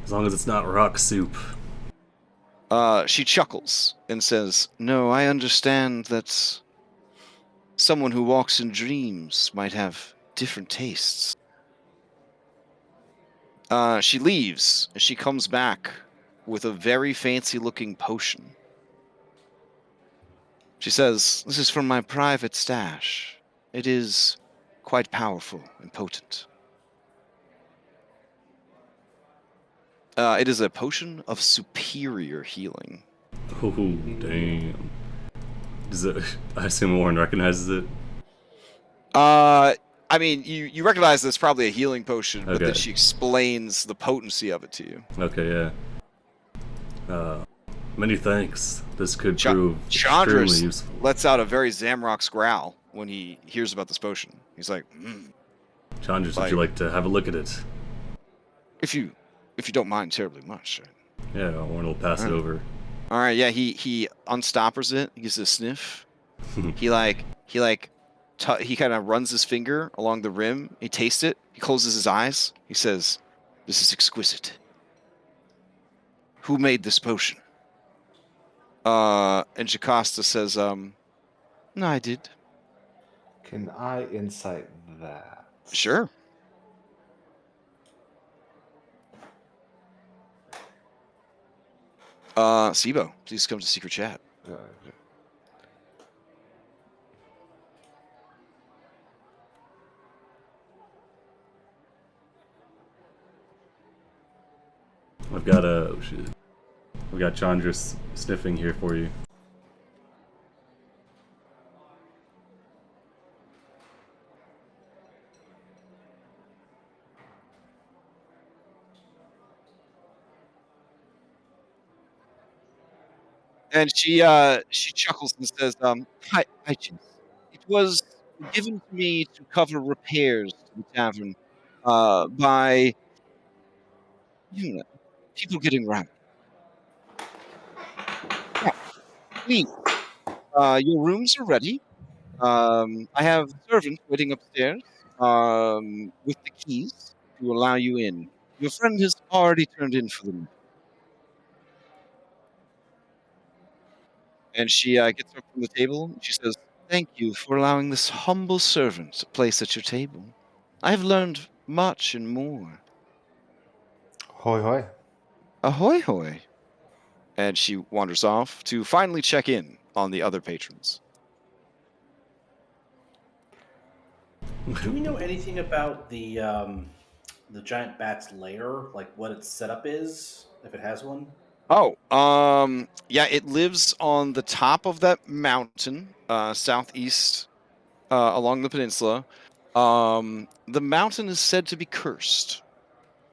As long as it's not rock soup. She chuckles and says, no, I understand that someone who walks in dreams might have different tastes. She leaves, and she comes back with a very fancy-looking potion. She says, this is from my private stash. It is quite powerful and potent. It is a potion of superior healing. Oh, damn. Does it, I assume Warren recognizes it? I I mean, you recognize that's probably a healing potion, but then Okay. she explains the potency of it to you. Okay, yeah. Many thanks. This could Cha- prove Chandras extremely useful. lets out a very Zamrock's growl when he hears about this potion. He's like, Chandras, would like- you like to have a look at it? if you don't mind terribly much. Yeah, Orn will pass it Alright. over. All right, yeah, he unstoppers it. He gives it a sniff. he kind of runs his finger along the rim. He tastes it. He closes his eyes. He says, "This is exquisite. Who made this potion?" And Jocasta says, "No, I did." Can I insight that? Sure. Sibo, please come to secret chat. Uh, I've got oh shit. We got Chandras sniffing here for you. And she chuckles and says, "Hi, Chins. It was given to me to cover repairs to the tavern, by people getting round. Yeah, please, your rooms are ready. I have a servant waiting upstairs, with the keys to allow you in. Your friend has already turned in for the night." And she gets up from the table. And she says, "Thank you for allowing this humble servant a place at your table. I have learned much and more. Hoi hoi. Ahoy hoy." And she wanders off to finally check in on the other patrons. Do we know anything about the giant bat's lair? Like what its setup is, if it has one? Oh, yeah, it lives on the top of that mountain, southeast, along the peninsula. The mountain is said to be cursed.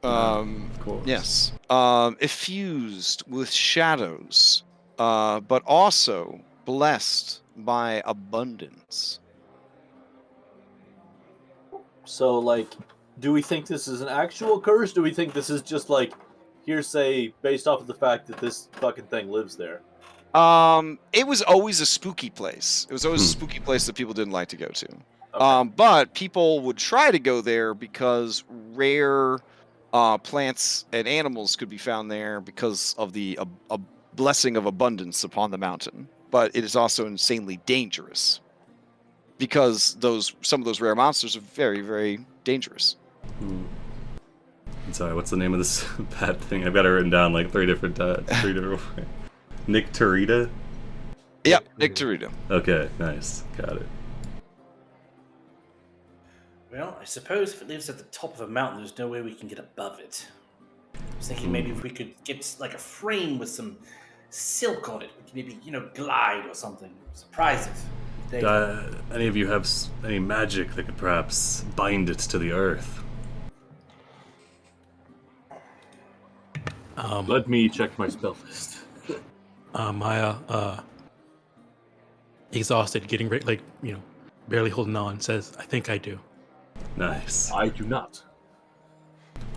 Of course. Yes. Effused with shadows, but also blessed by abundance. So, like, do we think this is an actual curse? Do we think this is just like hearsay based off of the fact that this fucking thing lives there? It was always a spooky place. It was always a Hmm. spooky place that people didn't like to go to. Okay. But people would try to go there because rare plants and animals could be found there because of the a blessing of abundance upon the mountain. But it is also insanely dangerous because some of those rare monsters are very, very dangerous. Hmm. I'm sorry, what's the name of this bat thing? I've got it written down like three different ways. Nycterida? Yep, Nycterida. Okay, nice. Got it. Well, I suppose if it lives at the top of a mountain, there's no way we can get above it. I was thinking maybe if we could get like a frame with some silk on it, we could maybe, glide or something. Surprise it. They- Any of you have any magic that could perhaps bind it to the earth? Let me check my spell list. Maya, exhausted, getting ready, barely holding on, says, "I think I do." Nice. I do not.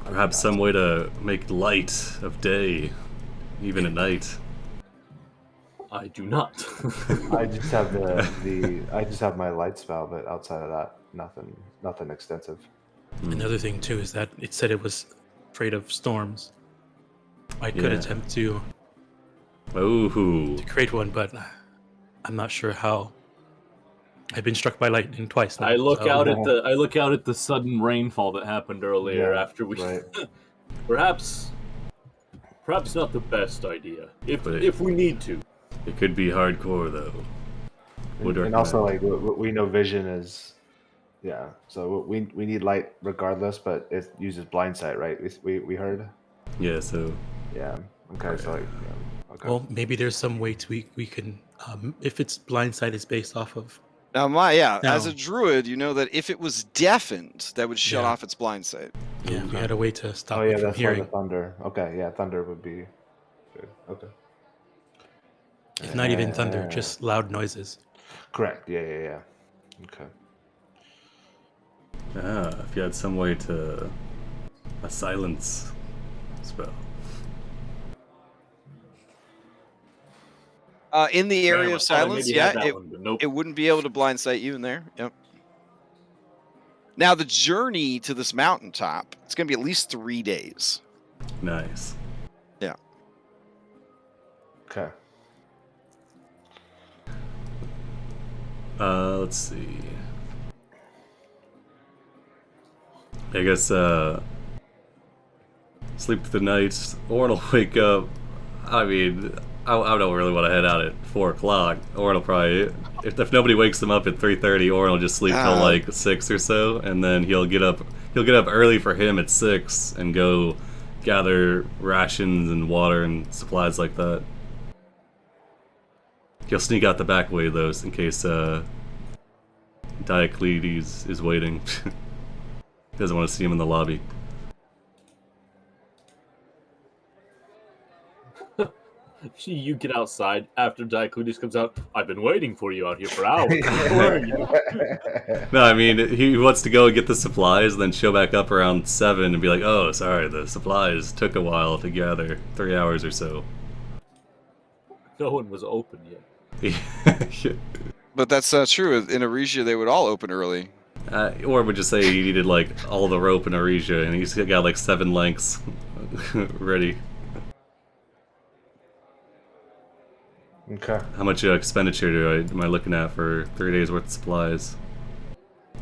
Perhaps some way to make light of day, even at night. I do not. I just have I just have my light spell, but outside of that, nothing extensive. Another thing too is that it said it was afraid of storms. I could Yeah. attempt to Ooh. create one, but I'm not sure how. I've been struck by lightning twice now. I look so- out at the sudden rainfall that happened earlier Yeah, after we right. perhaps not the best idea. But- If we need to. It could be hardcore though. Would And also, recommend. like we know vision is, yeah. So we need light regardless, but it uses blind sight, right? We heard. Yeah, so Yeah. Okay. So yeah. Okay. Well, maybe there's some way to we can, if its blind sight is based off of Now, as Now- a druid, you know that if it was deafened, that would shut Yeah. off its blind sight. Yeah, we had a way to stop Oh it yeah, from that's why hearing. the thunder. Okay, yeah, thunder would be good. Okay. If not even thunder, just loud noises. Correct. Yeah. Okay. If you had some way to a silence spell. In the area Damn, I of thought I silence, maybe had yeah, that one, but nope. it wouldn't be able to blindsight you in there. Yep. Now, the journey to this mountaintop, it's going to be at least 3 days. Nice. Yeah. Okay. Let's see. I guess, sleep through the night. Orn will wake up. I mean, I don't really want to head out at 4 o'clock. Orn will probably, if nobody wakes him up at 3:30, Orn will just sleep till like 6 or so, and then he'll get up early for him at 6 and go gather rations and water and supplies like that. He'll sneak out the back way though, in case Diocletes is waiting. Doesn't want to see him in the lobby. You get outside after Diocletes comes out. I've been waiting for you out here for hours. Where are you? No, I mean, he wants to go and get the supplies, then show back up around 7 and be like, oh, sorry, the supplies took a while to gather, 3 hours or so. No one was open yet. But that's not true. In Aresia, they would all open early. Or would just say he needed, like, all the rope in Aresia, and he's got, like, 7 lengths ready. Okay. How much expenditure am I looking at for 3 days worth of supplies?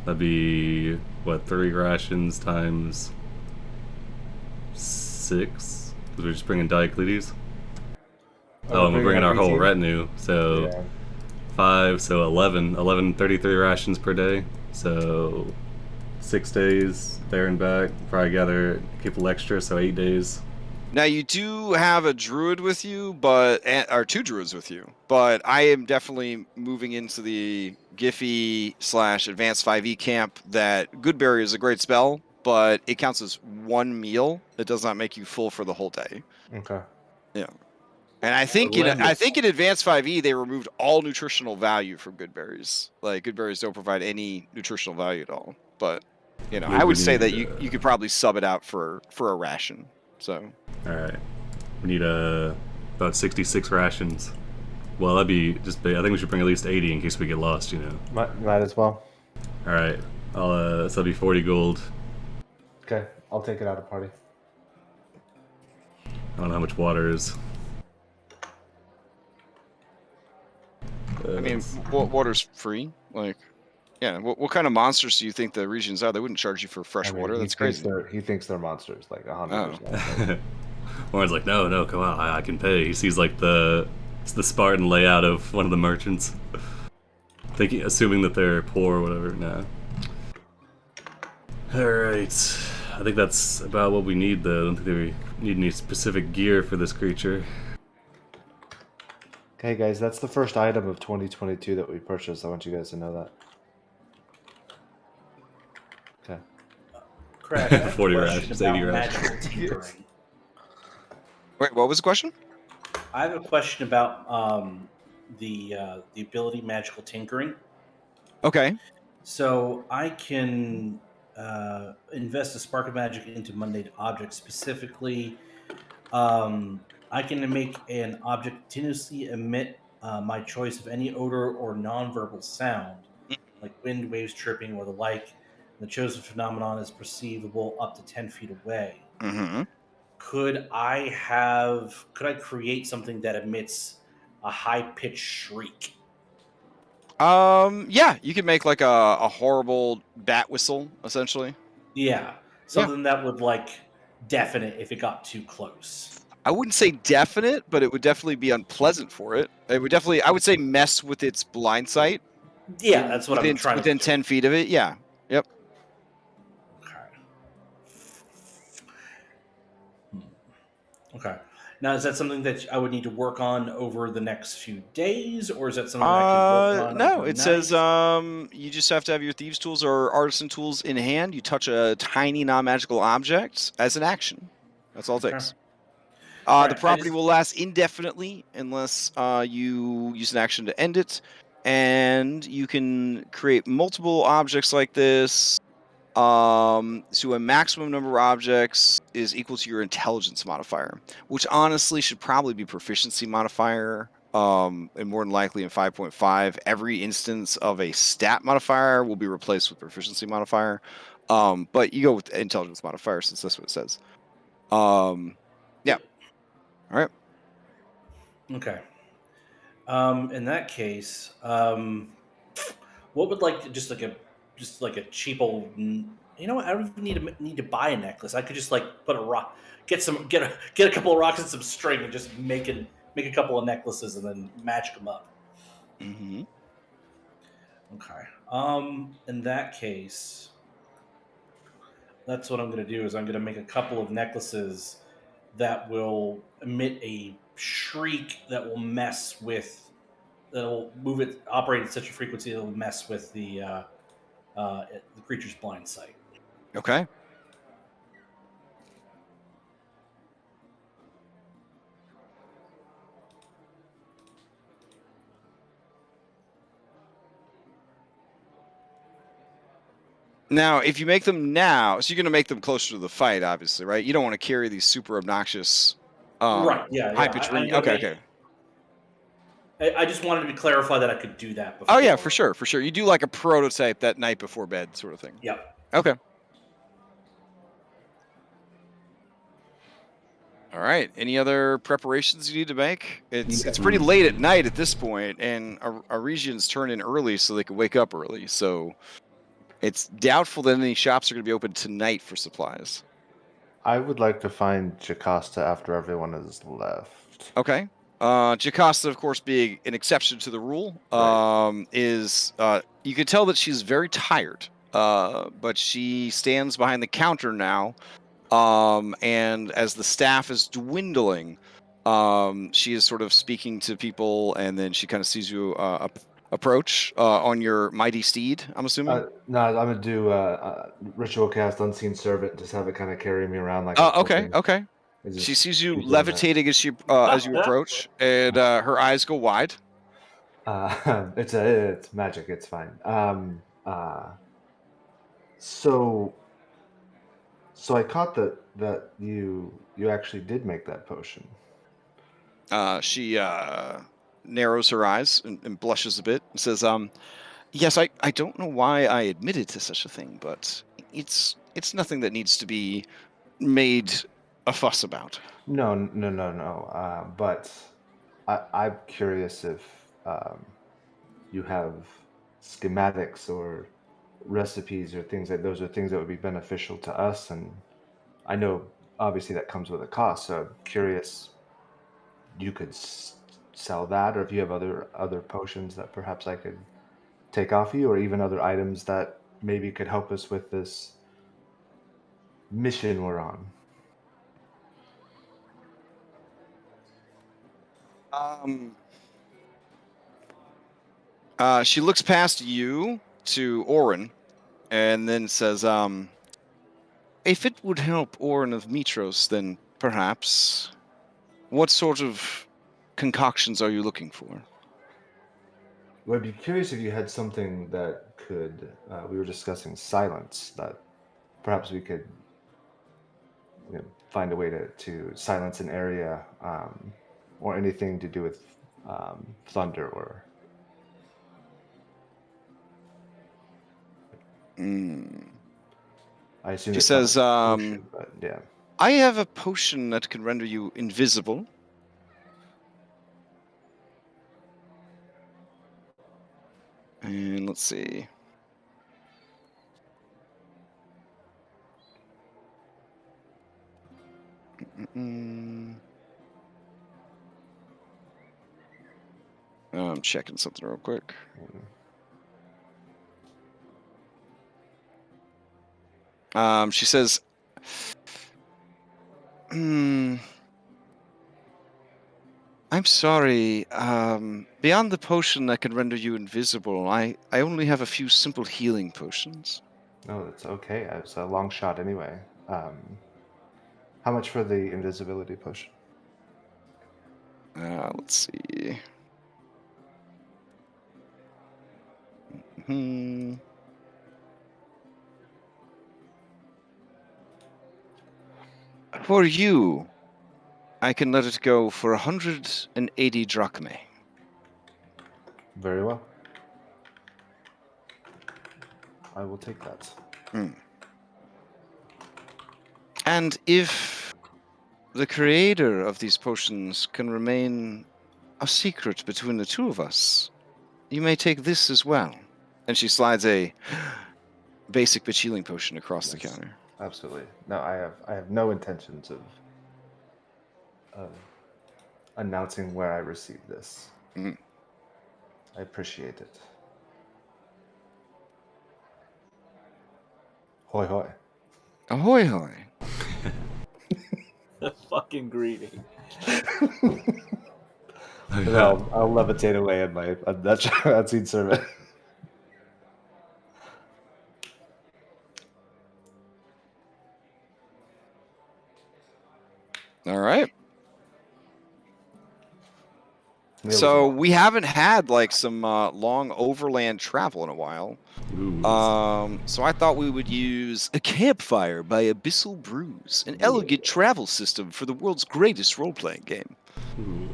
That'd be, what, 3 rations times 6? Because we're just bringing Diocletes? Oh, and we're bringing our whole retinue, so Yeah. 5, so 11 33 rations per day. So 6 days there and back. Probably gather a couple extra, so 8 days. Now, you do have a druid with you, or 2 druids with you, but I am definitely moving into the Giffy/Advanced 5e camp that Goodberry is a great spell, but it counts as 1 meal. It does not make you full for the whole day. Okay. Yeah. And I think in Advanced 5e they removed all nutritional value from good berries. Like good berries don't provide any nutritional value at all. But I would say that you could probably sub it out for a ration. So all right, we need about 66 rations. Well, that'd be just. I think we should bring at least 80 in case we get lost. Might as well. All right, so that'll be 40 gold. Okay, I'll take it out of party. I don't know how much water is. I mean, water's free. Like, yeah. What kind of monsters do you think the regions are? They wouldn't charge you for fresh water. That's crazy. He thinks they're monsters, like 100%. Warren's like, no, come on, I can pay. He sees like the Spartan layout of one of the merchants, assuming that they're poor or whatever. Nah. All right, I think that's about what we need, though. I don't think we need any specific gear for this creature. Okay, guys, that's the first item of 2022 that we purchased. I want you guys to know that. Okay. Crash, I have a 40 question rations, about 80 rations. magical tinkering. Wait, what was the question? I have a question about the ability magical tinkering. Okay. So I can invest a spark of magic into mundane objects. Specifically, I can make an object continuously emit my choice of any odor or nonverbal sound, like wind, waves, chirping, or the like. The chosen phenomenon is perceivable up to 10 feet away. Mm-hmm. Could I create something that emits a high-pitched shriek? Yeah, you could make like a horrible bat whistle, essentially. Yeah, something that would deafen it if it got too close. I wouldn't say definite, but it would definitely be unpleasant for it. It would definitely, I would say, mess with its blind sight. Yeah, that's what I'm trying to do. Within 10 feet of it, yeah. Yep. Okay. Now, is that something that I would need to work on over the next few days, or is that something that I could work on No, it overnight? says you just have to have your thieves tools or artisan tools in hand. You touch a tiny non-magical object as an action. That's all it Okay. takes. All The right, property will last indefinitely unless you use an action to end it, and you can create multiple objects like this. So a maximum number of objects is equal to your intelligence modifier, which honestly should probably be proficiency modifier. And more than likely in 5.5, every instance of a stat modifier will be replaced with proficiency modifier. But you go with intelligence modifier since that's what it says. Yeah. All right. Okay. In that case, what would just like a cheap old? You know what? I don't even need to buy a necklace. I could just like put a rock, get a couple of rocks and some string, and just make a couple of necklaces and then magic them up. Mm-hmm. Okay. In that case, that's what I'm going to do. Is I'm going to make a couple of necklaces that will emit a shriek that will mess with that'll move it operate at such a frequency that'll mess with the creature's blind sight. Okay. Now, if you make them now, so you're going to make them closer to the fight, obviously, right? You don't want to carry these super obnoxious, Right? Yeah. high Yeah. pitch I'm ring. gonna Okay, make. okay. I just wanted to clarify that I could do that Oh before. yeah, for sure, for sure. You do like a prototype that night before bed, sort of thing. Yep. Okay. All right. Any other preparations you need to make? It's pretty late at night at this point, and Aresians turn in early so they can wake up early. So it's doubtful that any shops are going to be open tonight for supplies. I would like to find Jocasta after everyone has left. Okay. Jocasta, of course, being an exception to the rule, Right. is you can tell that she's very tired. But she stands behind the counter now. And as the staff is dwindling, she is sort of speaking to people, and then she kind of sees you approach on your mighty steed, I'm assuming. No, I'm gonna do ritual cast unseen servant. Just have it kind of carry me around like a Okay, token. okay. It's She just sees you keep doing that. levitating as you approach, and her eyes go wide. It's magic. It's fine. So I caught that you actually did make that potion. She narrows her eyes and blushes a bit and says, yes, I don't know why I admitted to such a thing, but it's nothing that needs to be made a fuss about. No. But I'm curious if you have schematics or recipes or things like those are things that would be beneficial to us. And I know obviously that comes with a cost. So I'm curious, you could sell that, or if you have other potions that perhaps I could take off you, or even other items that maybe could help us with this mission we're on. She looks past you to Orin and then says, if it would help Orin of Mitros, then perhaps. What sort of concoctions are you looking for? Well, I'd be curious if you had something that could. We were discussing silence. That perhaps we could find a way to silence an area, or anything to do with thunder or. I assume She it's says, not a potion, but yeah. I have a potion that can render you invisible. And let's see. I'm checking something real quick. She says, I'm sorry. Beyond the potion that can render you invisible, I only have a few simple healing potions. No, it's okay. It's a long shot anyway. How much for the invisibility potion? Let's see. Hmm. For you, I can let it go for 180 drachmae. Very well. I will take that. And if the creator of these potions can remain a secret between the two of us, you may take this as well. And she slides a basic bitch healing potion across the Yes. counter. Absolutely. No, I have no intentions of announcing where I received this. Mhm. I appreciate it. Hoi hoi. Ahoy hoy. Fucking greedy. And I'll levitate away on my unseen servant. All right. Meal as So well. we haven't had like some long overland travel in a while. Ooh, So I thought we would use a campfire by Abyssal Brews, an elegant travel system for the world's greatest role-playing game. ooh,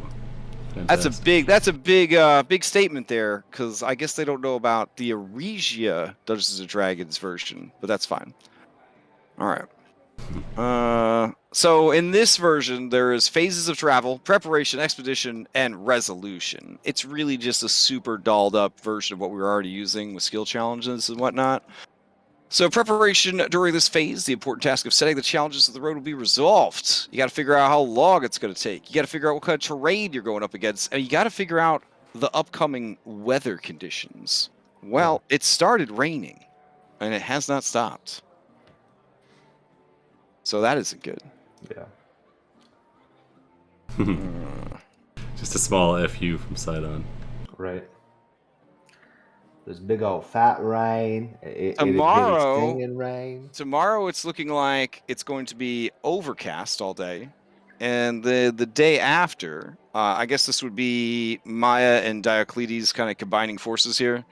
That's fantastic. a big statement there, because I guess they don't know about the Aresia Dungeons and Dragons version, but that's fine. All right. So in this version, there is phases of travel, preparation, expedition, and resolution. It's really just a super dolled up version of what we were already using with skill challenges and whatnot. So preparation during this phase, the important task of setting the challenges of the road will be resolved. You got to figure out how long it's going to take. You got to figure out what kind of terrain you're going up against, and you got to figure out the upcoming weather conditions. Well, it started raining, and it has not stopped. So that isn't good. Yeah. Just a small FU from Sidon. Right. There's big old fat rain. Tomorrow- Stinging rain. Tomorrow it's looking like it's going to be overcast all day. And the day after, I guess this would be Maya and Diocletes kind of combining forces here.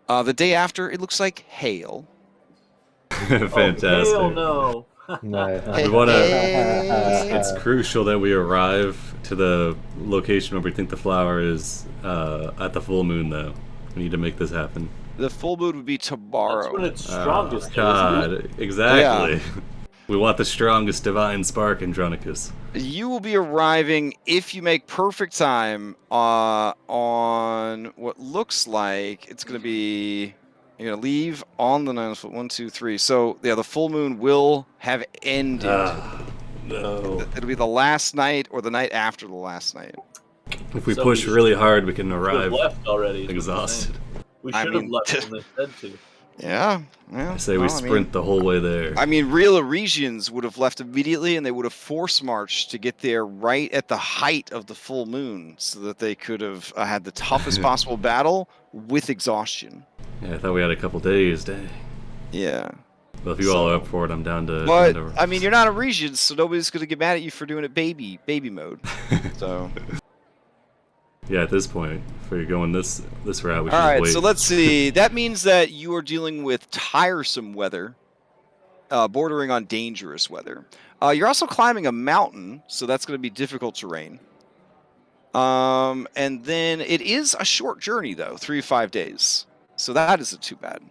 The day after, it looks like hail. Fantastic. Oh, hell no. We want to. Hey. It's crucial that we arrive to the location where we think the flower is at the full moon, though. We need to make this happen. The full moon would be tomorrow. That's when it's strongest. Oh, Isn't it? God, exactly. We want the strongest divine spark, Andronicus. You will be arriving if you make perfect time on what looks like it's going to be. You're going to leave on the 9th. 1, 2, 3. So, yeah, the full moon will have ended. No. It'll be the last night or the night after the last night. If we So push we really hard, we can We should arrive have left already. is what I'm exhausted. saying. We I should have mean, left when they said to. Yeah. I say we sprint the whole way there. I mean, real Aresians would have left immediately, and they would have force marched to get there right at the height of the full moon, so that they could have had the toughest possible battle with exhaustion. Yeah, I thought we had a couple days. Dang. Yeah. Well, if you all are up for it, I'm down to. But down I mean, you're not Aresians, so nobody's gonna get mad at you for doing it baby mode. So. Yeah, at this point, if we're going this route, we should All right, wait. so let's see. That means that you are dealing with tiresome weather, bordering on dangerous weather. You're also climbing a mountain, so that's going to be difficult terrain. And then it is a short journey, though, 3 to 5 days. So that isn't too bad.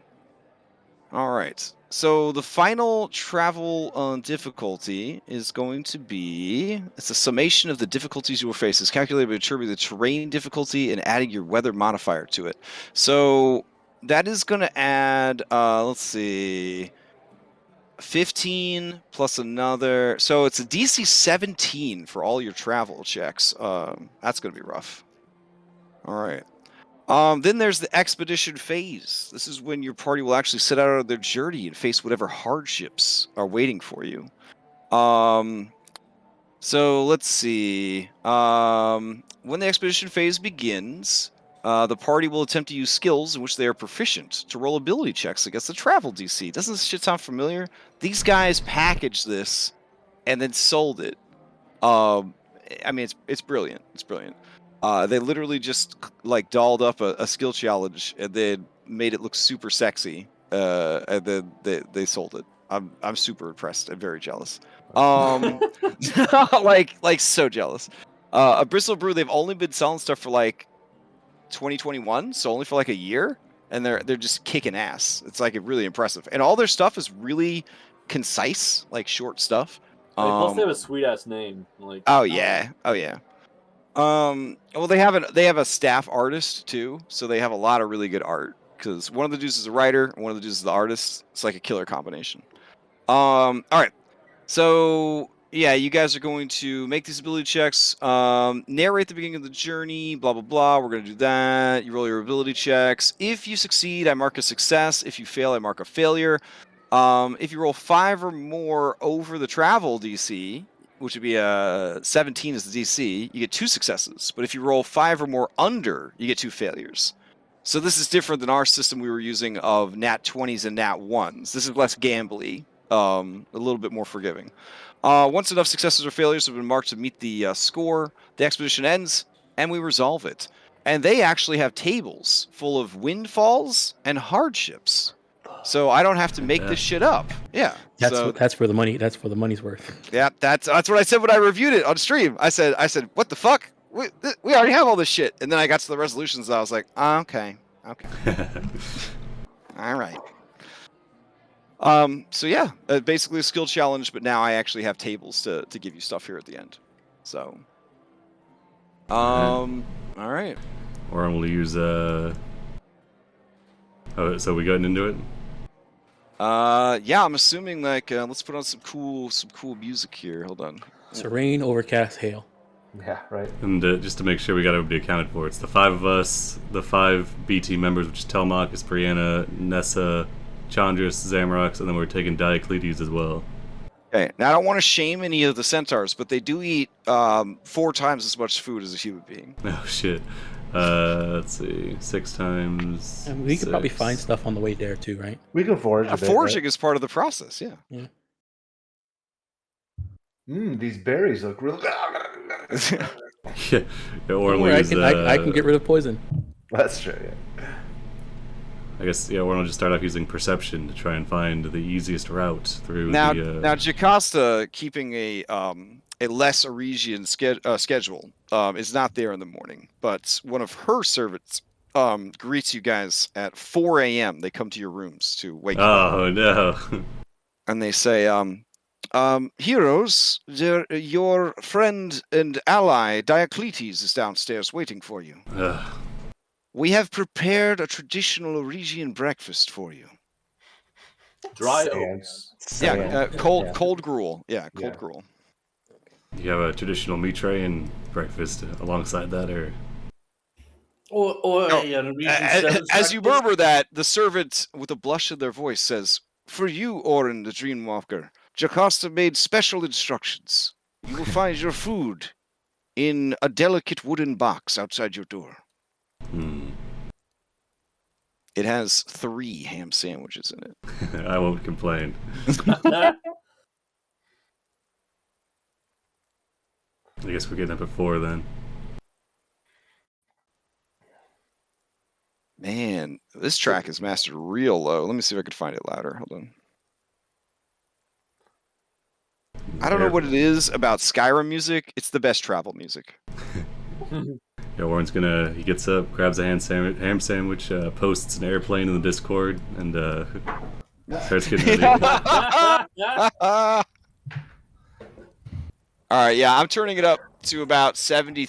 All right. So the final travel difficulty is going to be, it's a summation of the difficulties you will face. It's calculated by determining the terrain difficulty and adding your weather modifier to it. So that is going to add, let's see, 15 plus another. So it's a DC 17 for all your travel checks. That's going to be rough. All right. Then there's the expedition phase. This is when your party will actually set out on their journey and face whatever hardships are waiting for you. So let's see. When the expedition phase begins, the party will attempt to use skills in which they are proficient to roll ability checks against the travel DC. Doesn't this shit sound familiar? These guys packaged this and then sold it. I mean, it's brilliant. It's brilliant. They literally just like dolled up a skill challenge and then made it look super sexy. And then they sold it. I'm super impressed and very jealous. Like so jealous. A Bristle Brew, they've only been selling stuff for like 2021, so only for like a year, and they're just kicking ass. It's like really impressive, and all their stuff is really concise, like short stuff. Plus, they have a sweet ass name. Like, Oh yeah. Well, they have a staff artist too, so they have a lot of really good art. Because one of the dudes is a writer, and one of the dudes is the artist. It's like a killer combination. All right. So yeah, you guys are going to make these ability checks. Narrate the beginning of the journey. Blah blah blah. We're gonna do that. You roll your ability checks. If you succeed, I mark a success. If you fail, I mark a failure. If you roll 5 or more over the travel DC, which would be 17 is the DC, you get 2 successes. But if you roll 5 or more under, you get 2 failures. So this is different than our system we were using of nat 20s and nat 1s. This is less gambly, a little bit more forgiving. Once enough successes or failures have been marked to meet the score, the expedition ends, and we resolve it. And they actually have tables full of windfalls and hardships. So I don't have to make this shit up. Yeah. That's where the money's worth. Yeah, that's what I said when I reviewed it on stream. I said, what the fuck? We already have all this shit. And then I got to the resolutions and I was like, okay. All right. So yeah, basically a skill challenge, but now I actually have tables to give you stuff here at the end. So all right. Or we'll use Oh, so we getting into it? Yeah, I'm assuming like let's put on some cool music here. Hold on. Serene, overcast, hail. Yeah, right. And just to make sure we got everybody accounted for, it's the 5 of us, the 5 BT members, which is Telmach, Brianna, Nessa, Chandris, Zamrox, and then we're taking Diocletes as well. Okay, now I don't want to shame any of the centaurs, but they do eat 4 times as much food as a human being. Oh shit. Let's see, 6 times. And we could probably 6. find stuff on the way there too, right? We can forage a bit, Foraging right? is part of the process, yeah. These berries look real. Yeah, or Don't worry, I can get rid of poison. That's true. Yeah. I guess yeah, we'll just start off using perception to try and find the easiest route through Now the. Jocasta keeping a less Aresian schedule is not there in the morning, but one of her servants greets you guys at 4 a.m. They come to your rooms to wake you up. Oh no! And they say, heroes, your friend and ally Diocletes is downstairs waiting for you. We have prepared a traditional Aresian breakfast for you. Dry Sands. Cold gruel. Yeah, cold Yeah. gruel. You have a traditional Mitrayan breakfast alongside that, or Or No, a Norwegian As you murmur that, the servant, with a blush in their voice, says, "For you, Orin the Dreamwalker, Jocasta made special instructions. You will find your food in a delicate wooden box outside your door. It has 3 ham sandwiches in it." I won't complain. I guess we're getting up at 4 then. Man, this track is mastered real low. Let me see if I can find it louder. Hold on. I don't know what it is about Skyrim music. It's the best travel music. Yeah, Warren's he gets up, grabs a ham sandwich, posts an airplane in the Discord, and starts getting ready. All right, yeah, I'm turning it up to about 73%,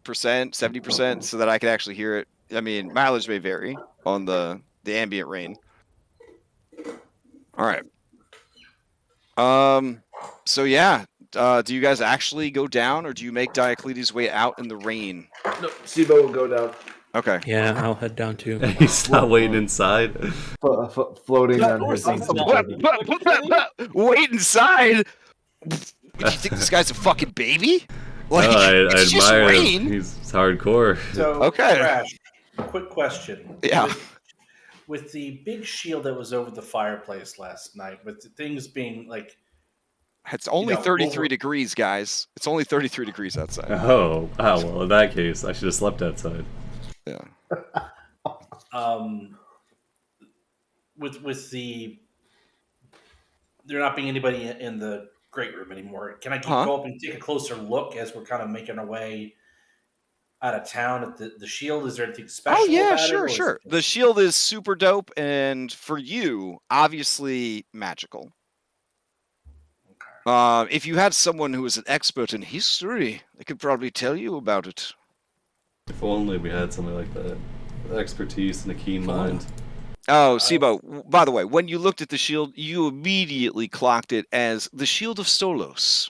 70%, so that I can actually hear it. I mean, mileage may vary on the ambient rain. All right. So yeah, do you guys actually go down, or do you make Diocletes' way out in the rain? No, Sibo will go down. Okay. Yeah, I'll head down too. He's not waiting inside. Floating Yeah, on his. of course. Wait inside. Do you think this guy's a fucking baby? Like, No, I it's just admire him. rain. He's hardcore. So, Okay. Crash, quick question. Yeah. With the big shield that was over the fireplace last night, with the things being like, It's only know, 33 over- degrees, guys. It's only 33 degrees outside. Oh, well, in that case, I should have slept outside. Yeah. with the there not being anybody in the great room anymore, can I go up and take a closer look as we're kind of making our way out of town at the shield? Is there anything special? Oh yeah, about sure, it, sure. The shield is super dope, and for you, obviously magical. If you had someone who was an expert in history, they could probably tell you about it. If only we had something like that. With expertise and a keen mind. Oh, Sibo, by the way, when you looked at the shield, you immediately clocked it as the Shield of Stolos.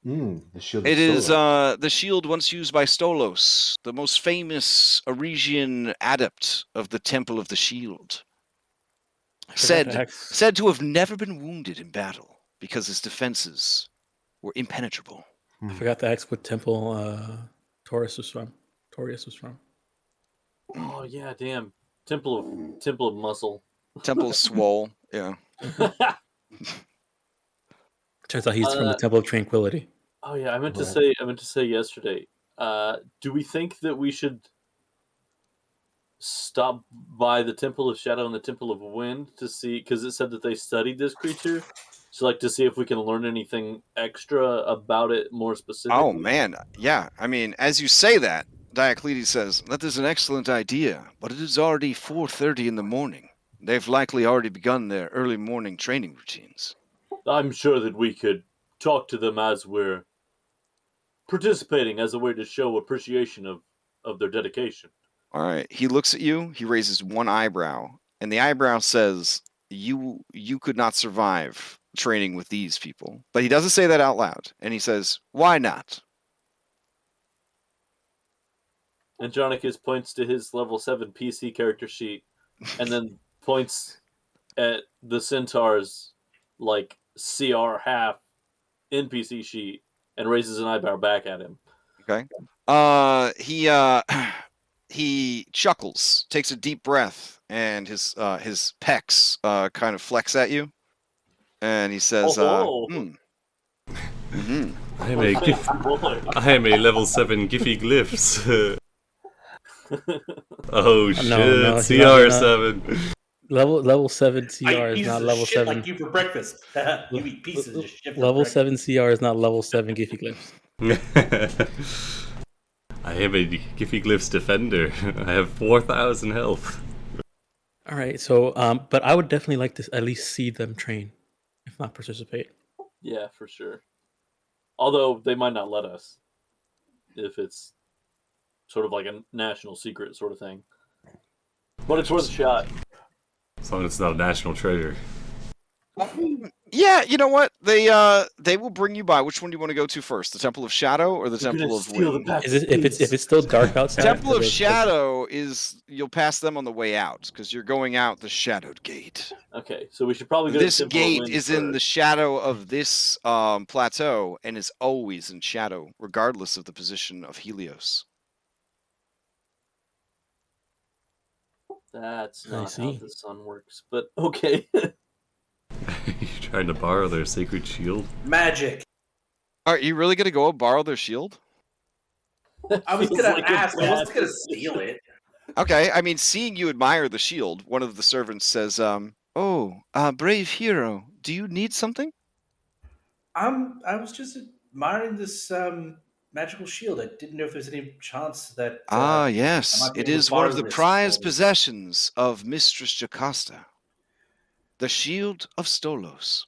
The shield. It is the shield once used by Stolos, the most famous Aresian adept of the Temple of the Shield. Said to have never been wounded in battle because his defenses were impenetrable. I forgot to ask what temple Taurus was from. Oh yeah, damn. Temple of Muscle. Temple of Swole, yeah. Turns out he's from the Temple of Tranquility. Oh yeah, I meant to say yesterday. Do we think that we should stop by the Temple of Shadow and the Temple of Wind to see, because it said that they studied this creature, so like to see if we can learn anything extra about it more specifically? Oh man, yeah. I mean, as you say that, Diocletes says, that is an excellent idea, but it is already 4:30 in the morning. They've likely already begun their early morning training routines. I'm sure that we could talk to them as we're participating as a way to show appreciation of their dedication. All right. He looks at you, he raises one eyebrow, and the eyebrow says, you could not survive training with these people. But he doesn't say that out loud, and he says, why not? Andronicus points to his level 7 PC character sheet and then points at the Centaur's like CR half NPC sheet and raises an eyebrow back at him. Okay. He chuckles, takes a deep breath, and his pecs kind of flex at you. And he says, mm-hmm. I am a level 7 Giffyglyphs. Oh shit, No, CR7. Level 7 CR I is not level 7. Like you for breakfast. You eat pieces of shit for Level breakfast. 7 CR is not level 7 Giffyglyphs. I am a Giffyglyphs defender. I have 4,000 health. All right, so but I would definitely like to at least see them train, if not participate. Yeah, for sure. Although they might not let us if it's sort of like a national secret sort of thing. But it's worth a shot. As long as it's not a national treasure. Yeah, you know what? They will bring you by. Which one do you want to go to first? The Temple of Shadow or the Temple of Wind? If it's still dark outside? Temple of Shadow is you'll pass them on the way out because you're going out the Shadowed Gate. Okay, so we should probably go. This to Temple of gate Wind is first. in the shadow of this plateau and is always in shadow, regardless of the position of Helios. That's I not see. how the sun works, but okay. You trying to borrow their sacred shield? Magic. Are you really going to go borrow their shield? I was Feels gonna like a ask. I wasn't bad gonna decision. steal it. Okay, I mean, seeing you admire the shield, one of the servants says, brave hero, do you need something? I was just admiring this magical shield. I didn't know if there's any chance that. Yes, I might be it able to is one of borrow the this prized for me. possessions of Mistress Jocasta. The Shield of Stolos.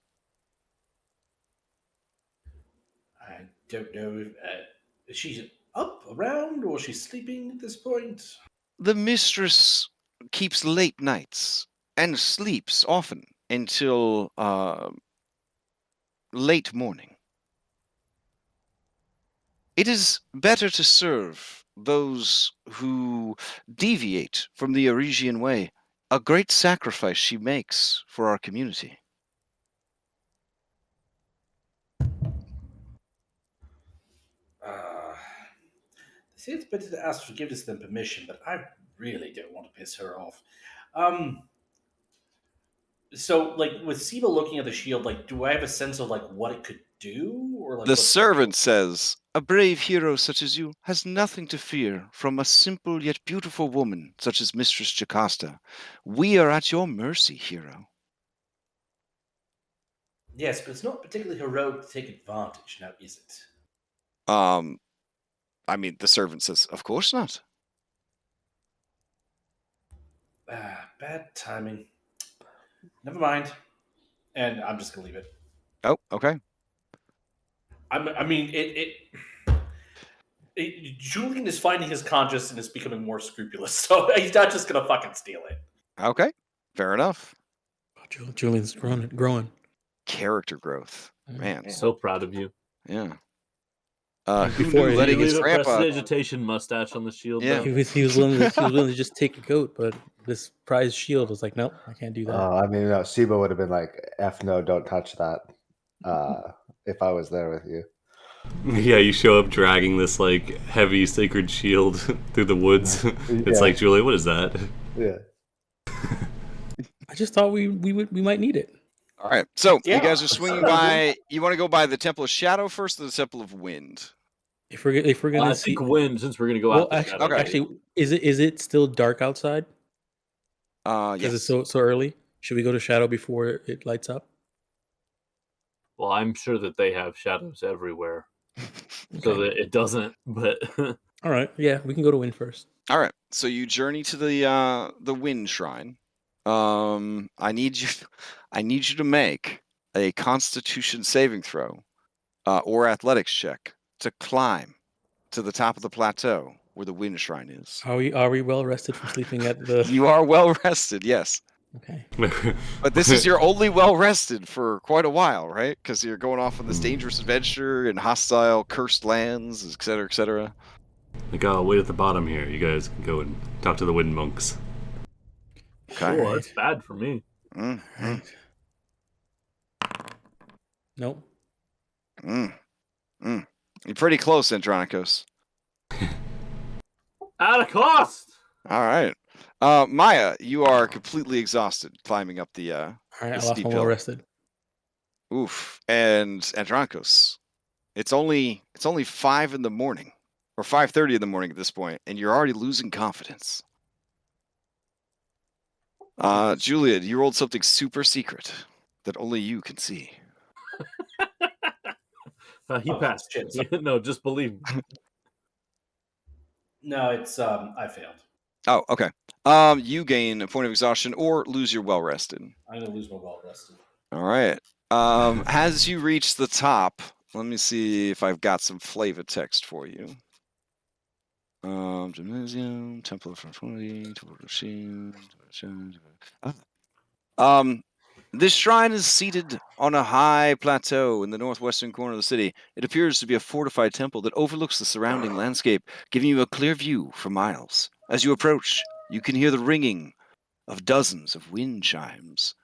I don't know if is she up, around, or is she sleeping at this point? The mistress keeps late nights and sleeps often until late morning. It is better to serve those who deviate from the Aresian way. A great sacrifice she makes for our community. See, it's better to ask forgiveness than permission, but I really don't want to piss her off. So, like, with Siba looking at the shield, like, do I have a sense of, like, what it could do? Or, like, The what servant says, "A brave hero such as you has nothing to fear from a simple yet beautiful woman such as Mistress Jocasta. We are at your mercy, hero." Yes, but it's not particularly heroic to take advantage, now is it? I mean, the servant says, "Of course not." Bad timing. Never mind. And I'm just gonna leave it. Oh, okay. I mean, Julian is finding his conscience and is becoming more scrupulous, so he's not just gonna fucking steal it. Okay. Fair enough. Julian's growing. Character growth. Man. So proud of you. Yeah. Who Before knew he- letting You his leave a grandpa... prestidigitation mustache on the shield. Yeah. though? He was willing to just take a goat, but this prize shield was like, nope, I can't do that. I mean, no, Siba would have been like, "F no, don't touch that." If I was there with you. Yeah, you show up dragging this like heavy sacred shield through the woods. It's Yeah. like, Julie, what is that? Yeah. I just thought we might need it. All right. So Yeah. you guys are swinging by... You want to go by the Temple of Shadow first or the Temple of Wind? If we're gonna I see, think wind, since we're gonna go well, out. the actually, shadow. actually, is it still dark outside? Because Yes. it's so early. Should we go to shadow before it lights up? Well, I'm sure that they have shadows everywhere, so that it doesn't. But All right, yeah, we can go to wind first. All right. So you journey to the Wind Shrine. I need you to make a Constitution saving throw, or athletics check to climb to the top of the plateau where the Wind Shrine is. Are we well rested from sleeping at the? You are well rested, yes. Okay. But this is your only well rested for quite a while, right? Because you're going off on this dangerous adventure in hostile, cursed lands, et cetera, et cetera. Like, oh, wait at the bottom here. You guys can go and talk to the wind monks. Okay. oh, that's bad for me. Mm, mm, Nope. mm, mm. You're pretty close, Andronicos. At a cost. All right. Maya, you are completely exhausted climbing up the All right, I the lost steep my well hill. rested. Oof. And Andronicos, it's only 5 in the morning, or 5:30 in the morning at this point, and you're already losing confidence. Julian, you rolled something super secret that only you can see. He Oh, passed. shit. No, just believe me. No, it's I failed. Oh, okay. You gain a point of exhaustion or lose your well rested. I'm gonna lose my well rested. All right. As you reach the top, let me see if I've got some flavor text for you. Gymnasium, Temple of Tranquility, Temple of Shield. This shrine is seated on a high plateau in the northwestern corner of the city. It appears to be a fortified temple that overlooks the surrounding landscape, giving you a clear view for miles. As you approach, you can hear the ringing of dozens of wind chimes.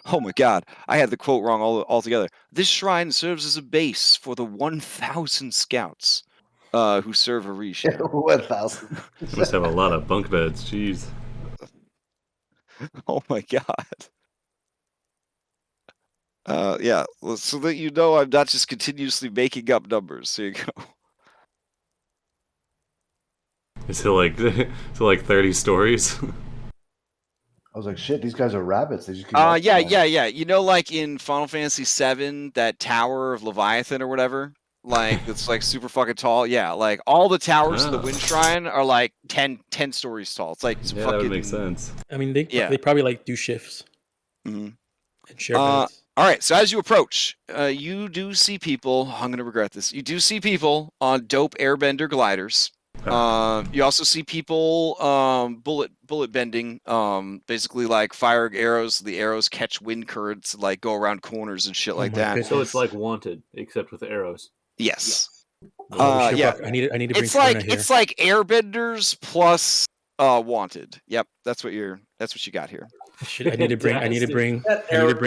Oh my god, I had the quote wrong altogether. This shrine serves as a base for the 1,000 scouts who serve Aresia. 1,000. Must have a lot of bunk beds. Jeez. Oh my god. Yeah, well, so that you know I'm not just continuously making up numbers. Here you go. Is it like 30 stories? I was like, shit, these guys are rabbits. They just keep Yeah. You know, like in Final Fantasy VII, that Tower of Leviathan or whatever? Like, it's like super fucking tall. Yeah, like all the towers of the Wind Shrine are like 10 stories tall. It's like Yeah, fucking... that would make sense. I mean, they probably like do shifts Mhm. and share beds. All right, so as you approach, you do see people. I'm going to regret this. You do see people on dope airbender gliders. You also see people bullet bending, basically like firing arrows. The arrows catch wind currents, and, like go around corners and shit Oh like my that. goodness. So it's like Wanted, except with arrows. Yes. Oh, shit, yeah. fuck, I need to bring It's like Serena here. it's like airbenders plus Wanted. Yep, that's what you got here. I need to bring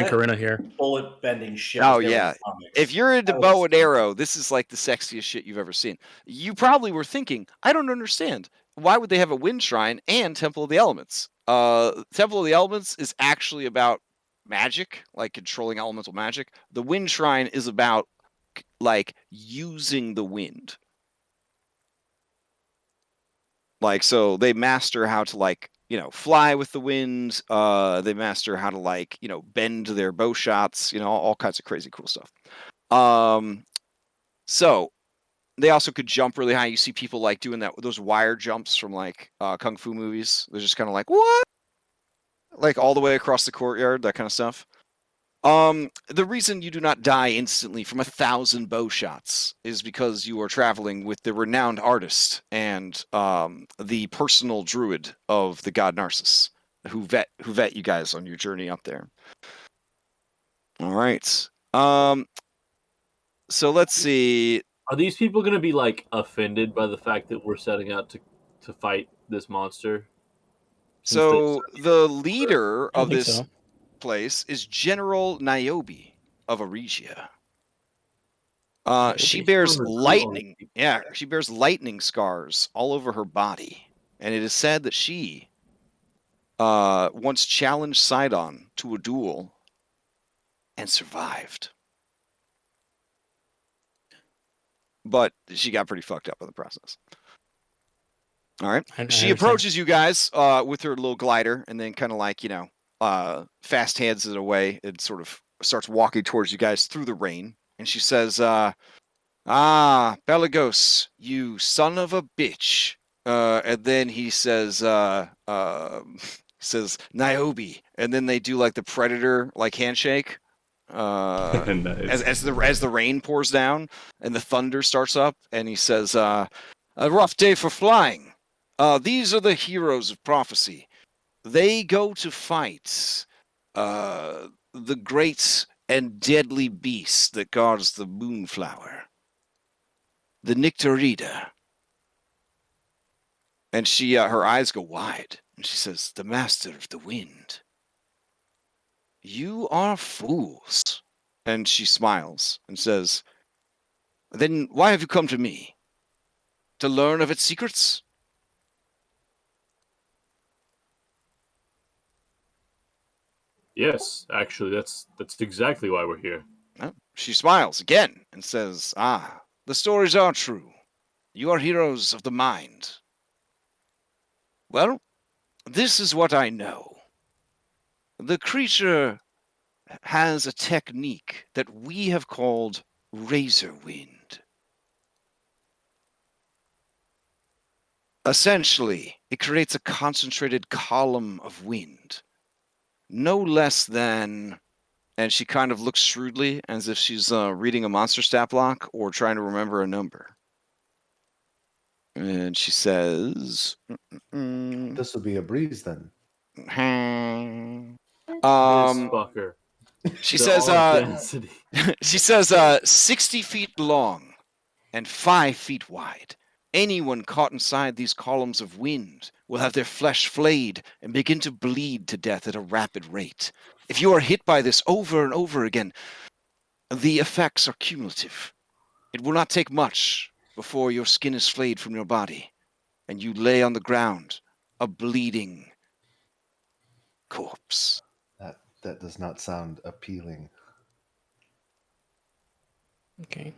Corinna here. Bullet bending shit. Oh was never in yeah. comics. If you're into That bow was and arrow, this is like the sexiest shit you've ever seen. You probably were thinking, I don't understand. Why would they have a wind shrine and Temple of the Elements? Temple of the Elements is actually about magic, like controlling elemental magic. The wind shrine is about like using the wind. Like, so they master how to like, fly with the wind. They master how to like, bend their bow shots, all kinds of crazy cool stuff. So they also could jump really high. You see people like doing those wire jumps from like kung fu movies. They're just kind of like, what? Like all the way across the courtyard, that kind of stuff. The reason you do not die instantly from 1,000 bow shots is because you are traveling with the renowned artist and the personal druid of the god Narsus, who vet you guys on your journey up there. All right. So let's see. Are these people going to be like offended by the fact that we're setting out to fight this monster? So the leader I of think this so. place is General Niobe of Aresia. She Niobe. bears Oh, lightning. oh. Yeah, she bears lightning scars all over her body, and it is said that she once challenged Sidon to a duel and survived. But she got pretty fucked up in the process. All right. I She understand. approaches you guys with her little glider and then kind of like, fast hands it away and sort of starts walking towards you guys through the rain. And she says, Pelagos, you son of a bitch. And then he says, Niobe. And then they do like the Predator like handshake. Nice. As the rain pours down and the thunder starts up, and he says, a rough day for flying. These are the heroes of prophecy. They go to fight the great and deadly beast that guards the moonflower, the Nycterida. And she, her eyes go wide, and she says, the master of the wind. You are fools. And she smiles and says, then why have you come to me? To learn of its secrets? Yes, actually, that's exactly why we're here. She smiles again and says, the stories are true. You are heroes of the mind. Well, this is what I know. The creature has a technique that we have called razor wind. Essentially, it creates a concentrated column of wind. No less than, and she kind of looks shrewdly as if she's reading a monster stat block or trying to remember a number. And she says, This will be a breeze then. This fucker. She The says, audacity. she says, 60 feet long and 5 feet wide. Anyone caught inside these columns of wind will have their flesh flayed and begin to bleed to death at a rapid rate. If you are hit by this over and over again, the effects are cumulative. It will not take much before your skin is flayed from your body, and you lay on the ground, a bleeding corpse. That does not sound appealing. Okay.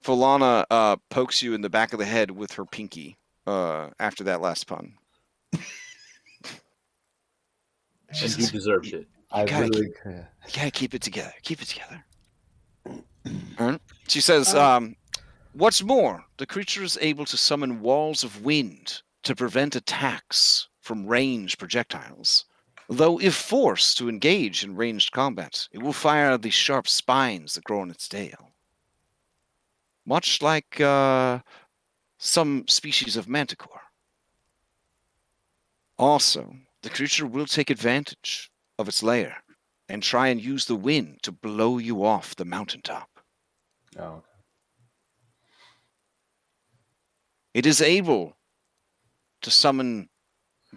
Falana pokes you in the back of the head with her pinky after that last pun. And you deserved it. You gotta keep it together. Keep it together. All right. She says, what's more, the creature is able to summon walls of wind to prevent attacks from ranged projectiles. Though if forced to engage in ranged combat, it will fire the sharp spines that grow on its tail. Much like some species of manticore. Also, the creature will take advantage of its lair and try and use the wind to blow you off the mountaintop. Oh, okay. It is able to summon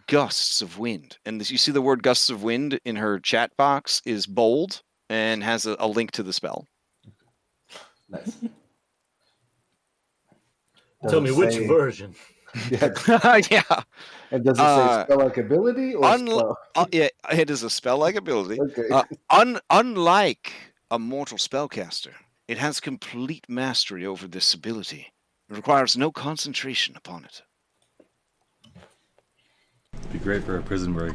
gusts of wind. And you see the word gusts of wind in her chat box is bold and has a link to the spell. Nice. Tell me which say, version. Yeah. Yeah. And does it say spell-like ability or spell? Yeah, it is a spell-like ability. Okay. Unlike a mortal spellcaster, it has complete mastery over this ability. It requires no concentration upon it. It'd be great for a prison break.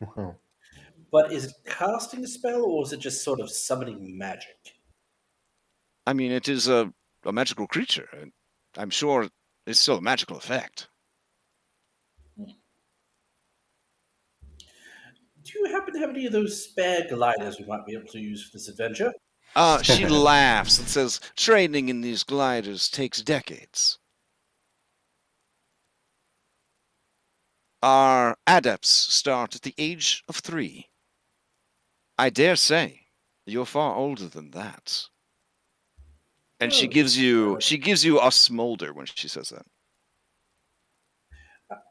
Wow. But is it casting a spell, or is it just sort of summoning magic? I mean, it is a magical creature. I'm sure it's still a magical effect. Do you happen to have any of those spare gliders we might be able to use for this adventure? She laughs and says, training in these gliders takes decades. Our adepts start at the age of 3. I dare say you're far older than that. And she gives you a smolder when she says that.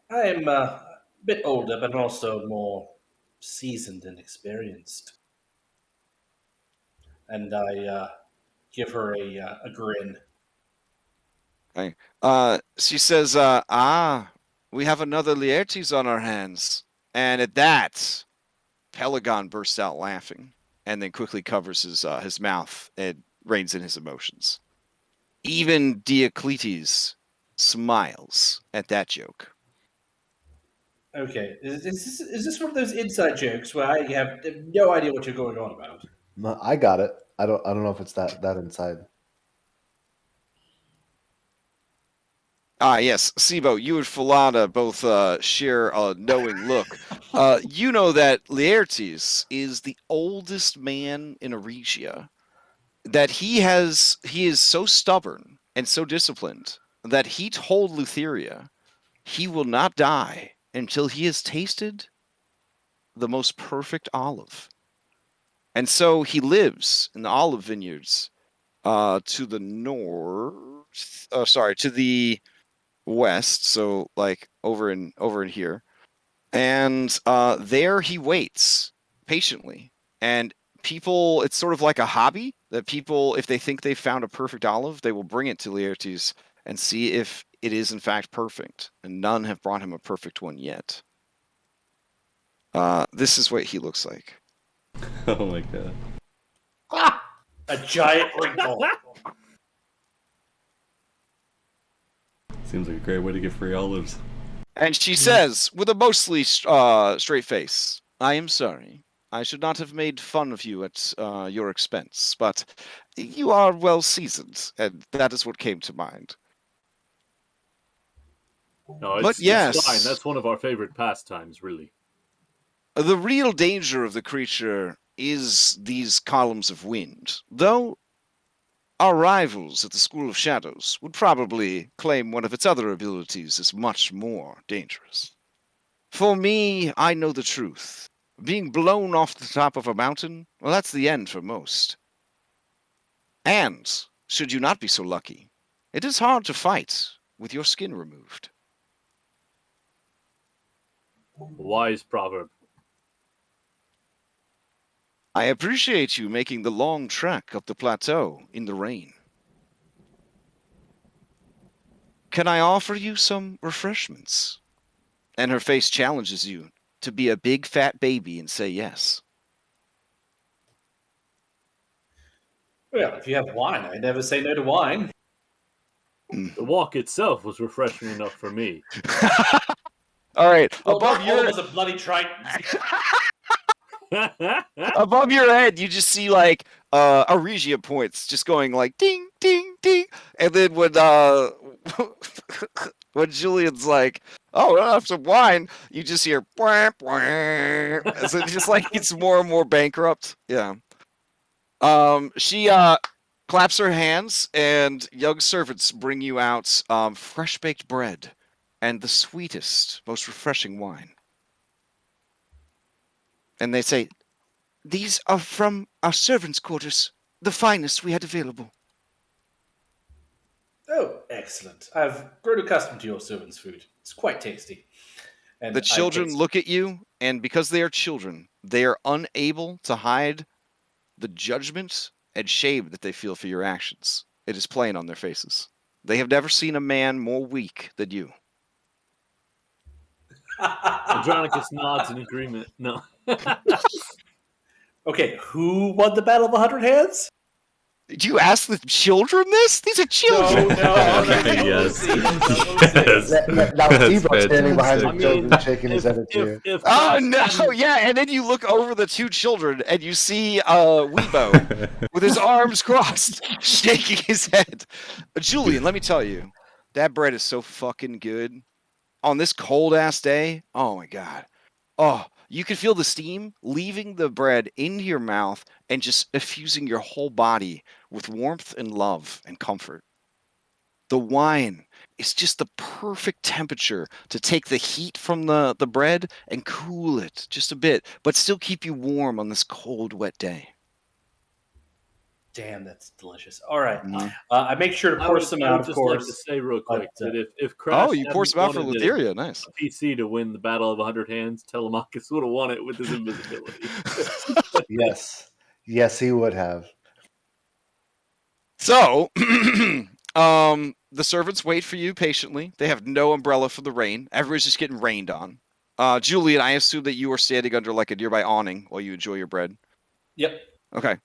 I am a bit older, but also more seasoned and experienced. And I give her a grin. Okay. She says, we have another Laertes on our hands. And at that, Pelagon bursts out laughing and then quickly covers his mouth and reins in his emotions. Even Diocletes smiles at that joke. Okay, is this one of those inside jokes where I have no idea what you're going on about? No, I got it. I don't know if it's that inside. Yes, Sibo, you and Falada both share a knowing look. You know that Laertes is the oldest man in Aresia. That he is so stubborn and so disciplined that he told Lutheria he will not die until he has tasted the most perfect olive. And so he lives in the olive vineyards to the north. To the west. So like over in here, and there he waits patiently. And people, it's sort of like a hobby that people, if they think they found a perfect olive, they will bring it to Laertes and see if it is in fact perfect. And none have brought him a perfect one yet. This is what he looks like. Oh my god. A giant wrinkle. Seems like a great way to get free olives. And she says, with a mostly straight face, I am sorry. I should not have made fun of you at your expense, but you are well seasoned, and that is what came to mind. No, it's, But yes, it's fine. That's one of our favorite pastimes, really. The real danger of the creature is these columns of wind, though our rivals at the School of Shadows would probably claim one of its other abilities is much more dangerous. For me, I know the truth. Being blown off the top of a mountain, well, that's the end for most. And, should you not be so lucky, it is hard to fight with your skin removed. A wise proverb. I appreciate you making the long trek up the plateau in the rain. Can I offer you some refreshments? And her face challenges you to be a big fat baby and say yes. Well, if you have wine, I never say no to wine. The walk itself was refreshing enough for me. All right, Well, above not your all of us are bloody tritons. above your head, you just see like Aresia points just going like ding ding ding, and then when Julian's like, "Oh, I'll have some wine," you just hear bwah, bwah, as it just like it's more and more bankrupt. Yeah. She claps her hands, and young servants bring you out fresh baked bread and the sweetest, most refreshing wine. And they say, "These are from our servants' quarters, the finest we had available." Oh, excellent. I've grown accustomed to your servant's food. It's quite tasty. And The children look at you, and because they are children, they are unable to hide the judgment and shame that they feel for your actions. It is plain on their faces. They have never seen a man more weak than you. Andronicus nods in agreement. No. Okay, who won the Battle of 100 Hands? Do you ask the children this? These are children. No. Yes. Yes. Now That's Steve standing behind the fantastic. children, shaking his head at you. Oh no! Yeah, and then you look over the two children, and you see Weibo with his arms crossed, shaking his head. Julian, let me tell you, that bread is so fucking good. On this cold ass day, oh my god. Oh, you can feel the steam leaving the bread into your mouth and just effusing your whole body with warmth and love and comfort. The wine is just the perfect temperature to take the heat from the bread and cool it just a bit, but still keep you warm on this cold, wet day. Damn, that's delicious. All right. Mhm. I make sure to pour some out, of just course. like to say real quick but, that if Crash Oh, you pour some out for hadn't wanted Lutheria. Nice. a PC to win the Battle of 100 Hands, Telemachus would have won it with his invisibility. Yes, he would have. So, the servants wait for you patiently. They have no umbrella for the rain. Everyone's just getting rained on. Julian, I assume that you are standing under like a nearby awning while you enjoy your bread. Yep. Okay.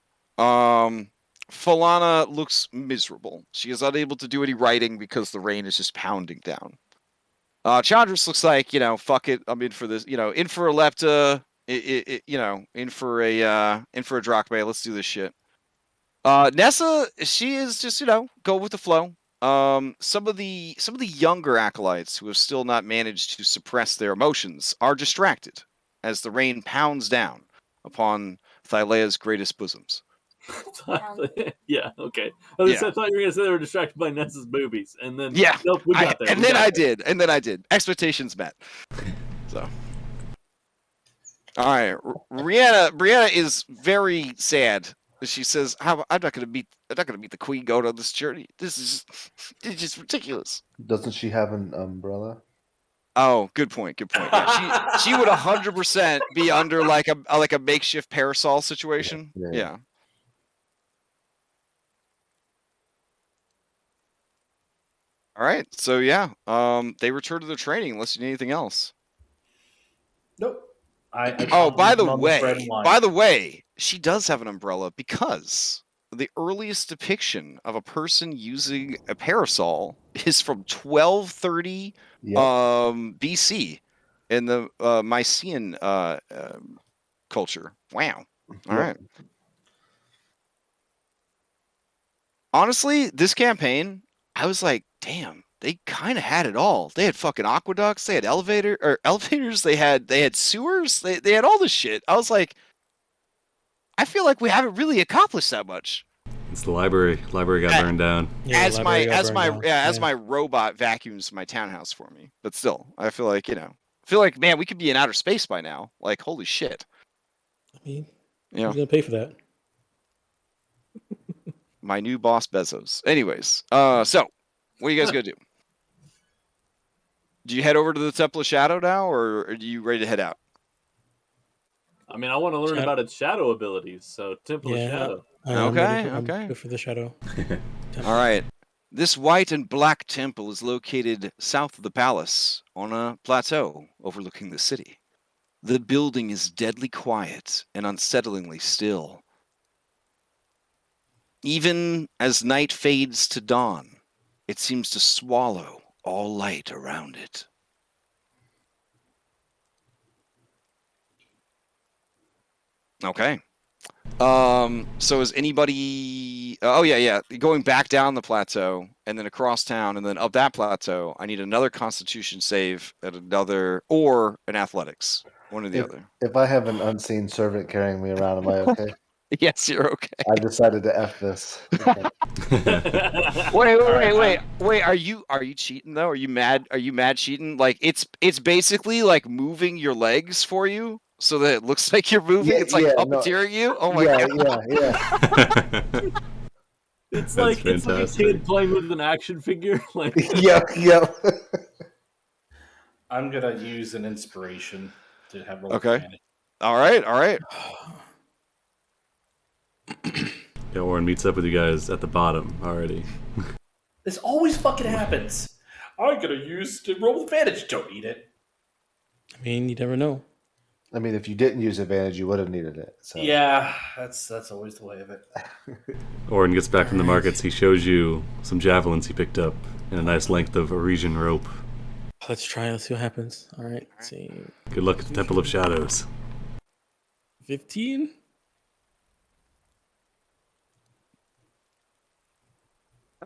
Falana looks miserable. She is unable to do any writing because the rain is just pounding down. Chandris looks like, fuck it. I'm in for this, in for a lepta, in for a drachma. Let's do this shit. Nessa, she is just, go with the flow. Some of the younger acolytes who have still not managed to suppress their emotions are distracted as the rain pounds down upon Thylea's greatest bosoms. Yeah, okay. I thought you were going to say they were distracted by Nessa's boobies, and then nope, we got there. And then I did. Expectations met. So, all right, Brianna is very sad. She says, "I'm not going to meet the queen goat on this journey. This is just ridiculous." Doesn't she have an umbrella? Oh, good point. Yeah, she would 100% be under like a makeshift parasol situation. Yeah. All right, so yeah, they return to their training unless you need anything else. Nope. By the way, she does have an umbrella because the earliest depiction of a person using a parasol is from 1230 BC in the Mycenaean culture. Wow. All right. Honestly, this campaign, I was like, damn, they kind of had it all. They had fucking aqueducts, they had elevators, they had sewers, they had all this shit. I was like, I feel like we haven't really accomplished that much. It's the library. Library got burned down. Yeah, as my my robot vacuums my townhouse for me. But still, I feel like, man, we could be in outer space by now. Like, holy shit. I mean, who's gonna pay for that? My new boss, Bezos. Anyways, so what are you guys gonna do? Do you head over to the Temple of Shadow now, or are you ready to head out? I mean, I want to learn about its shadow abilities, so Temple of Shadow. Okay. Go for the shadow. All right. This white and black temple is located south of the palace on a plateau overlooking the city. The building is deadly quiet and unsettlingly still. Even as night fades to dawn, it seems to swallow all light around it. Okay. So is anybody... going back down the plateau, and then across town, and then up that plateau, I need another Constitution save, or an Athletics. One or the other. If I have an unseen servant carrying me around, am I okay? Yes, you're okay. I decided to F this. Wait. Are you cheating though? Are you mad cheating? Like it's basically like moving your legs for you so that it looks like you're moving. It's like puppeteering you. Oh my god. Yeah. It's That's like a fantastic. kid playing with an action figure. Like Yep. I'm gonna use an inspiration to have roll Okay. advantage. All right. Yeah, Warren meets up with you guys at the bottom already. This always fucking happens. I'm gonna use to roll advantage. Don't need it. I mean, you never know. I mean, if you didn't use advantage, you would have needed it. So Yeah, that's always the way of it. Orin gets back from the Alright. markets. He shows you some javelins he picked up and a nice length of Aresian rope. Let's try. Let's see what happens. All right. Let's see. Good luck at the Temple of Shadows. 15.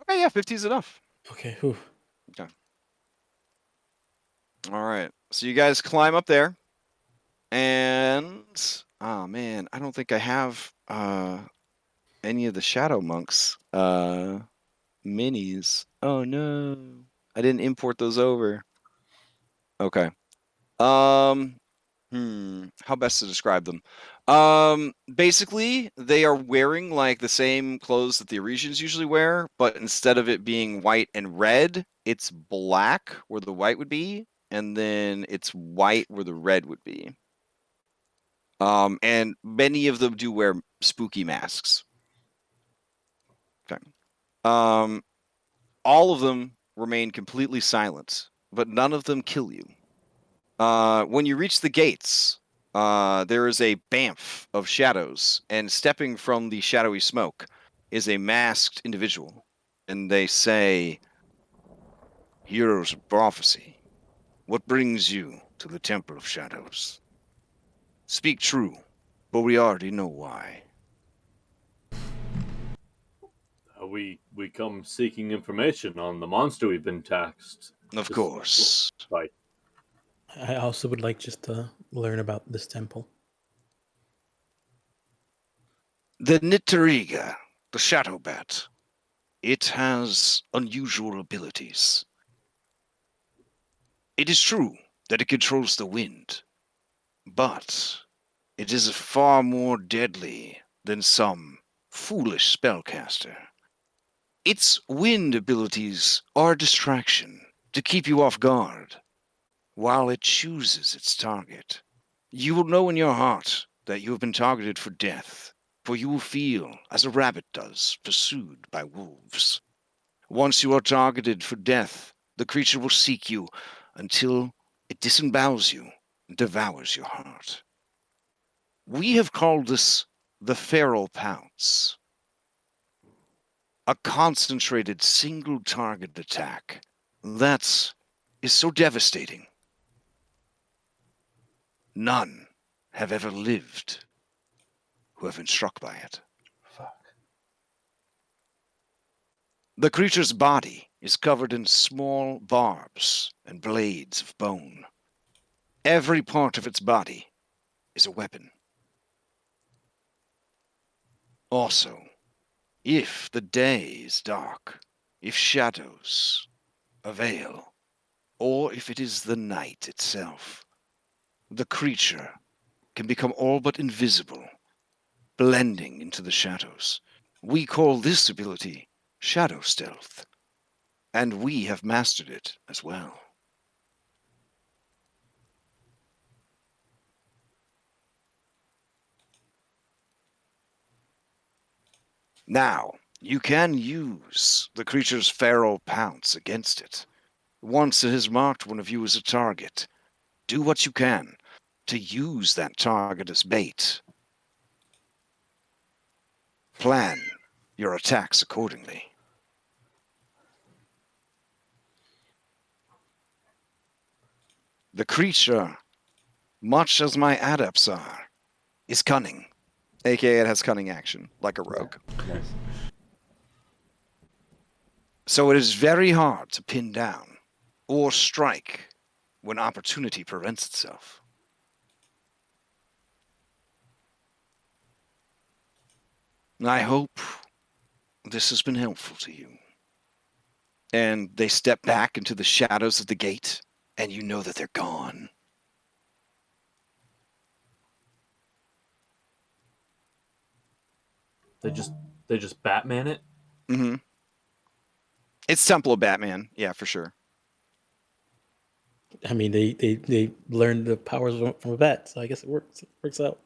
Okay, yeah, 15's enough. Okay. Whew. All right. So you guys climb up there, and oh man, I don't think I have any of the Shadow Monks minis. Oh no, I didn't import those over. Okay. How best to describe them? Basically, they are wearing like the same clothes that the Aresians usually wear, but instead of it being white and red, it's black where the white would be, and then it's white where the red would be. And many of them do wear spooky masks. Okay. All of them remain completely silent, but none of them kill you. When you reach the gates, there is a bamf of shadows, and stepping from the shadowy smoke is a masked individual. And they say, "Heroes of prophecy, what brings you to the Temple of Shadows? Speak true, but we already know why." we come seeking information on the monster we've been taxed. Of This- course. Right. I also would like just to learn about this temple. The Nitteriga, the Shadow Bat, it has unusual abilities. It is true that it controls the wind, but it is far more deadly than some foolish spellcaster. Its wind abilities are a distraction to keep you off guard while it chooses its target. You will know in your heart that you have been targeted for death, for you will feel as a rabbit does pursued by wolves. Once you are targeted for death, the creature will seek you until it disembowels you and devours your heart. We have called this the feral pounce. A concentrated single target attack that is so devastating. None have ever lived who have been struck by it. fuck. The creature's body is covered in small barbs and blades of bone. Every part of its body is a weapon. Also, if the day is dark, if shadows avail, or if it is the night itself, the creature can become all but invisible, blending into the shadows. We call this ability Shadow Stealth, and we have mastered it as well. Now, you can use the creature's feral pounce against it. Once it has marked one of you as a target, do what you can to use that target as bait. Plan your attacks accordingly. The creature, much as my adepts are, is cunning, aka it has cunning action, like a rogue. Nice. So it is very hard to pin down or strike when opportunity presents itself. I hope this has been helpful to you. And they step back into the shadows of the gate, and you know that they're gone. They just Batman it. Mm-hmm. It's Temple of Batman. Yeah, for sure. I mean, they learned the powers from a bat, so I guess it works. It works out.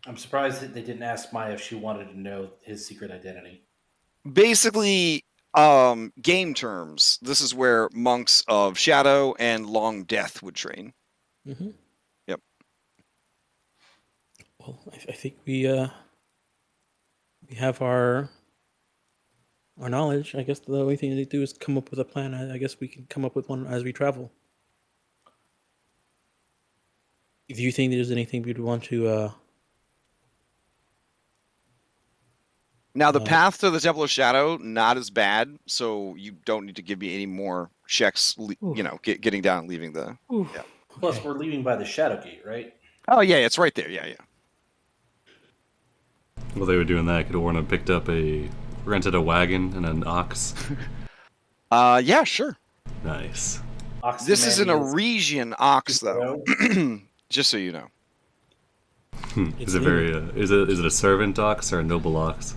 I'm surprised that they didn't ask Maya if she wanted to know his secret identity. Basically, game terms, this is where monks of Shadow and Long Death would train. Mm-hmm. Yep. Well, I think we have our knowledge. I guess the only thing to do is come up with a plan. I guess we can come up with one as we travel. If you think there's anything we'd want to Now, the path to the Temple of Shadow, not as bad, so you don't need to give me any more checks, getting down and leaving the... Yeah. Plus, we're leaving by the Shadow Gate, right? Oh, yeah, it's right there. Yeah. While they were doing that, could Orna picked up rented a wagon and an ox? Yeah, sure. Nice. This is an Aresian ox, though. Just so you know. Is it a servant ox or a noble ox?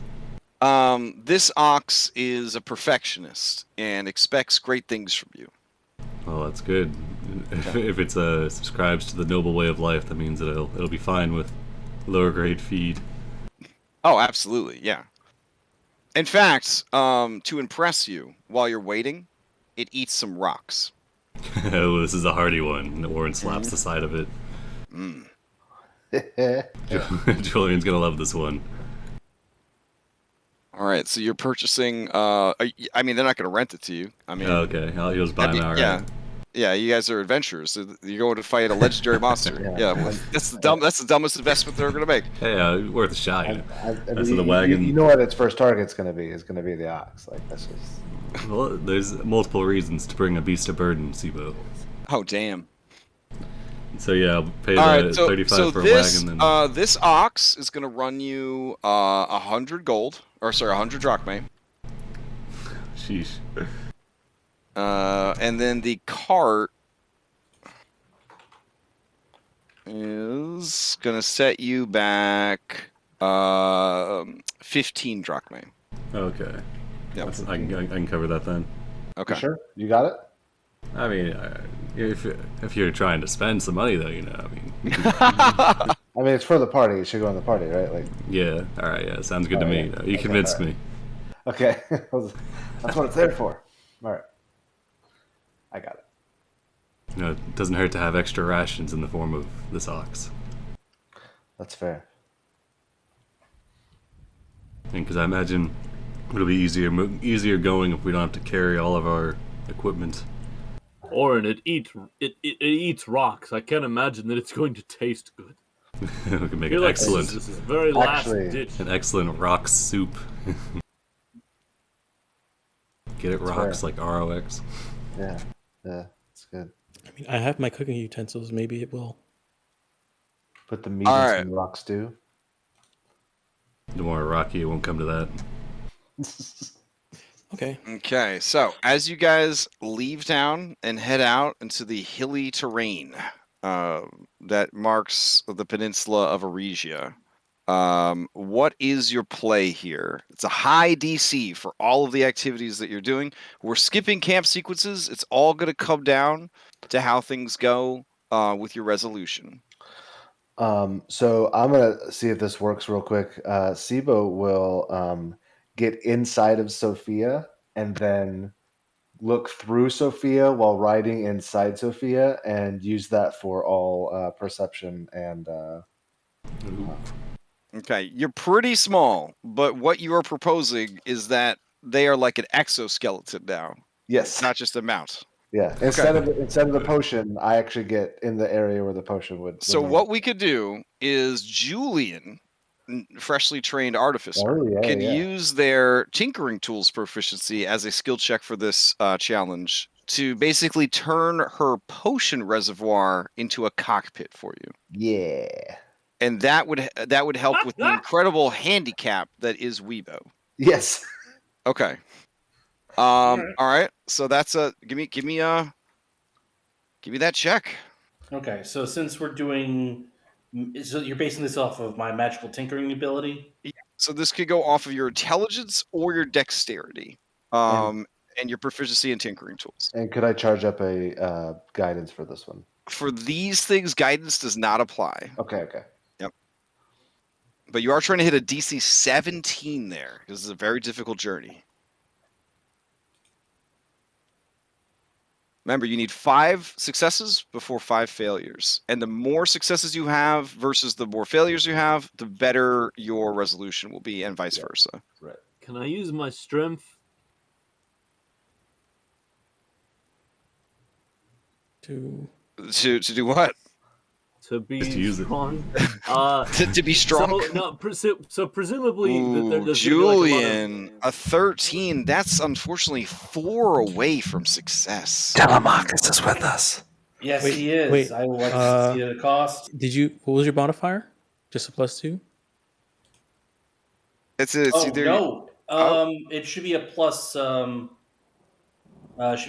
This ox is a perfectionist and expects great things from you. Oh, that's good. If it subscribes to the noble way of life, that means that it'll be fine with lower grade feed. Oh, absolutely, yeah. In fact, to impress you, while you're waiting, it eats some rocks. Oh, this is a hardy one. And Warren slaps the side of it. Julian's gonna love this one. All right, so you're purchasing. I mean, they're not going to rent it to you. I mean, okay, I'll just buy them outright. Yeah. You guys are adventurers. So you're going to fight a legendary monster. Yeah, well, that's the dumbest investment they're going to make. Hey, worth a shot. That's the wagon. You know what its first target's going to be? It's going to be the ox. Like that's just. Well, there's multiple reasons to bring a beast of burden, Sibo. Oh damn. So yeah, I'll pay the 35 for a wagon. Then... this ox is going to run you 100 gold. Or sorry, 100 drachmae. Sheesh. And then the cart is going to set you back 15 drachmae. Okay. Yep. I can cover that then. Okay. You sure? You got it? I mean, if you're trying to spend some money, though, I mean. I mean, it's for the party. You should go on the party, right? Like. Yeah. All right. Yeah. Sounds good to me. Yeah. You convinced me. Okay. That's what it's there for. All right. I got it. It doesn't hurt to have extra rations in the form of this ox. That's fair. Because I imagine it'll be easier going if we don't have to carry all of our equipment. Oren, it eats rocks. I can't imagine that it's going to taste good. We can make an excellent. This is very last ditch. An excellent rock soup. Get it, rocks like ROX. Yeah, it's good. I mean, I have my cooking utensils. Maybe it will. Put the meat in some rock stew. The more rocky, it won't come to that. Okay, so as you guys leave town and head out into the hilly terrain that marks the peninsula of Aresia, what is your play here? It's a high DC for all of the activities that you're doing. We're skipping camp sequences. It's all going to come down to how things go with your resolution. So I'm going to see if this works real quick. Sibo will get inside of Sophia and then look through Sophia while riding inside Sophia and use that for all perception and okay, you're pretty small, but what you are proposing is that they are like an exoskeleton now. Yes, not just a mount. Yeah, instead of the potion, I actually get in the area where the potion would. So what we could do is Julian, freshly trained artificer, can use their tinkering tools proficiency as a skill check for this challenge to basically turn her potion reservoir into a cockpit for you. Yeah. And that would help with the incredible handicap that is Weibo. Yes. Okay. All right. So that's give me that check. Okay. So since we're doing, so you're basing this off of my magical tinkering ability. Yeah. So this could go off of your intelligence or your dexterity, and your proficiency in tinkering tools. And could I charge up a guidance for this one? For these things, guidance does not apply. Okay. Yep. But you are trying to hit a DC 17 there, because it's a very difficult journey. Remember, you need 5 successes before 5 failures. And the more successes you have versus the more failures you have, the better your resolution will be, and vice versa. Right. Can I use my strength? To To do what? To be Just use it. strong. To be strong. So presumably, Ooh, there's gonna be, like, a lot of- Julian, a 13. That's unfortunately 4 away from success. Telemachus is with us. Yes, Wait, he is. wait, I will like to see it at a cost. did you? What was your modifier? Just a +2. It's either No. It should be a plus. Should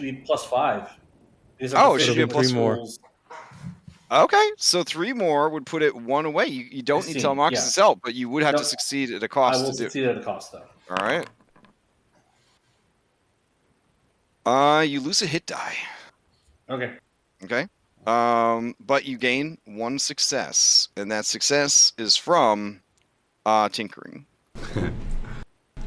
be +5. Because of Oh, the it should be a physical plus 4. rules. Okay, so 3 more would put it 1 away. You don't need 16, Telemachus' yeah. help, but you would have to Nope. succeed at a I cost will to do. succeed at a cost, though. All right. You lose a hit die. Okay. Okay. But you gain 1 success, and that success is from tinkering.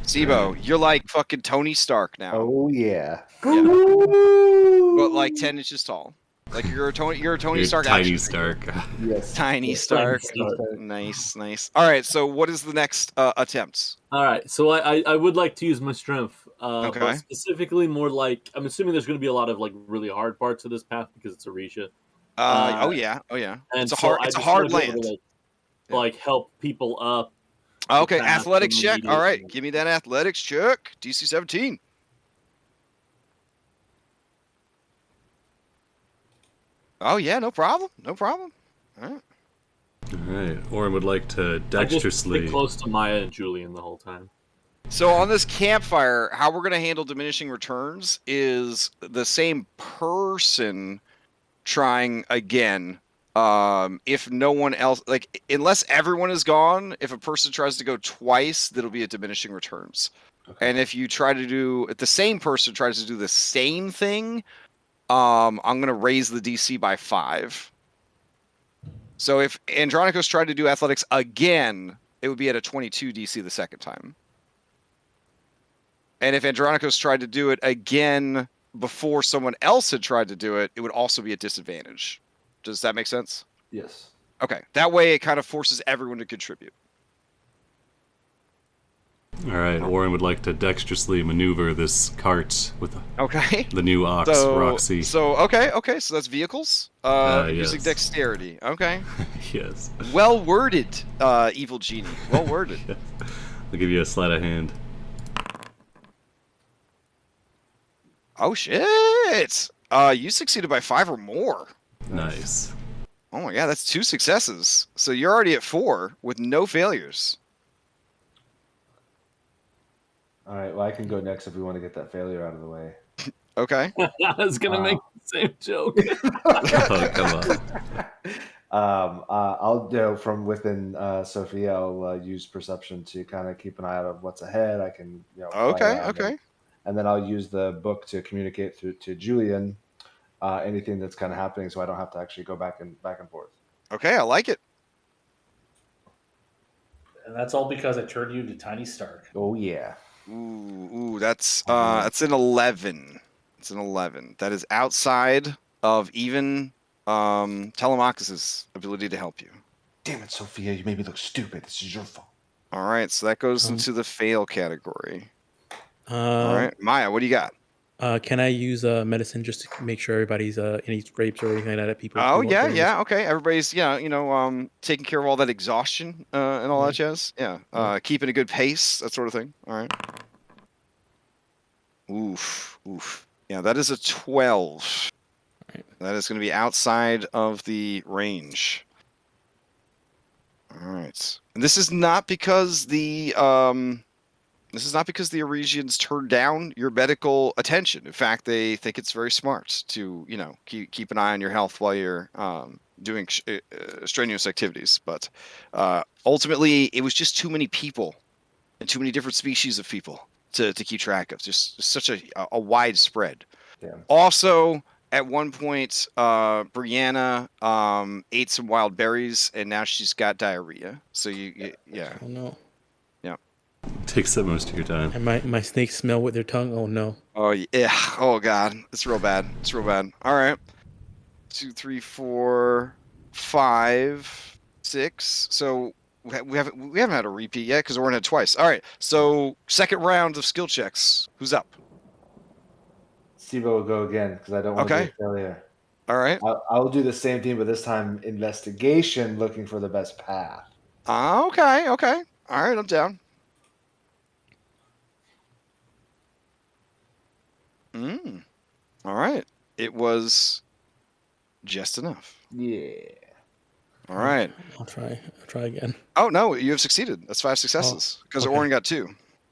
Sibo, you're like fucking Tony Stark now, Oh yeah. but like 10 inches tall. Like you're a Tony You're Stark. Tiny action Stark. Yes. Tiny Yes, Stark. Tiny Stark. Nice. All right. So what is the next attempt? All right, so I would like to use my strength. Okay. But specifically, more like I'm assuming there's going to be a lot of like really hard parts of this path because it's Aresia. Oh yeah. And It's a so hard. I It's a just wanna hard be able land. to, Yeah. like help people up. Okay. path Athletics check. All right. immediately. Give me that athletics check. DC 17. Oh yeah. No problem. All right. Alright. Orin would like to I just dexterously. stay close to Maya and Julian the whole time. So on this campfire, how we're going to handle diminishing returns is the same person trying again. If no one else, like unless everyone is gone, if a person tries to go twice, that'll be a diminishing returns. Okay. And if you try to do, if the same person tries to do the same thing, I'm going to raise the DC by 5. So if Andronicus tried to do athletics again, it would be at a 22 DC the second time. And if Andronicus tried to do it again before someone else had tried to do it, it would also be a disadvantage. Does that make sense? Yes. Okay. That way it kind of forces everyone to contribute. Alright, Orin would like to dexterously maneuver this cart with Okay. the new ox, Roxy. Okay. So that's vehicles. Using Yes. dexterity. Okay. Yes. Well worded, evil genie. Well worded. I'll give you a sleight of hand. Oh shit! You succeeded by 5 or more. Nice. Oh my god, that's 2 successes. So you're already at 4 with no failures. All right. Well, I can go next if we want to get that failure out of the way. Okay. I was gonna Wow. make the same joke. Oh, come on. I'll do from within Sophia. I'll use perception to kind of keep an eye out of what's ahead. I can, play Okay. around Okay. and then I'll use the book to communicate through to Julian anything that's kind of happening, so I don't have to actually go back and forth. Okay. I like it. And that's all because I turned you into Tiny Stark. Oh yeah. Ooh, that's an 11. It's an 11. That is outside of even Telemachus' ability to help you. Damn it, Sophia! You made me look stupid. This is your fault. All right, so that goes into the fail category. All Uh, right, Maya, what do you got? Can I use medicine just to make sure everybody's any scrapes or anything like that? People. Oh who yeah, aren't yeah, okay. Everybody's taking care of all that exhaustion and all that jazz. Yeah, keeping a good pace, that sort of thing. All right. Oof. Yeah, that is a 12. Right. That is going to be outside of the range. All right. And this is not because the Aresians turned down your medical attention. In fact, they think it's very smart to, keep an eye on your health while you're doing strenuous activities. But ultimately, it was just too many people and too many different species of people to keep track of. Just such a wide spread. Yeah. Also, at one point, Brianna ate some wild berries, and now she's got diarrhea. So yeah. Oh no. Takes up most of your time. And my snakes smell with their tongue. Oh no. Oh yeah. Oh god, it's real bad. It's real bad. All right. 2, 3, 4, 5, 6. So we haven't had a repeat yet because we're in it twice. All right. So second round of skill checks. Who's up? Siva will go again because I don't want to Okay. be a failure. All right. I will do the same thing, but this time investigation, looking for the best path. Okay. Okay. All right. I'm down. All right. It was just enough. Yeah. All right. I'll try again. Oh no, you have succeeded. That's 5 successes because okay. Oren got 2.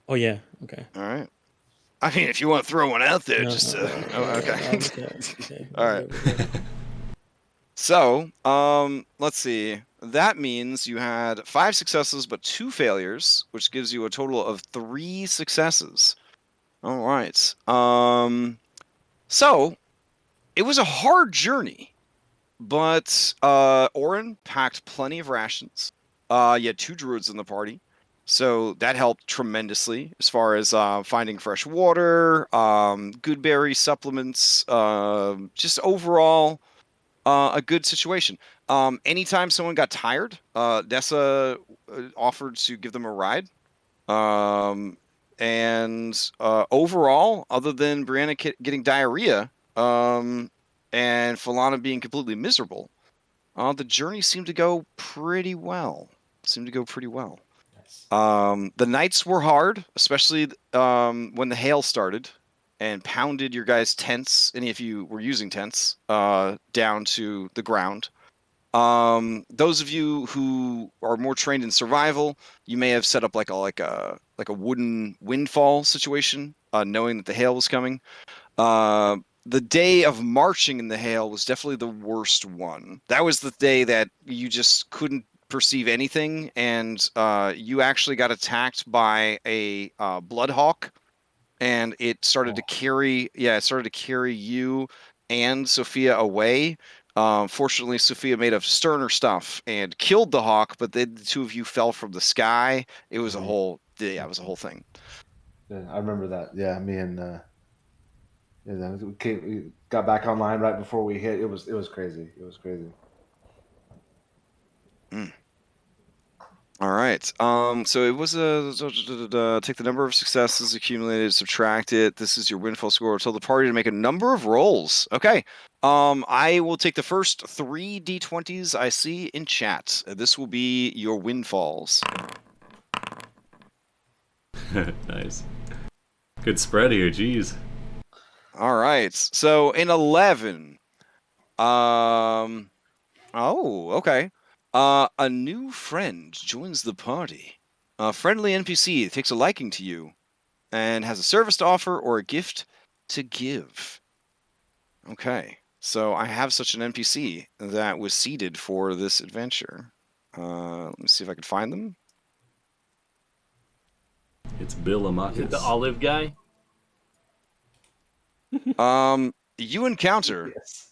Oh yeah. Okay. All right. I mean, if you want to throw one out there, No, just no, okay. Okay. All right. So, let's see. That means you had 5 successes but 2 failures, which gives you a total of 3 successes. All right. So it was a hard journey, but Oren packed plenty of rations. You had 2 druids in the party, so that helped tremendously as far as finding fresh water, good berry supplements, just overall a good situation. Anytime someone got tired, Nessa offered to give them a ride. And overall, other than Brianna getting diarrhea and Falana being completely miserable, the journey seemed to go pretty well. Nice. The nights were hard, especially when the hail started and pounded your guys' tents, any of you were using tents, down to the ground. Those of you who are more trained in survival, you may have set up like a wooden windfall situation, knowing that the hail was coming. The day of marching in the hail was definitely the worst one. That was the day that you just couldn't perceive anything, and you actually got attacked by a bloodhawk, and it started to carry you and Sophia away. Fortunately, Sophia made of sterner stuff and killed the hawk, but then the 2 of you fell from the sky. It was a whole thing. Yeah, I remember that. Yeah, me and we got back online right before we hit. It was crazy. It was crazy. All right. So it was take the number of successes accumulated, subtract it. This is your windfall score. Tell the party to make a number of rolls. Okay. I will take the first 3 d20s I see in chat. This will be your windfalls. Nice. Good spread here, jeez. All right. So in 11. Oh, okay. A new friend joins the party. A friendly NPC takes a liking to you and has a service to offer or a gift to give. Okay, so I have such an NPC that was seeded for this adventure. Let me see if I can find them. It's Bill Amakis. The olive guy. You encounter Yes.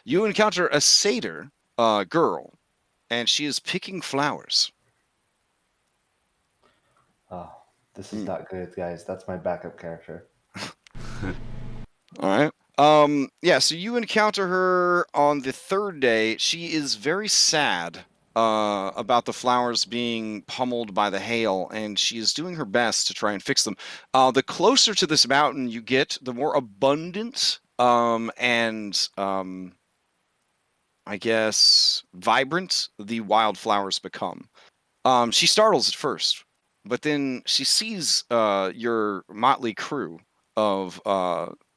you encounter a satyr girl, and she is picking flowers. Oh, this is not good, guys. That's my backup character. All right. Yeah, so you encounter her on the 3rd day. She is very sad about the flowers being pummeled by the hail, and she is doing her best to try and fix them. The closer to this mountain you get, the more abundant and I guess vibrant the wildflowers become. She startles at first, but then she sees your motley crew of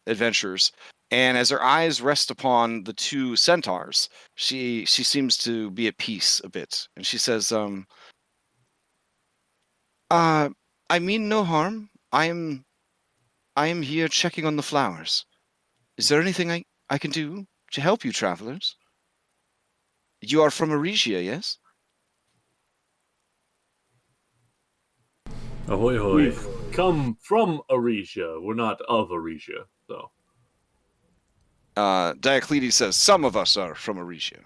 adventurers, and as her eyes rest upon the 2 centaurs, she seems to be at peace a bit, and she says, I mean no harm. I am here checking on the flowers. Is there anything I can do to help you, travelers? You are from Aresia, yes? Ahoy hoy. We've come from Aresia. We're not of Aresia, so. Diocletes says some of us are from Aresia.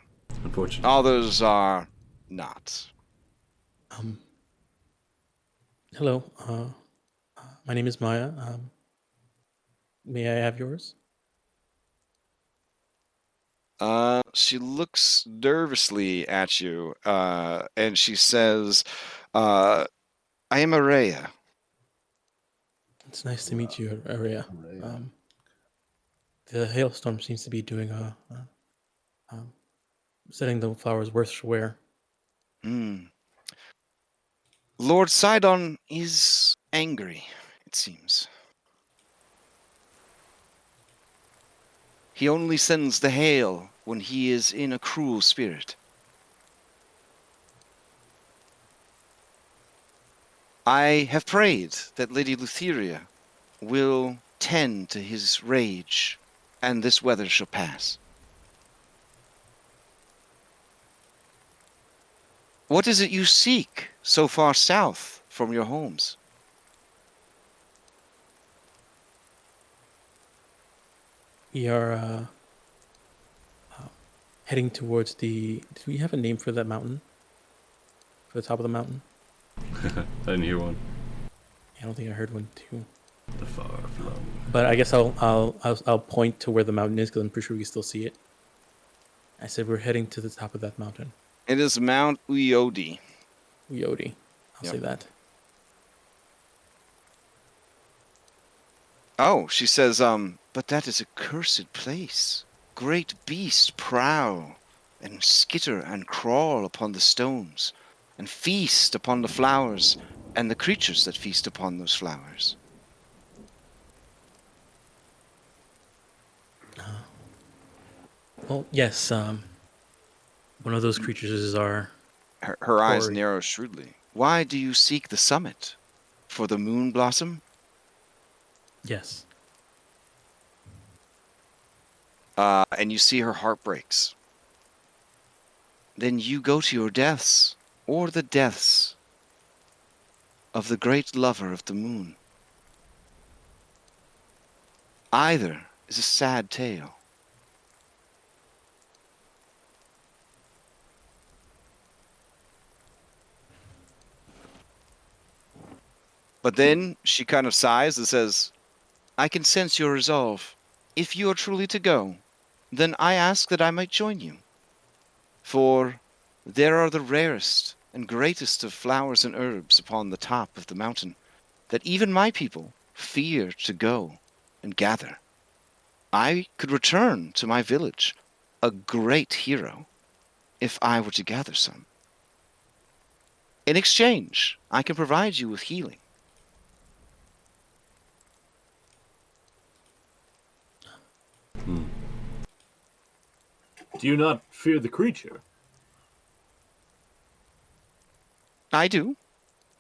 Unfortunately. Others are not. Hello. My name is Maya. May I have yours? She looks nervously at you, and she says, I am Areia. It's nice to meet you, Aria. Areia. The hailstorm seems to be doing setting the flowers worse for wear. Lord Sidon is angry, it seems. He only sends the hail when he is in a cruel spirit. I have prayed that Lady Lutheria will tend to his rage, and this weather shall pass. What is it you seek so far south from your homes? We are heading towards the. Do we have a name for that mountain? For the top of the mountain? I didn't hear one. I don't think I heard one too. The far flung. But I guess I'll point to where the mountain is because I'm pretty sure we can still see it. I said we're heading to the top of that mountain. It is Mount Uiodi. Yodi. I'll Yep. say that. Oh, she says, but that is a cursed place. Great beasts prowl and skitter and crawl upon the stones and feast upon the flowers and the creatures that feast upon those flowers. Well, yes. One of those creatures is our. Her eyes Corey. narrow shrewdly. Why do you seek the summit? For the moon blossom? Yes. And you see her heart breaks. Then you go to your deaths, or the deaths of the great lover of the moon. Either is a sad tale. But then she kind of sighs and says, I can sense your resolve. If you are truly to go, then I ask that I might join you. For there are the rarest and greatest of flowers and herbs upon the top of the mountain, that even my people fear to go and gather. I could return to my village, a great hero, if I were to gather some. In exchange, I can provide you with healing. Do you not fear the creature? I do,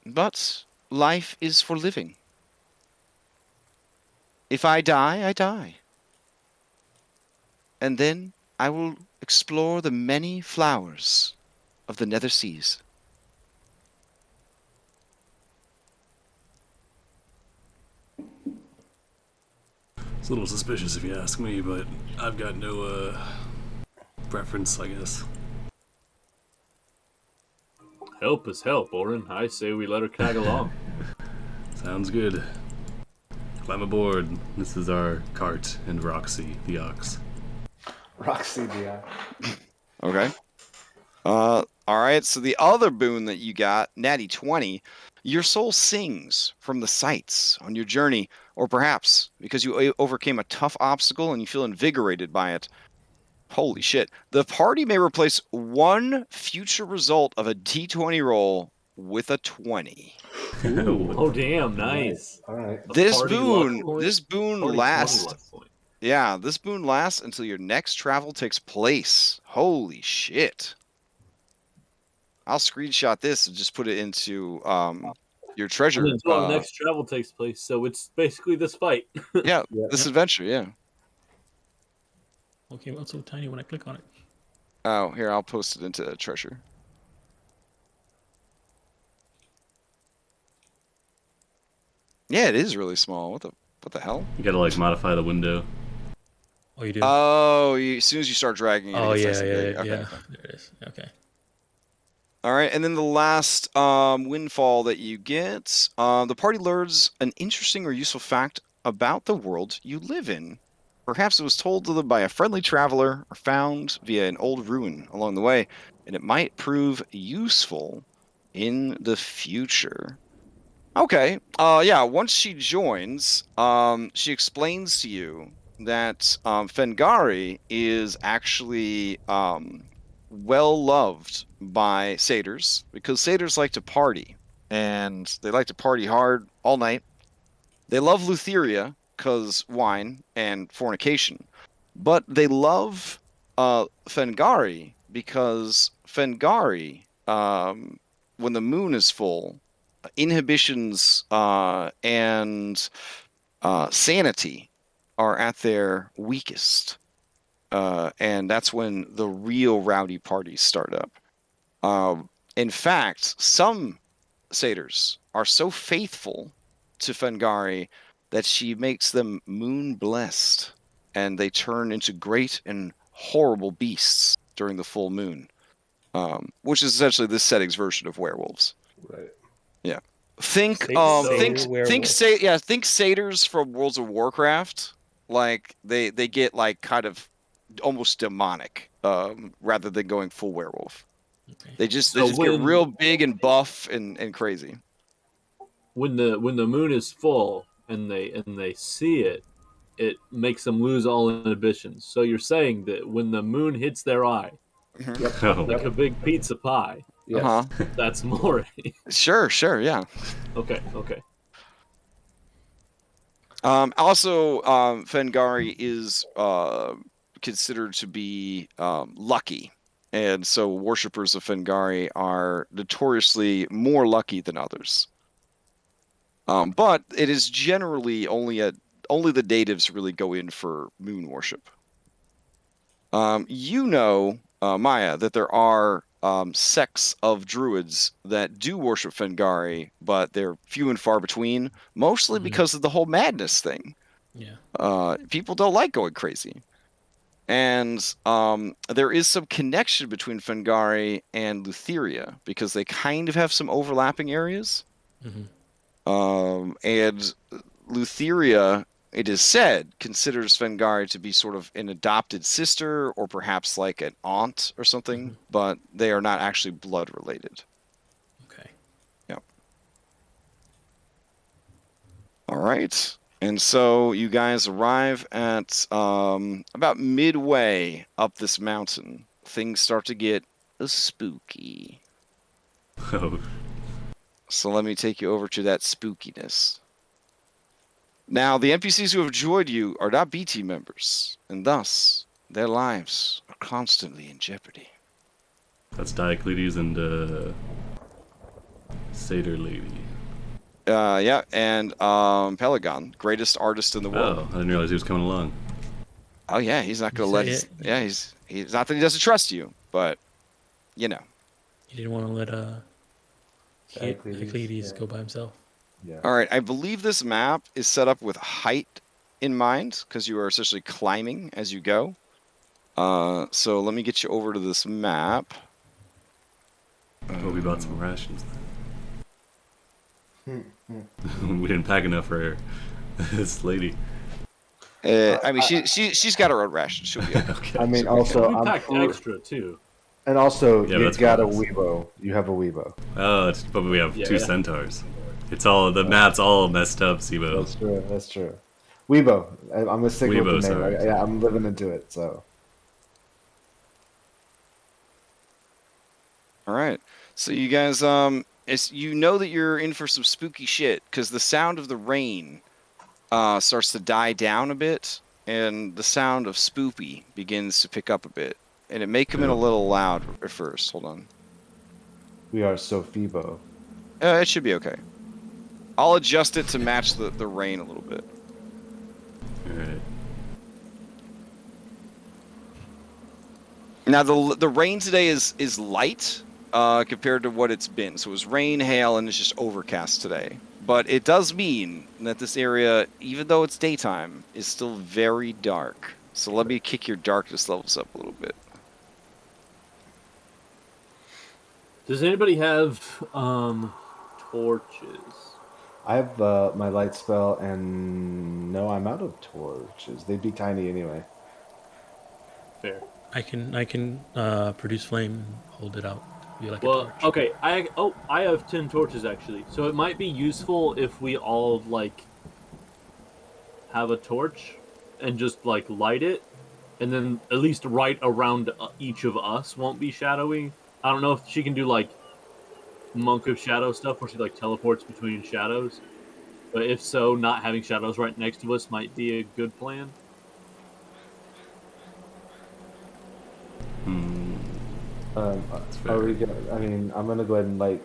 but life is for living. If I die, I die. And then I will explore the many flowers of the nether seas. It's a little suspicious if you ask me, but I've got no preference, I guess. Help is help, Oren. I say we let her tag along. Sounds good. Climb aboard. This is our cart and Roxy, the ox. Roxy the Okay. All right. So the other boon that you got, Natty 20, your soul sings from the sights on your journey, or perhaps because you overcame a tough obstacle and you feel invigorated by it. Holy shit. The party may replace one future result of a D20 roll with a 20. Ooh, oh, damn, nice. All right. A This party boon, luck point? this boon Party 20 lasts. luck point. Yeah, this boon lasts until your next travel takes place. Holy shit. I'll screenshot this and just put it into your treasure. And until our next travel takes place, so it's basically this fight. Yeah, this adventure, yeah. Okay, well, it's so tiny when I click on it. Oh, here, I'll post it into treasure. Yeah, it is really small. What the hell? You gotta like modify the window. Oh, you do. Oh, as soon as you start dragging it, Oh it gets yeah, nice and yeah, big. yeah. Okay, Yeah. okay. There it is. Okay. All right, and then the last windfall that you get, the party learns an interesting or useful fact about the world you live in. Perhaps it was told to them by a friendly traveler or found via an old ruin along the way, and it might prove useful in the future. Okay. Yeah, once she joins, she explains to you that Fengari is actually well loved by satyrs because satyrs like to party and they like to party hard all night. They love Lutheria because wine and fornication, but they love Fengari because Fengari, when the moon is full, inhibitions and sanity are at their weakest. And that's when the real rowdy parties start up. In fact, some satyrs are so faithful to Fengari that she makes them moon blessed, and they turn into great and horrible beasts during the full moon, which is essentially this setting's version of werewolves. Right. Yeah. Think satyrs from Worlds of Warcraft. Like they get like kind of almost demonic, rather than going full werewolf. Okay. They just So get real big and buff and crazy. When the moon is full and they see it, it makes them lose all inhibitions. So you're saying that when the moon hits their eye, Mhm. Oh, like a big pizza pie, Yes. Uh-huh. that's more. Sure, yeah. Okay. Also, Fengari is considered to be lucky, and so worshippers of Fengari are notoriously more lucky than others. But it is generally only the natives really go in for moon worship. Maya, that there are sects of druids that do worship Fengari, but they're few and far between, mostly Mhm. because of the whole madness thing. Yeah. People don't like going crazy. And there is some connection between Fengari and Lutheria because they kind of have some overlapping areas. Hmm. And Lutheria, it is said, considers Fengari to be sort of an adopted sister or perhaps like an aunt or something, but they are not actually blood related. Okay. Yep. All right. And so you guys arrive at about midway up this mountain. Things start to get spooky. oh, So let me take you over to that spookiness. Now, the NPCs who have joined you are not BT members, and thus their lives are constantly in jeopardy. that's Diocletes and Satyr Lady. Yeah, and Pelagon, greatest artist in the world. Oh, I didn't realize he was coming along. Oh yeah, he's not gonna You let. say His, it. yeah, he's not that he doesn't trust you, but you know. You didn't want to let Diocletes, Diocletes yeah. go by himself. Yeah. All right, I believe this map is set up with height in mind because you are essentially climbing as you go. So let me get you over to this map. Oh, we bought some rations. We didn't pack enough for this lady. I mean, she's got her own ration. She'll be okay. Okay. I mean, We also, I'm packed sure- extra too. and also, Yeah, you that's got a fine. Weebo. You have a Weebo. Oh, but we have two Yeah. centaurs. It's all the map's all messed up, Sibo. That's true. That's true. Weebo. I'm gonna stick Weebo, with the name. sorry. Yeah, I'm living into it. So All right. So you guys, you know that you're in for some spooky shit because the sound of the rain starts to die down a bit, and the sound of spoopy begins to pick up a bit, and it may come in a Yeah. little loud at first. Hold on. we are so Phoebo. It should be okay. I'll adjust it to match the rain a little bit. Alright. Now the rain today is light compared to what it's been. So it was rain, hail, and it's just overcast today. But it does mean that this area, even though it's daytime, is still very dark. So let me kick your darkness levels up a little bit. Does anybody have torches? I have my light spell, and no, I'm out of torches. They'd be tiny anyway. Fair. I can produce flame and hold it out. Be like a Well, torch. okay. I have 10 torches actually, so it might be useful if we all like have a torch and just like light it, and then at least right around each of us won't be shadowy. I don't know if she can do like Monk of Shadow stuff where she like teleports between shadows, but if so, not having shadows right next to us might be a good plan. Are we gonna, I mean, I'm gonna go ahead and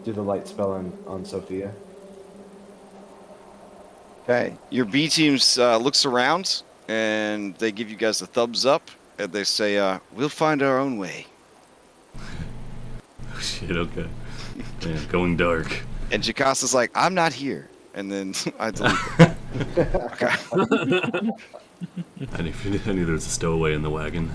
do the light spell on Sophia. Okay. Your B teams looks around and they give you guys a thumbs up and they say, "We'll find our own way." Oh, shit, okay. Man, going dark. And Jacasta's like, "I'm not here." And then I delete it. Okay. I knew there was a stowaway in the wagon.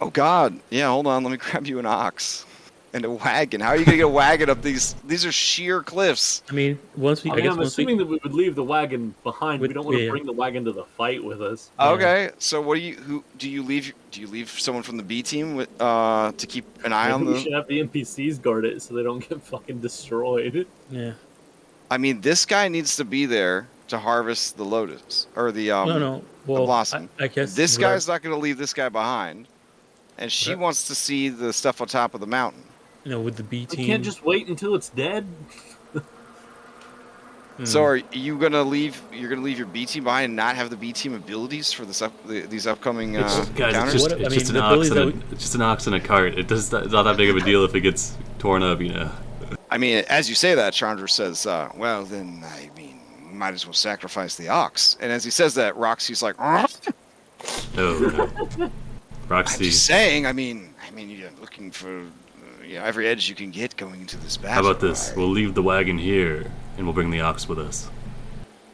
Oh God. Yeah. Hold on. Let me grab you an ox and a wagon. How are you gonna get a wagon up these? These are sheer cliffs. I mean, once we. I guess I'm once assuming that we would leave the wagon behind. We With- don't want to yeah. bring the wagon to the fight with us. Yeah. Okay. So what do you? Who do you leave? Do you leave someone from the B team with to keep an eye on Maybe we the? should have the NPCs guard it so they don't get fucking destroyed. Yeah. I mean, this guy needs to be there to harvest the lotus or the No. Well, blossom. I guess This whatever- guy's not going to leave this guy behind, and she Whatever. wants to see the stuff on top of the mountain. You know, with the B We team. can't just wait until it's dead. So are you going to leave? You're going to leave your B team behind and not have the B team abilities for these upcoming Guys, encounters? What- I it's mean, just an the ox abilities and it's just an ox and a cart. It's not that big of a deal if it gets torn up, you know. I mean, as you say that, Chandra says, "Well, then I mean, might as well sacrifice the ox." And as he says that, Roxy's like, "I'm No. Roxy, just saying. I mean, you're looking for every edge you can get going into this battle." how about this? We'll leave the wagon here, and we'll bring the ox with us.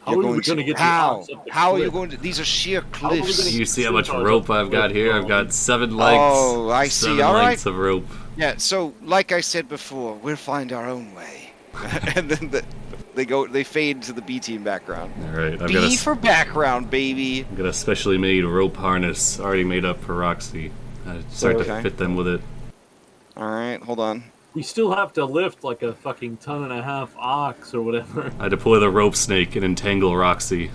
How You're are we going going to get the how? ox up the How are you cliff? going to? These are sheer are we cliffs. gonna- You see how much Supercharge rope up I've got the here? cliff, I've got 7 legs. Oh, I see. 7 All right. lengths of rope. Yeah, so like I said before, we'll find our own way. And then they fade into the B team background. All right, I've B for background, baby. got a specially made rope harness already made up for Roxy. I start Okay. to fit them with it. All right, hold on. We still have to lift like a fucking 1.5 ton ox or whatever. I deploy the rope snake and entangle Roxy.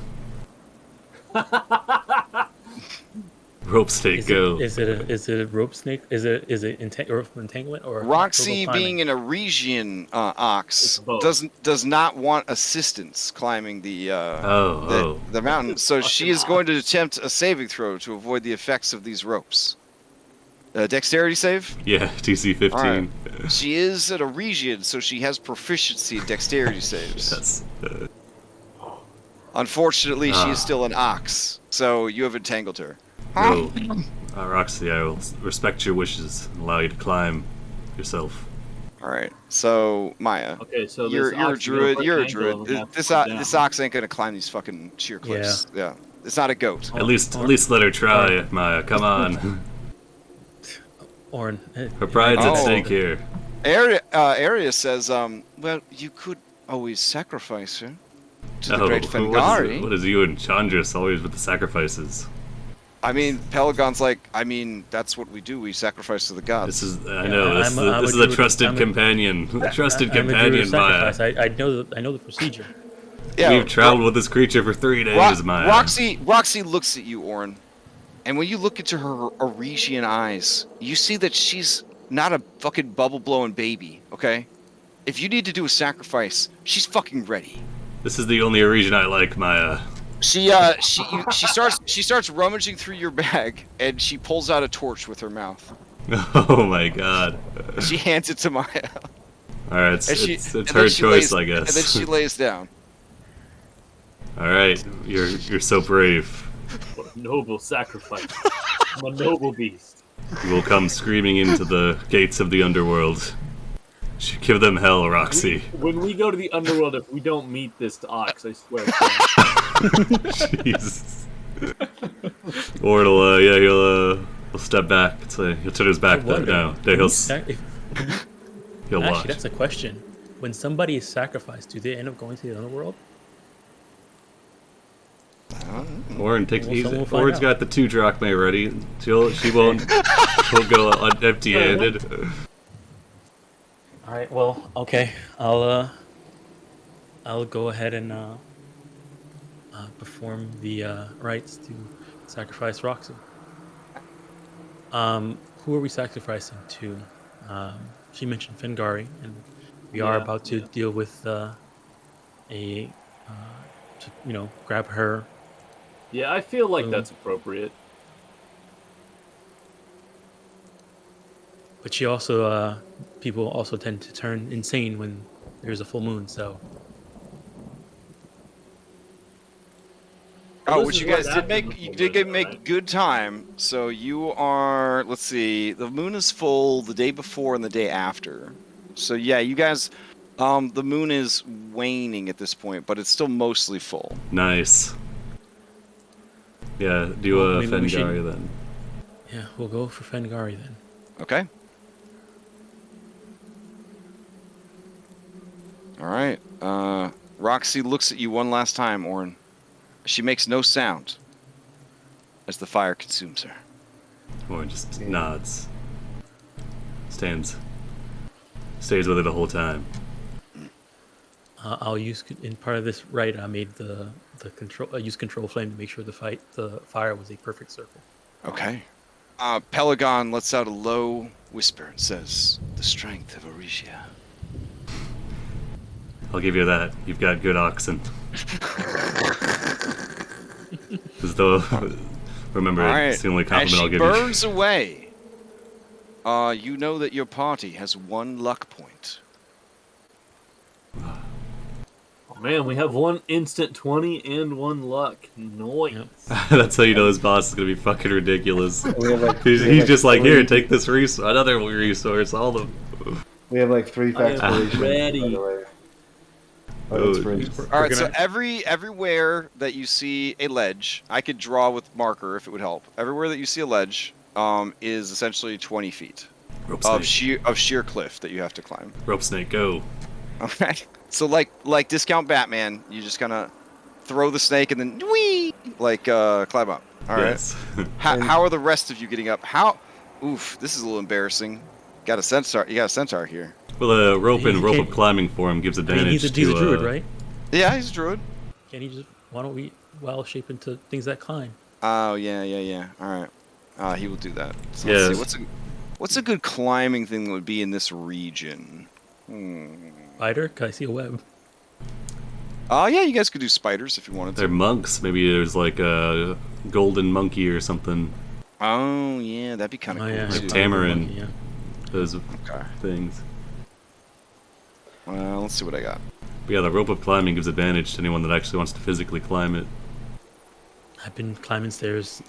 Rope snake, Is go. it a rope snake? Is it entanglement or Roxy, vertical being an Aresian ox, It's both. does not want assistance climbing the Oh. the mountain. So she is going to attempt a saving throw to avoid the effects of these ropes. Dexterity save. Yeah, TC 15. She is an Aresian, so she has proficiency in dexterity saves. That's Unfortunately, she is still an ox, so you have entangled her. no. Roxy, I will respect your wishes and allow you to climb yourself. All right, so Maya, Okay, so you're this a ox is gonna druid. put You're a an angle druid. and we have to This put it this down. ox ain't gonna climb these fucking sheer cliffs. Yeah, it's not a goat. At least let her try, Maya. Come on. Orin. Her pride's at Oh. stake here. Area says, well, you could always sacrifice her to the great Fengari. What is you and Chandris always with the sacrifices? I mean, Pelagon's like, I mean, that's what we do. We sacrifice to the gods. I know, this I'm is a a druid. trusted I'm a- companion. Trusted I'm a druid companion, of Maya. sacrifice. I know the procedure. Yeah, We've traveled with this creature for 3 days, Maya. Roxy looks at you, Orin, and when you look into her Aresian eyes, you see that she's not a fucking bubble blowing baby. Okay, if you need to do a sacrifice, she's fucking ready. This is the only region I like, Maya. She starts rummaging through your bag, and she pulls out a torch with her mouth. Oh my god. She hands it to Maya. Alright, And she- it's and her then she choice, lays- I guess. And then she lays down. Alright, you're so brave. What a noble sacrifice. I'm a noble beast. You will come screaming into the gates of the underworld. Give them hell, Roxy. When we go to the underworld, if we don't meet this ox, I swear. Jesus. Or he'll step back. He'll turn his back. He'll watch. Actually, that's a question. When somebody is sacrificed, do they end up going to the underworld? Orin takes. We'll find Orin's out. got the 2 drachmae ready. She won't go empty-handed. All right. Well, okay. I'll go ahead and perform the rites to sacrifice Roxy. Who are we sacrificing to? She mentioned Fengari, and we are about to deal with grab her. Yeah, I feel like that's appropriate. But she also, people also tend to turn insane when there's a full moon. So. Oh, Well, which this you is guys right did after make. the You full did moon, make right? good time. So you are. Let's see. The moon is full the day before and the day after. So yeah, you guys. The moon is waning at this point, but it's still mostly full. Nice. Yeah, do Well, a maybe we should- Fengari then. Yeah, we'll go for Fengari then. Okay. All right. Roxy looks at you one last time, Orin. She makes no sound as the fire consumes her. Orin just nods. Stays with her the whole time. I'll use in part of this rite. I made the control. I used control flame to make sure the fire was a perfect circle. Okay. Pelagon lets out a low whisper and says, "The strength of Aresia." I'll give you that. You've got good oxen. As though, remember, All right. it's the only As compliment she I'll give burns away, you know that your party has 1 luck point. Oh, man, we have 1 instant 20 and 1 luck. Nice. Yep. you. That's how you know his boss is gonna be fucking ridiculous. We have like, He's just like, here, 3 take this another resource, all of them. We have like 3 I am factorations. ready. By the way. Oh, That's great. All right, so gonna- everywhere that you see a ledge, I could draw with marker if it would help. Everywhere that you see a ledge, is essentially 20 feet Rope of snake. sheer cliff that you have to climb. Rope snake, go. Okay. So like discount Batman, you just kind throw the snake and then whee, climb up. All right. Yes. How are the rest of you getting up? Oof, this is a little embarrassing. Got a centaur. You got a centaur here. Well, a rope He and rope can't- of climbing for him gives I mean, advantage he's a to. druid, right? Yeah, he's a druid. Can he just? Why don't we wild shape into things that climb? Oh yeah. All right. He will do that. So Yes. let's see. What's a good climbing thing that would be in this region? Spider? Can I see a web? Yeah, you guys could do spiders if you wanted They're to. monks. Maybe there's like a golden monkey or something. Oh yeah, that'd be kind of Oh cool yeah, too. Tamarin. Yeah. Those Okay. things. Well, let's see what I got. But yeah, the rope of climbing gives advantage to anyone that actually wants to physically climb it. I've been climbing stairs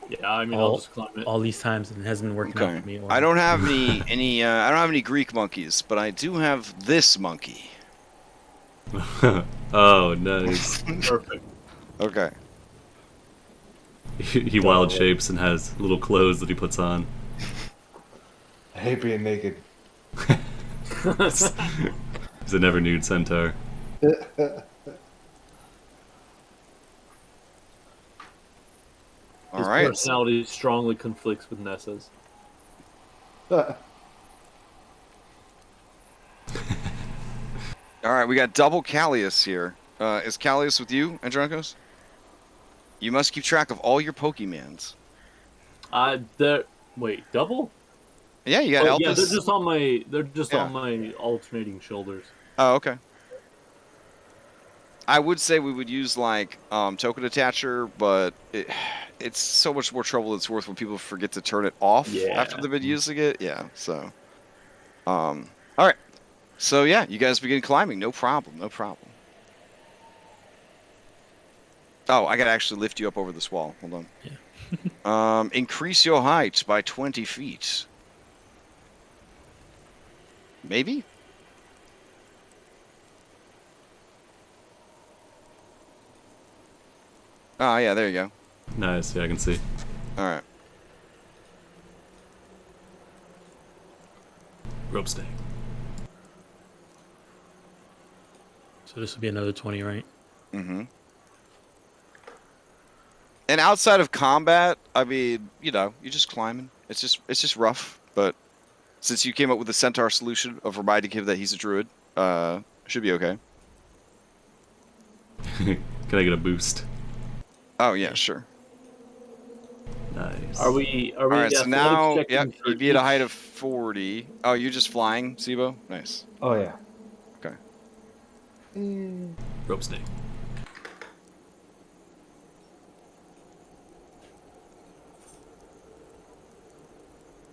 Yeah, I mean, I'll just climb it. all these times and it hasn't worked out Okay. for me. I don't have any I don't have any Greek monkeys, but I do have this monkey. Oh, nice. Perfect. Okay. He wild shapes and has little clothes that he puts on. I hate being naked. He's a never nude centaur. All His right. personality strongly conflicts with Nessa's. All right, we got double Callius here. Is Callius with you, Andronicos? You must keep track of all your Pokemans. Wait, double? Yeah, you got Oh, yeah, Elvis. they're just on my. They're just Yeah. on my alternating shoulders. Oh, okay. I would say we would use token attacher, but it's so much more trouble than it's worth when people forget to turn it off Yeah. after they've been using it. Yeah. So, all right. So yeah, you guys begin climbing. No problem. No problem. Oh, I gotta actually lift you up over this wall. Hold on. Yeah. Increase your height by 20 feet. Maybe? Oh, yeah, there you go. Nice, yeah, I can see. All right. Rope snake. So this would be another 20, right? Mm-hmm. And outside of combat, I mean, you know, you're just climbing. It's just rough, but since you came up with the centaur solution of reminding him that he's a druid, should be okay. Can I get a boost? Oh yeah, sure. Nice. Are we? All right, so athletics now, checking yep, for you'd be at a each- height of 40. Oh, you're just flying, Sibo? Nice. Oh yeah. Okay. Rope snake.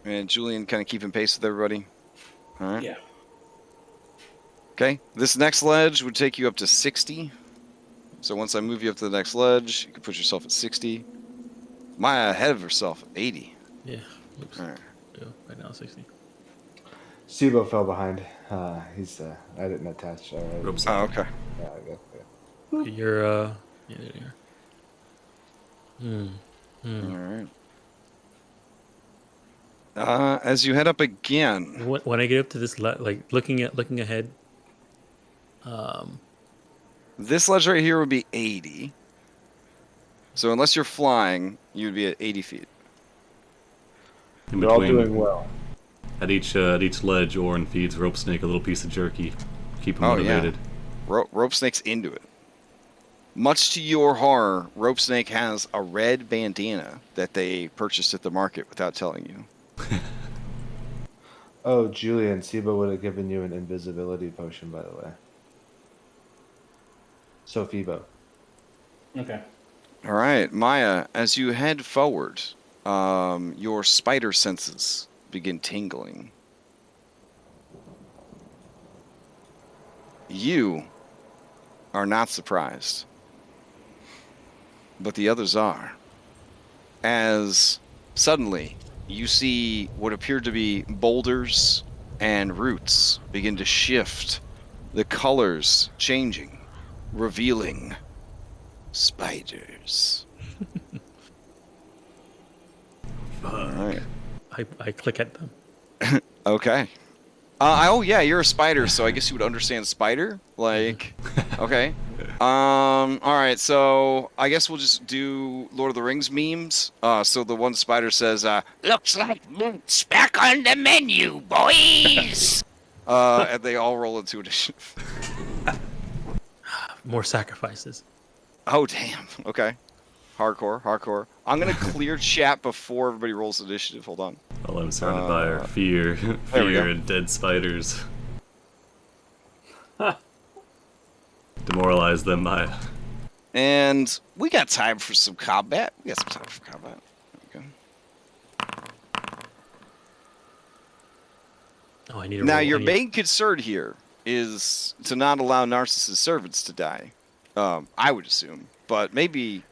And Julian kind of keeping pace with everybody. All right. Yeah. Okay. This next ledge would take you up to 60. So once I move you up to the next ledge, you can put yourself at 60. Maya ahead of herself at 80. Yeah. Oops. All right. Yeah, right now 60. Sibo fell behind. He's I didn't attach. Rope snake. Oh, okay. Yeah, I guess, yeah. Okay, you're yeah, there you are. All right. As you head up again, When I get up to this, like looking ahead, this ledge right here would be 80. So unless you're flying, you'd be at 80 feet. In We're all between, doing well. at each ledge, Orin feeds Rope Snake a little piece of jerky. Keep him Oh, yeah. motivated. Rope Snake's into it. Much to your horror, Rope Snake has a red bandana that they purchased at the market without telling you. Oh, Julian, Sibo would have given you an invisibility potion, by the way. So Phoebo. Okay. All right, Maya, as you head forward, your spider senses begin tingling. You are not surprised, but the others are. As suddenly you see what appear to be boulders and roots begin to shift, the colors changing, revealing spiders. All right. I click at them. Okay. Oh yeah, you're a spider, so I guess you would understand spider. Like, okay. All right. So I guess we'll just do Lord of the Rings memes. So the one spider says, "Looks like meat's back on the menu, boys." And they all roll into initiative. More sacrifices. Oh damn. Okay. Hardcore. I'm gonna clear chat before everybody rolls initiative. Hold on. Well, I'm surrounded by our fear, there we go. and dead spiders. Demoralize them, Maya. And we got time for some combat. There we go. Oh, I need to Now, roll. your I need- main concern here is to not allow Narcissus' servants to die. I would assume. But maybe,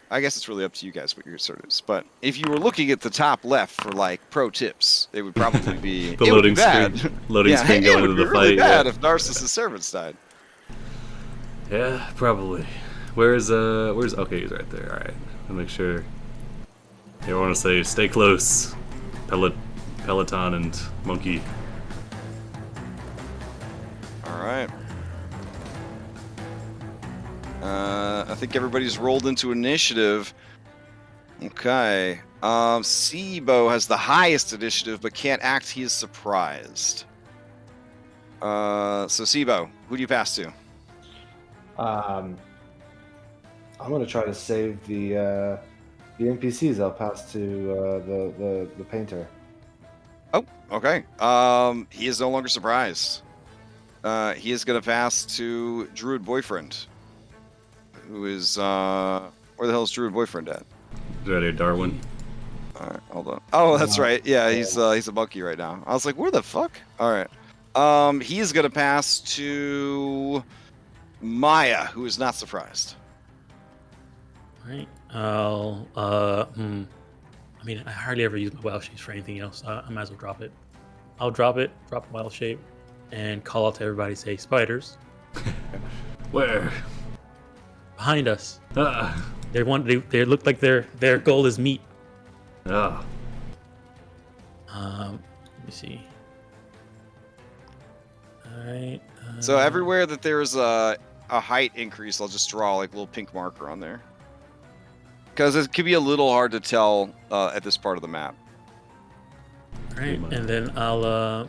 I guess it's really up to you guys what your concern is. But if you were looking at the top left for, pro tips, it would probably be... The it would loading be bad. screen. Loading Yeah, screen it going would into be the really fight. bad Yeah. if Narcissus' servants died. Yeah, probably. Where's okay, he's right there. Alright. I'll make sure. Here, I want to say stay close. Peloton and Monkey. All right. I think everybody's rolled into initiative. Okay. Sibo has the highest initiative, but can't act. He is surprised. So Sibo, who do you pass to? I'm gonna try to save the NPCs. I'll pass to the painter. Oh, okay. He is no longer surprised. He is gonna pass to Druid Boyfriend, who is where the hell is Druid Boyfriend at? Right here, Darwin. All right, hold on. Oh, that's right. Yeah, he's a monkey right now. I was like, where the fuck? All right. He is gonna pass to Maya, who is not surprised. Right. I mean, I hardly ever use my wild shapes for anything else. I might as well drop it. I'll drop wild shape, and call out to everybody. Say spiders Where? behind us. Ah. They look like their goal is meat. Ah, Let me see. All right. So everywhere that there's a height increase, I'll just draw like a little pink marker on there. Because it could be a little hard to tell at this part of the map. All right, and then I'll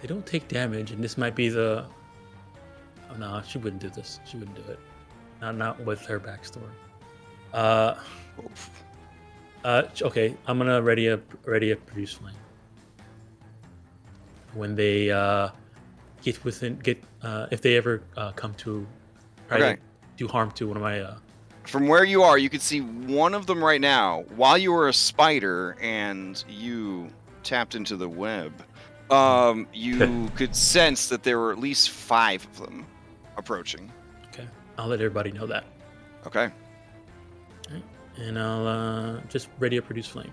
They don't take damage, and this might be the. Oh no, she wouldn't do this. She wouldn't do it. Not with her backstory. Okay, I'm gonna ready a produce flame. When they if they ever come to try to do harm to one of my From where you are, you can see one of them right now. While you were a spider and you tapped into the web, you could sense that there were at least 5 of them approaching. Okay, I'll let everybody know that. Okay. Right. And I'll just ready a produce flame.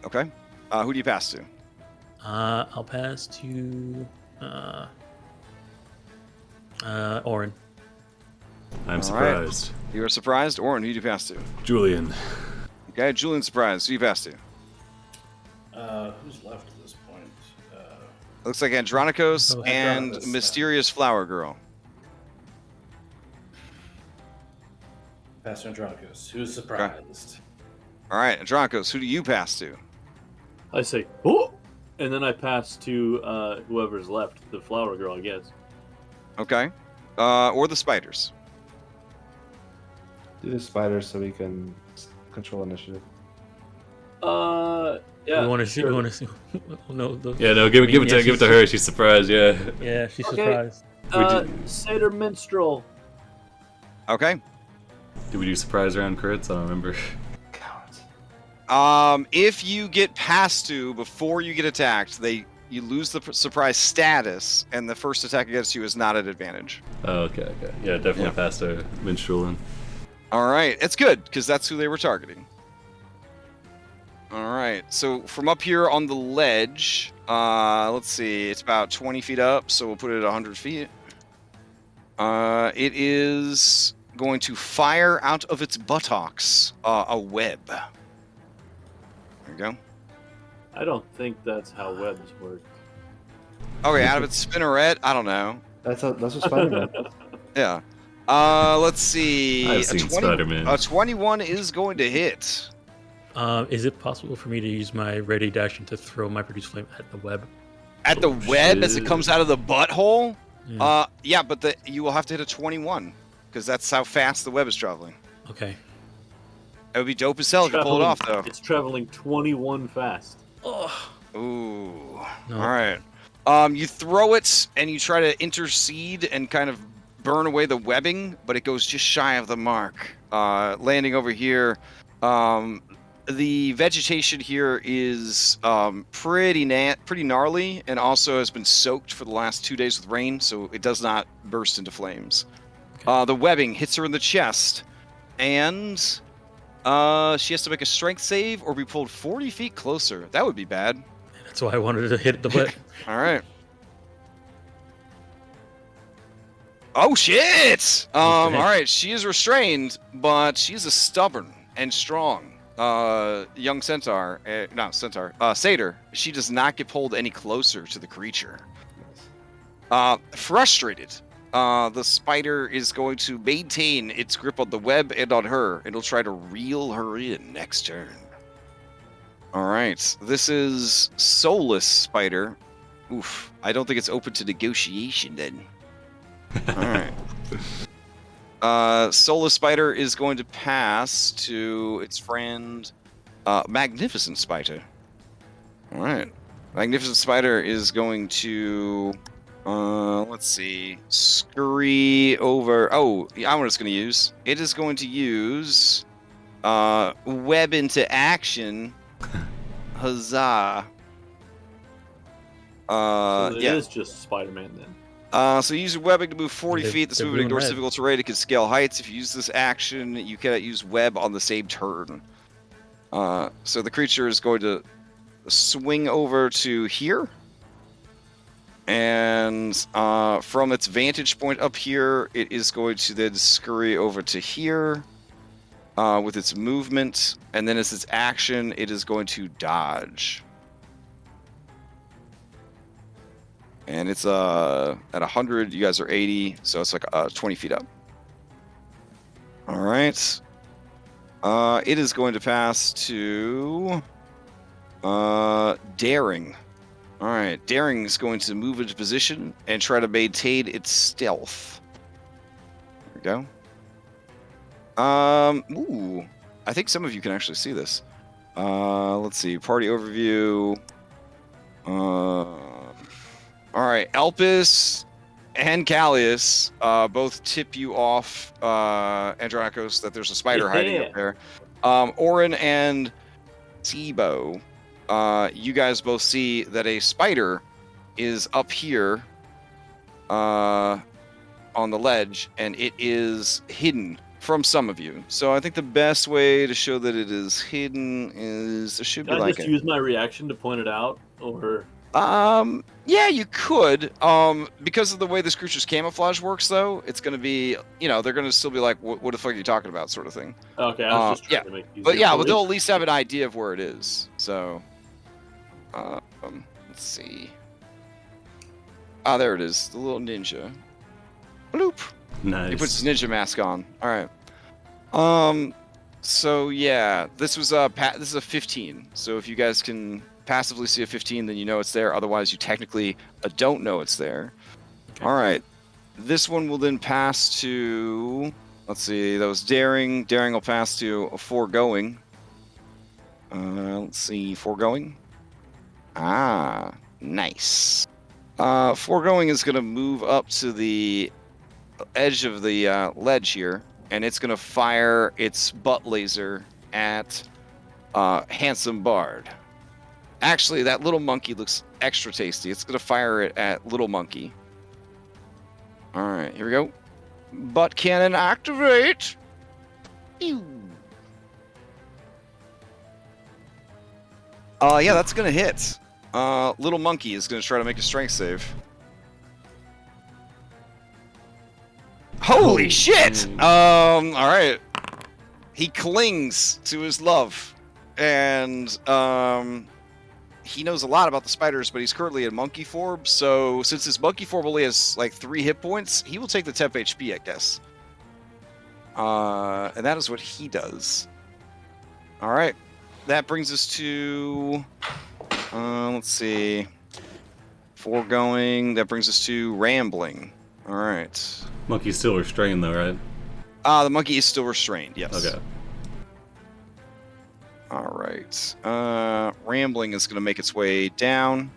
Okay. Who do you pass to? I'll pass to Oren. I'm All surprised. Right. You are surprised? Oren, who do you pass to? Julian. Okay, Julian's surprised. Who do you pass to? Who's left at this point? Looks like Andronikos Oh, and Andronikos, Mysterious Flower Girl. Pastor Andronikos. Who's surprised? All right, Andronikos, who do you pass to? I say, oh, and then I pass to whoever's left, the flower girl, I guess. Okay. Or the spiders. Do the spiders so we can control initiative. Yeah. We want to sure. We want to no. Yeah, no, give it to her. She's surprised. Yeah. Yeah, she's Okay. surprised. Satyr Minstrel. Okay. Did we do surprise round crits? I don't remember. If you get passed to before you get attacked, you lose the surprise status, and the first attack against you is not at advantage. Oh, okay. Yeah, definitely passed a minstrel in. All right, it's good because that's who they were targeting. All right, so from up here on the ledge, let's see, it's about 20 feet up, so we'll put it at 100 feet. It is going to fire out of its buttocks a web. There you go. I don't think that's how webs work. Okay, out of its spinneret, I don't know. That's what Spider-Man. Yeah. Let's see. I've seen Spider-Man. A 21 is going to hit. Is it possible for me to use my ready dash to throw my produce flame at the web? At the web as it shit. comes out of the butthole? Yeah. Yeah, but you will have to hit a 21 because that's how fast the web is traveling. Okay. It would be dope as hell if you pull it off, though. It's traveling 21 fast. Ooh. No. All right. You throw it and you try to intercede and kind of burn away the webbing, but it goes just shy of the mark. Landing over here. The vegetation here is pretty gnarly and also has been soaked for the last 2 days with rain, so it does not burst into flames. Okay. The webbing hits her in the chest, and she has to make a strength save or be pulled 40 feet closer. That would be bad. That's why I wanted to hit the web. All right. Oh shit! All right, she is restrained, but she's a stubborn and strong young centaur. Not centaur. Satyr. She does not get pulled any closer to the creature. Frustrated, the spider is going to maintain its grip on the web and on her. It'll try to reel her in next turn. All right, this is soulless spider. Oof, I don't think it's open to negotiation then. All right. Soulless spider is going to pass to its friend, Magnificent Spider. All right. Magnificent Spider is going to, let's see, scurry over. Oh, I'm just going to use. It is going to use web into action. Huzzah. So it Yeah. is just Spider-Man then. So you use your webbing to move 40 They're- feet. This they're movement blue and ignores red. difficult terrain. It can scale heights. If you use this action, you cannot use web on the same turn. So the creature is going to swing over to here. And from its vantage point up here, it is going to then scurry over to here with its movement. And then as its action, it is going to dodge. And it's at 100. You guys are 80, so it's like 20 feet up. All right. It is going to pass to Daring. All right. Daring is going to move into position and try to maintain its stealth. There we go. Ooh. I think some of you can actually see this. Let's see. Party overview. All right, Elpis and Callius both tip you off, Andrakos, that there's a spider hiding up there. Orin and Tebow, you guys both see that a spider is up here on the ledge, and it is hidden from some of you. So I think the best way to show that it is hidden is there should Can be I like just use my reaction to point it out, or? Yeah, you could. Because of the way this creature's camouflage works, though, it's going to be, they're going to still be like, what the fuck are you talking about, sort of thing. Okay, I was just trying to make it easier. But they'll at least have an idea of where it is. So, let's see. Ah, there it is, the little ninja. Bloop. Nice. He puts his ninja mask on. All right. So yeah, this was this is a 15. So if you guys can passively see a 15, then you know it's there. Otherwise, you technically don't know it's there. Okay. All right. This one will then pass to, let's see, that was Daring. Daring will pass to a Foregoing. Let's see, Foregoing. Ah, nice. Foregoing is going to move up to the edge of the ledge here, and it's going to fire its butt laser at Handsome Bard. Actually, that little monkey looks extra tasty. It's going to fire it at little monkey. All right, here we go. Butt cannon activate. Ew. Yeah, that's going to hit. Little monkey is going to try to make a strength save. Holy shit! All right. He clings to his love, and he knows a lot about the spiders, but he's currently in monkey form. So since his monkey form only has like 3 hit points, he will take the temp HP, I guess. And that is what he does. All right. That brings us to, let's see, Foregoing. That brings us to Rambling. All right. Monkey's still restrained, though, right? The monkey is still restrained, yes. Okay. All right. Rambling is going to make its way down.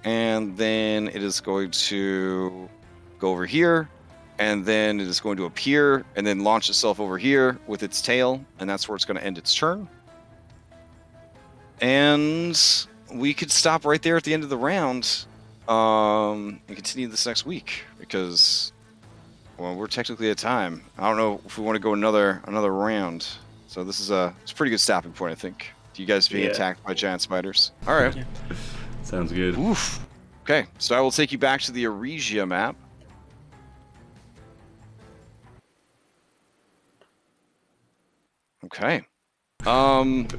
And then it is going to go over here. And then it is going to appear and then launch itself over here with its tail. And that's where it's going to end its turn. And we could stop right there at the end of the round and continue this next week. Because, well, we're technically at time. I don't know if we want to go another round. So this is it's a pretty good stopping point, I think. You guys being attacked by giant spiders. All right. Yeah. Sounds good. Oof. Okay, so I will take you back to the Aresia map. Okay.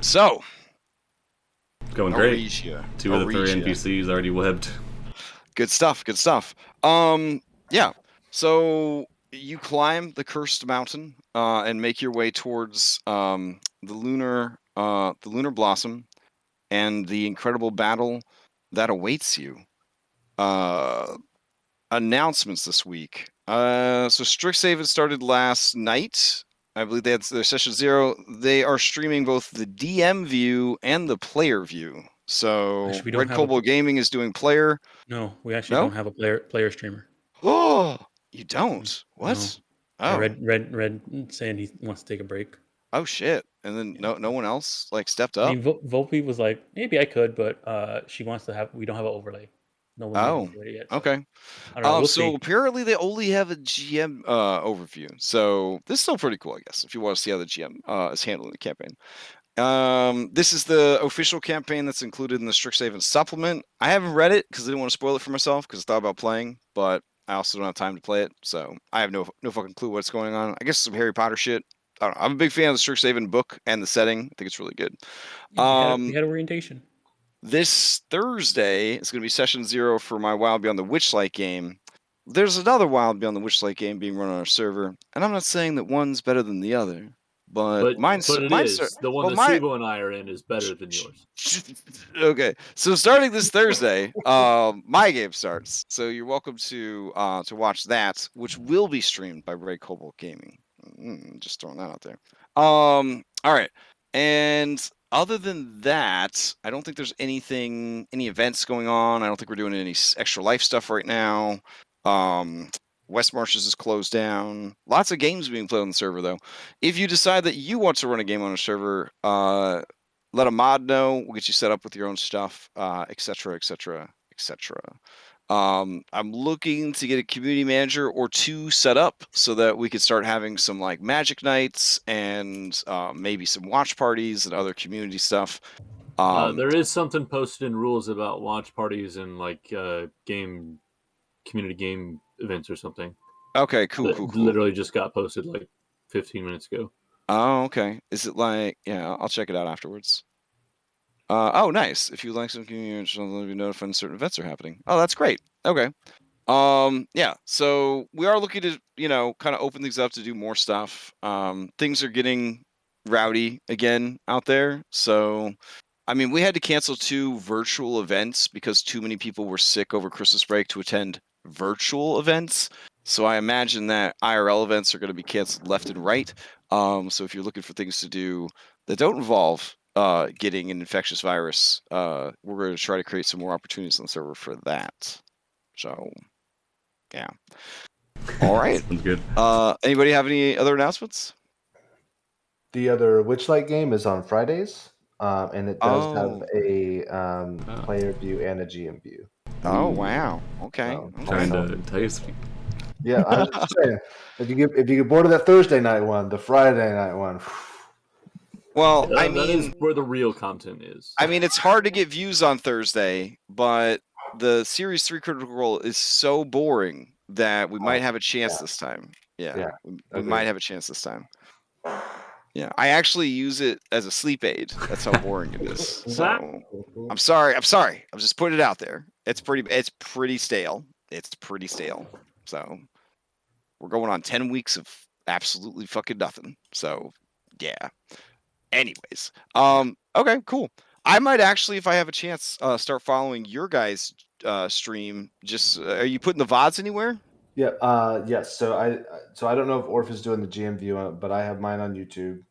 So. Going great. Aresia. 2 of the 3 NPCs already webbed. Good stuff. Good stuff. Yeah. So you climb the cursed mountain and make your way towards the lunar blossom and the incredible battle that awaits you. Announcements this week. So Strixhaven started last night. I believe they had their session 0. They are streaming both the DM view and the player view. So Red Kobold Gaming is doing player. No, we actually don't have a player streamer. Oh, you don't? What? No. Oh. Red saying he wants to take a break. Oh shit! And then no one else like stepped up. I mean, Volpe was like, maybe I could, but she wants to have. We don't have an overlay. No one has it yet. So. Okay. I don't know, we'll so see. apparently they only have a GM overview. So this is still pretty cool, I guess, if you want to see how the GM is handling the campaign. This is the official campaign that's included in the Strixhaven supplement. I haven't read it because I didn't want to spoil it for myself because I thought about playing, but I also don't have time to play it, so I have no fucking clue what's going on. I guess some Harry Potter shit. I don't know. I'm a big fan of the Strixhaven book and the setting. I think it's really good. We had orientation. This Thursday is going to be session 0 for my Wild Beyond the Witchlight game. There's another Wild Beyond the Witchlight game being run on our server, and I'm not saying that one's better than the other, but mine's it mine's is. The one well, that Sibo and I are in is better than yours. Okay, so starting this Thursday, my game starts. So you're welcome to watch that, which will be streamed by Ray Cobalt Gaming. Just throwing that out there. All right, and other than that, I don't think there's any events going on. I don't think we're doing any extra life stuff right now. West Marshes is closed down. Lots of games being played on the server, though. If you decide that you want to run a game on a server, let a mod know. We'll get you set up with your own stuff, etc., etc., etc. I'm looking to get a community manager or 2 set up so that we could start having some like magic nights and maybe some watch parties and other community stuff. There is something posted in rules about watch parties and like community game events or something. Okay, cool. Literally just got posted like 15 minutes ago. Oh, okay. Is it like, yeah, I'll check it out afterwards. Oh, nice. If you like some community, you'll be notified when certain events are happening. Oh, that's great. Okay. Yeah, so we are looking to, kind of open things up to do more stuff. Things are getting rowdy again out there. So, I mean, we had to cancel 2 virtual events because too many people were sick over Christmas break to attend virtual events. So I imagine that IRL events are going to be canceled left and right. So if you're looking for things to do that don't involve getting an infectious virus, we're going to try to create some more opportunities on the server for that. So, yeah. All right. Sounds good. Anybody have any other announcements? The other Witchlight game is on Fridays, and it does have a player view and a GM view. Oh, wow. Okay. Trying to entice me. Yeah, I'm just saying. If you get bored of that Thursday night one, the Friday night one. Well, that is where the real content is. I mean, it's hard to get views on Thursday, but the Series 3 Critical Role is so boring that we might have a chance this time. Yeah. We might have a chance this time. Yeah, I actually use it as a sleep aid. That's how boring it is. So I'm sorry. I'm just putting it out there. It's pretty stale. It's pretty stale. So we're going on 10 weeks of absolutely fucking nothing. So yeah. Anyways, okay, cool. I might actually, if I have a chance, start following your guys' stream. Just are you putting the VODs anywhere? Yeah. Yes. So I don't know if Orph is doing the GM view, but I have mine on YouTube.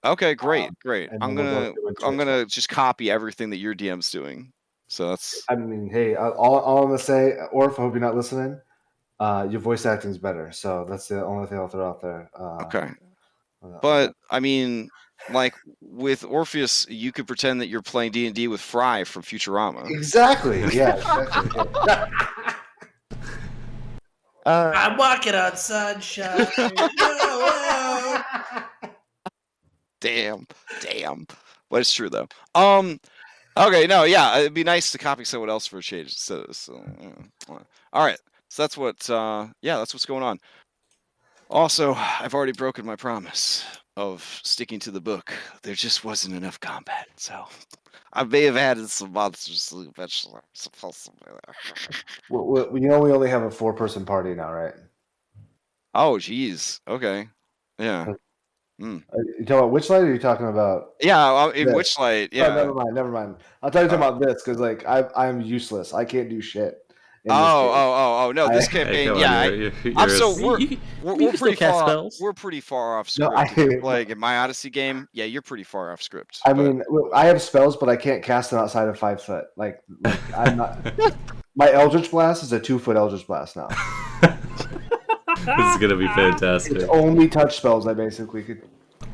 Okay, great. And I'm then gonna just copy everything that your DM's doing. So that's. I mean, hey, all I'm gonna say, Orph, I hope you're not listening. Your voice acting is better, so that's the only thing I'll throw out there. Okay. But I mean, like with Orpheus, you could pretend that you're playing D&D with Fry from Futurama. Exactly. Yeah. Exactly. I'm walking on sunshine. Whoa. Damn. But it's true though. Okay, no, yeah, it'd be nice to copy someone else for a change. So yeah. All right. So that's what. That's what's going on. Also, I've already broken my promise of sticking to the book. There just wasn't enough combat, so I may have added some monsters eventually. Well, we only have a 4-person party now, right? Oh, geez. Okay. Yeah. Are you talking about Witchlight, or are you talking about? Yeah, in this? Witchlight. Yeah. Oh, never mind. I'll tell you about this because like I'm useless. I can't do shit. Oh no! This campaign, I'm so we're pretty far. We're pretty far off script. Like in my Odyssey game, yeah, you're pretty far off script. I mean, I have spells, but I can't cast them outside of 5 foot. Like I'm not. My Eldritch Blast is a 2-foot Eldritch Blast now. This is gonna be fantastic. It's only touch spells I basically could.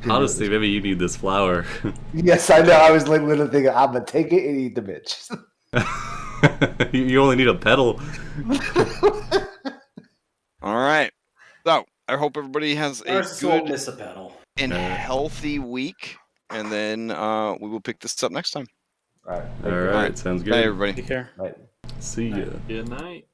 Honestly, maybe you need this flower. Yes, I know. I was like literally thinking, I'm gonna take it and eat the bitch. You only need a petal. All right. So I hope everybody has a good miss a pedal. and healthy week. and then we will pick this up next time. All right. All right, sounds Bye, good. everybody. Take care. Right. See ya. Good night.